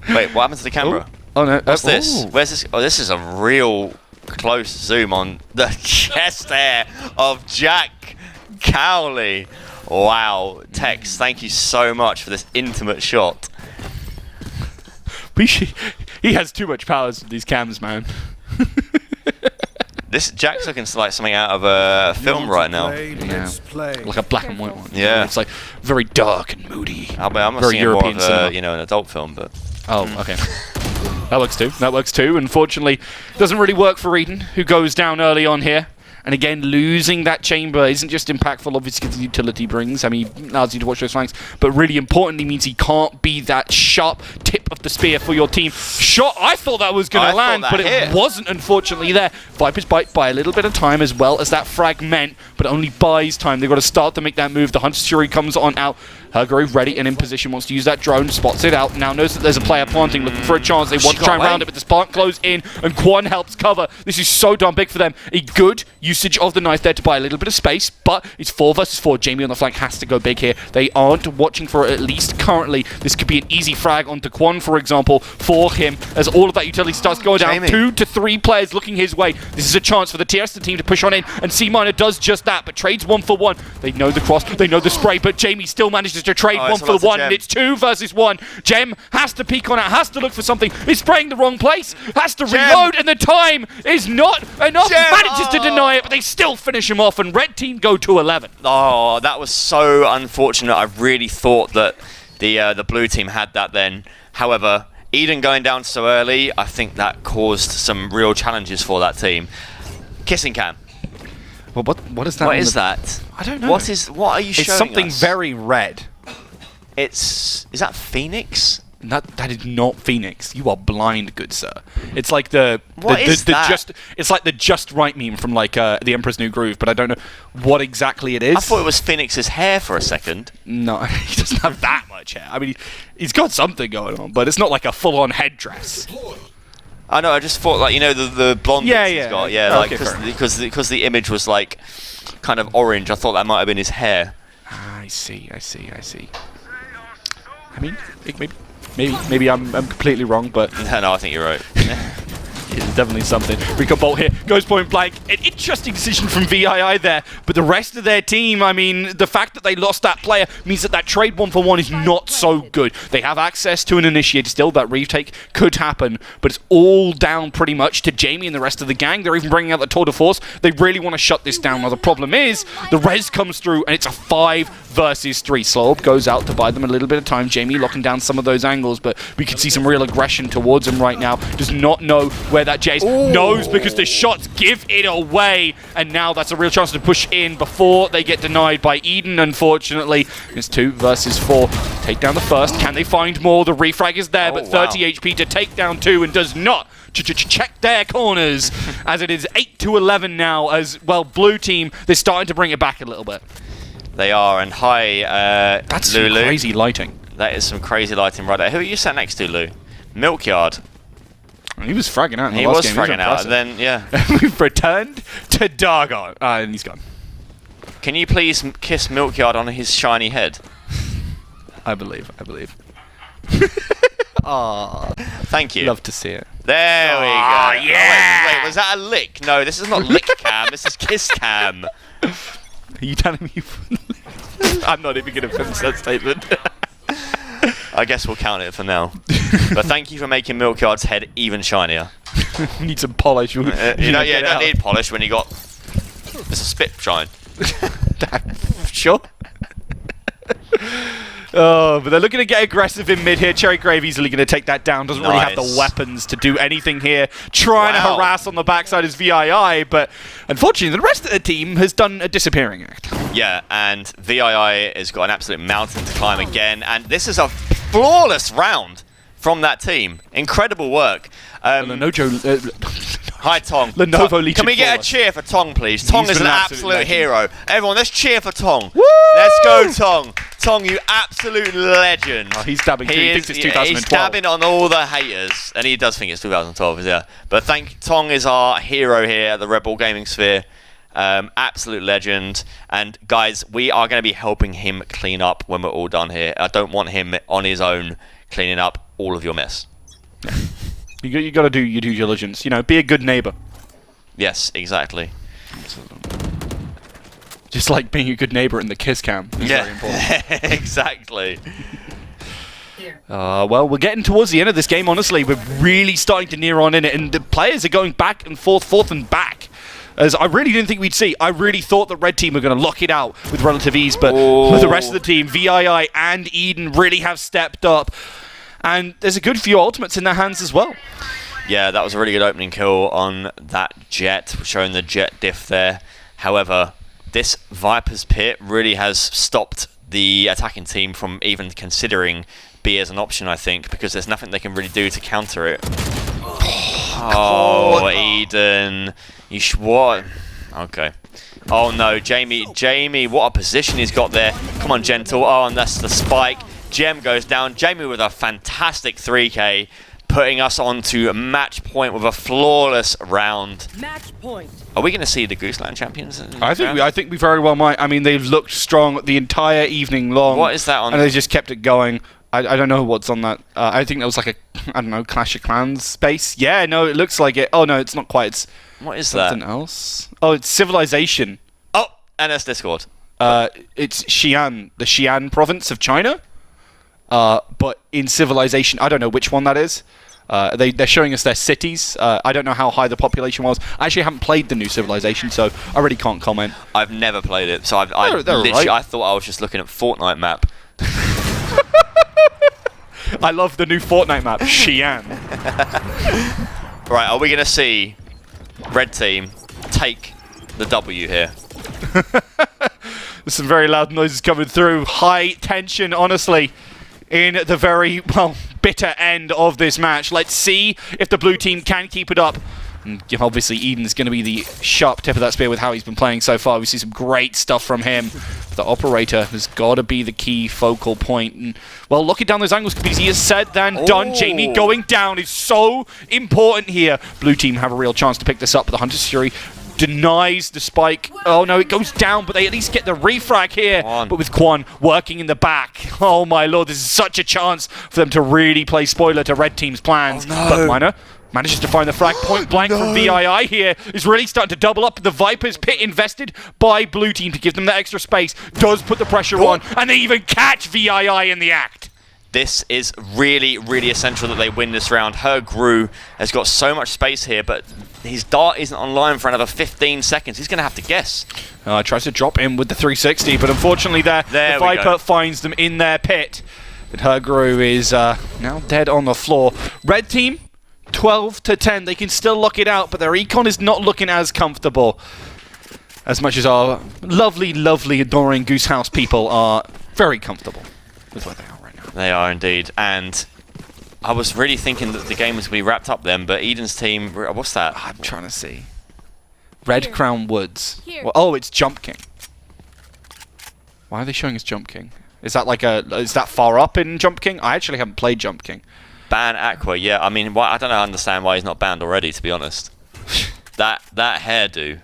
Wait, what happened to the camera? Oh no. What's this? Where's this? Oh, this is a real close zoom on the chest hair of Jack Cowley. Wow. Tex, thank you so much for this intimate shot. He has too much powers with these cams, man. This Jack's looking like something out of a film right now. Yeah. Like a black and white one. Yeah. It's like very dark and moody. I'm very seeing European more of cinema. you know, an adult film, but... Oh, okay. That works too. That works too. Unfortunately, doesn't really work for Eden, who goes down early on here. And again, losing that chamber isn't just impactful, obviously, because the utility brings. I mean, he allows you to watch those flanks, but really importantly means he can't be that sharp tip of the spear for your team. Shot, I thought that was going to land, but it wasn't, unfortunately, there. Viper's bite by a little bit of time, as well as that fragment, but only buys time. They've got to start to make that move. The Hunter's Fury comes on out. Hergro ready and in position, wants to use that drone, spots it out, now knows that there's a player planting, looking for a chance. They want to try and round it, but this plant close in, and Quan helps cover. This is so darn big for them. A good usage of the knife there to buy a little bit of space, but it's 4 versus 4. Jamie on the flank has to go big here. They aren't watching for it, at least currently. This could be an easy frag onto Quan, for example, for him, as all of that utility starts going down. Jamie. 2 to 3 players looking his way. This is a chance for the TS team to push on in, and C-Miner does just that, but trades 1 for 1. They know the cross, they know the spray, but Jamie still manages to trade 1 for 1, and it's 2 versus 1. Jem has to peek on it, has to look for something, is spraying the wrong place, has to reload, and the time is not enough. Manages to deny it, but they still finish him off, and red team go to 11. Oh, that was so unfortunate. I really thought that the blue team had that then. However, Eden going down so early, I think that caused some real challenges for that team. Kissing cam. Well, what is that? What is that? I don't know. What are you showing It's something us? very red. Is that Phoenix? That is not Phoenix. You are blind, good sir. It's like it's like the just right meme from like the Emperor's New Groove, but I don't know what exactly it is. I thought it was Phoenix's hair for a second. No, he doesn't have that much hair. I mean, he's got something going on, but it's not like a full-on headdress. I know. I just thought, like, you know, the blonde bits he's got. Yeah, Okay, because the image was like kind of orange. I thought that might have been his hair. I see. I mean, maybe I'm completely wrong, but No, I think you're right. it's definitely something. Recon Bolt here goes point blank. An interesting decision from VII there, but the rest of their team, I mean, the fact that they lost that player means that trade 1 for 1 is not so good. They have access to an initiator still. That retake could happen, but it's all down pretty much to Jamie and the rest of the gang. They're even bringing out the tour de force. They really want to shut this down. Now the problem is the res comes through and it's a 5 versus 3. Slob goes out to buy them a little bit of time. Jamie locking down some of those angles, but we can see some real aggression towards him right now. Does not know where that Jace knows, because the shots give it away, and now that's a real chance to push in before they get denied by Eden, unfortunately. It's 2 versus 4. Take down the first. Can they find more? The refrag is there, but 30 HP to take down 2, and does not check their corners, as it is 8 to 11 now, as, well, blue team, they're starting to bring it back a little bit. They are, and hi, That's Lulu. some crazy lighting. That is some crazy lighting right there. Who are you sat next to, Lou? Milkyard. He was fragging out in the He last was game. fragging out, and then, yeah. We've returned to Dargo. And he's gone. Can you please kiss Milkyard on his shiny head? I believe. Aww. Thank you. Love to see it. There we go. Yeah! Oh, wait, was that a lick? No, this is not lick cam. This is kiss cam. Are you telling me? I'm not even going to finish that statement. I guess we'll count it for now. But thank you for making Milkyard's head even shinier. We need some polish. You don't need polish when you got... It's a spit shine. Sure. Oh, but they're looking to get aggressive in mid here. Cherry Grave easily going to take that down. Doesn't really have the weapons to do anything here. Trying to harass on the backside is VII, but unfortunately the rest of the team has done a disappearing act. Yeah, and VII has got an absolute mountain to climb again, and this is a flawless round from that team. Incredible work. No, Joe. Hi, Tong. Lenovo Legion Can we get a flawless. cheer for Tong, please? Tong is been an an absolute absolute hero. Everyone, let's cheer for Tong. Woo! Let's go, Tong. Tong, you absolute legend. Oh, he's dabbing too. He thinks it's 2012. He's dabbing on all the haters, and he does think it's 2012, yeah. But Tong is our hero here at the Redbull Gaming Sphere. Absolute legend. And guys, we are going to be helping him clean up when we're all done here. I don't want him on his own cleaning up all of your mess. You got to do your due diligence. You know, be a good neighbor. Yes, exactly. Just like being a good neighbor in the kiss cam is very important. Exactly. Well, we're getting towards the end of this game, honestly. We're really starting to near on in it, and the players are going back and forth and back. As I really didn't think we'd see. I really thought the red team were going to lock it out with relative ease, but for the rest of the team, VII and Eden really have stepped up. And there's a good few ultimates in their hands as well. Yeah, that was a really good opening kill on that Jet, showing the Jet diff there. However, this Viper's Pit really has stopped the attacking team from even considering B as an option, I think, because there's nothing they can really do to counter it. Oh, Eden. What? Okay. Oh no, Jamie, what a position he's got there. Come on, Gentle. Oh, and that's the spike. Gem goes down. Jamie with a fantastic 3K, putting us on to match point with a flawless round. Match point. Are we going to see the GooseLAN champions? I think we very well might. I mean, they've looked strong the entire evening long. What is that on? And they just kept it going. I don't know what's on that. I think that was like a, I don't know, Clash of Clans base. Yeah, no, it looks like it. Oh no, it's not quite. It's what is something that? else. Oh, it's Civilization. Oh, NS Discord. It's Xi'an, the Xi'an province of China. But in Civilization, I don't know which one that is. They're showing us their cities. I don't know how high the population was. I actually haven't played the new Civilization, so I really can't comment. I've never played it, so I literally right. I thought I was just looking at Fortnite map. I love the new Fortnite map, Xi'an. Right, are we going to see Red Team take the W here? There's some very loud noises coming through. High tension, honestly, in the very, well, bitter end of this match. Let's see if the blue team can keep it up. And obviously, Eden's going to be the sharp tip of that spear with how he's been playing so far. We see some great stuff from him. The operator has got to be the key focal point. And, well, looking down those angles, because easier said than done. Jamie going down is so important here. Blue team have a real chance to pick this up, but the Hunter's Fury denies the spike. Oh no, it goes down, but they at least get the refrag here. But with Quan working in the back, oh my lord, this is such a chance for them to really play spoiler to Red Team's plans. But Minor manages to find the frag point blank from VII here. Is really starting to double up. The Viper's Pit invested by Blue Team to give them that extra space. Does put the pressure on, and they even catch VII in the act. This is really, really essential that they win this round. Gru has got so much space here, but his dart isn't online for another 15 seconds. He's going to have to guess. Tries to drop in with the 360, but unfortunately the Viper finds them in their pit. But Gru is now dead on the floor. Red Team, 12-10. They can still lock it out, but their econ is not looking as comfortable. As much as our lovely, lovely, adoring Goose House people are very comfortable with where they are. They are indeed, and I was really thinking that the game was going to be wrapped up then, but Eden's team, what's that? I'm trying to see. Red Crown Woods. Well, oh, it's Jump King. Why are they showing us Jump King? Is that like is that far up in Jump King? I actually haven't played Jump King. Ban Aqua, yeah. I mean, I don't understand why he's not banned already, to be honest. that hairdo.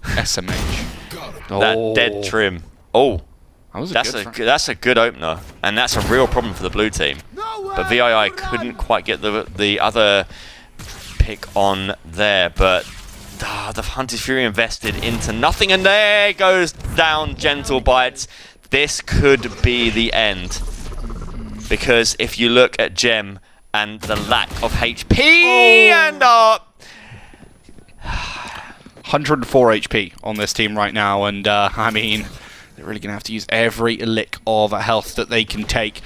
SMH. That dead trim. Oh. That's a good opener, and that's a real problem for the blue team. But VII couldn't quite get the other pick on there, but the Hunter's Fury invested into nothing, and there goes down Gentle Bites. This could be the end, because if you look at Gem and the lack of HP and 104 HP on this team right now, and I mean, they're really going to have to use every lick of health that they can take.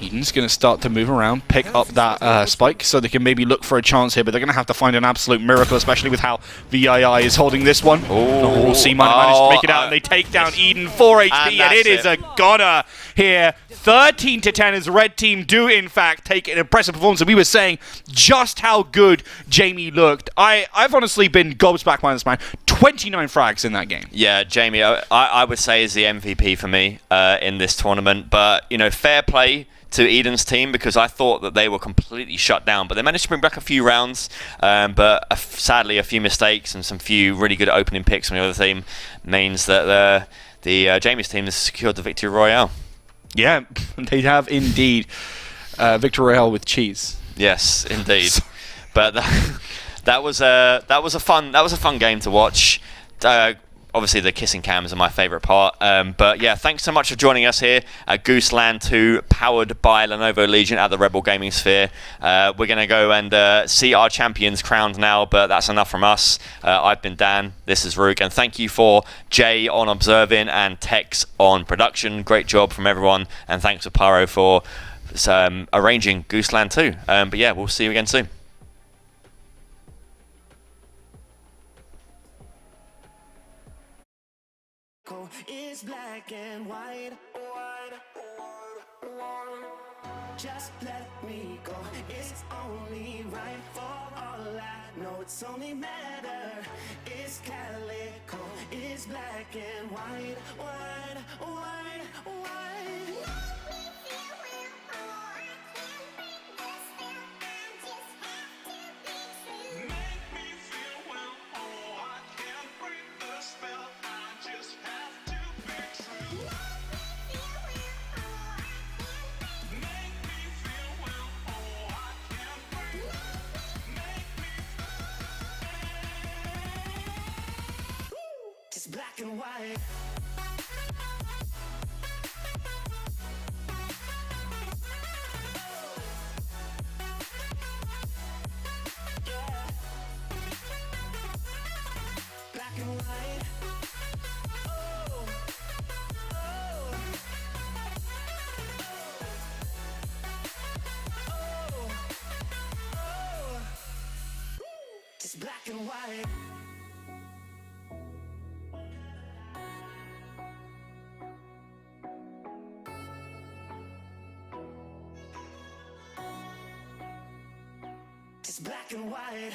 Eden's going to start to move around, pick up that spike, so they can maybe look for a chance here, but they're going to have to find an absolute miracle, especially with how VII is holding this one. Oh, C might manage to make it out, and they take down Eden, 4 HP, and it is a goner here. 13 to 10 as Red Team do, in fact, take an impressive performance, and we were saying just how good Jamie looked. I've honestly been gobsmacked by this man. 29 frags in that game. Yeah, Jamie, I would say is the MVP for me in this tournament, but, you know, fair play to Eden's team, because I thought that they were completely shut down, but they managed to bring back a few rounds, but sadly a few mistakes and some few really good opening picks from the other team means that Jamie's team has secured the victory royale. Yeah, they have indeed. Victory royale with cheese. Yes, indeed. But that was a fun game to watch. Obviously, the kissing cams are my favourite part. But yeah, thanks so much for joining us here at GooseLAN 2, powered by Lenovo Legion at the Redbull Gaming Sphere. We're going to go and see our champions crowned now, but that's enough from us. I've been Dan, this is Rook, and thank you for Jay on observing and Tex on production. Great job from everyone, and thanks to Pyro for arranging GooseLAN 2. But yeah, we'll see you again soon. It's black and white. Just let me go. It's only right for all I know. It's only matter. It's calico. It's black and white, white, white, white. It's black and white. Yeah. Black and white. Oh. Oh. Oh. Oh. It's black and white. It's black and white.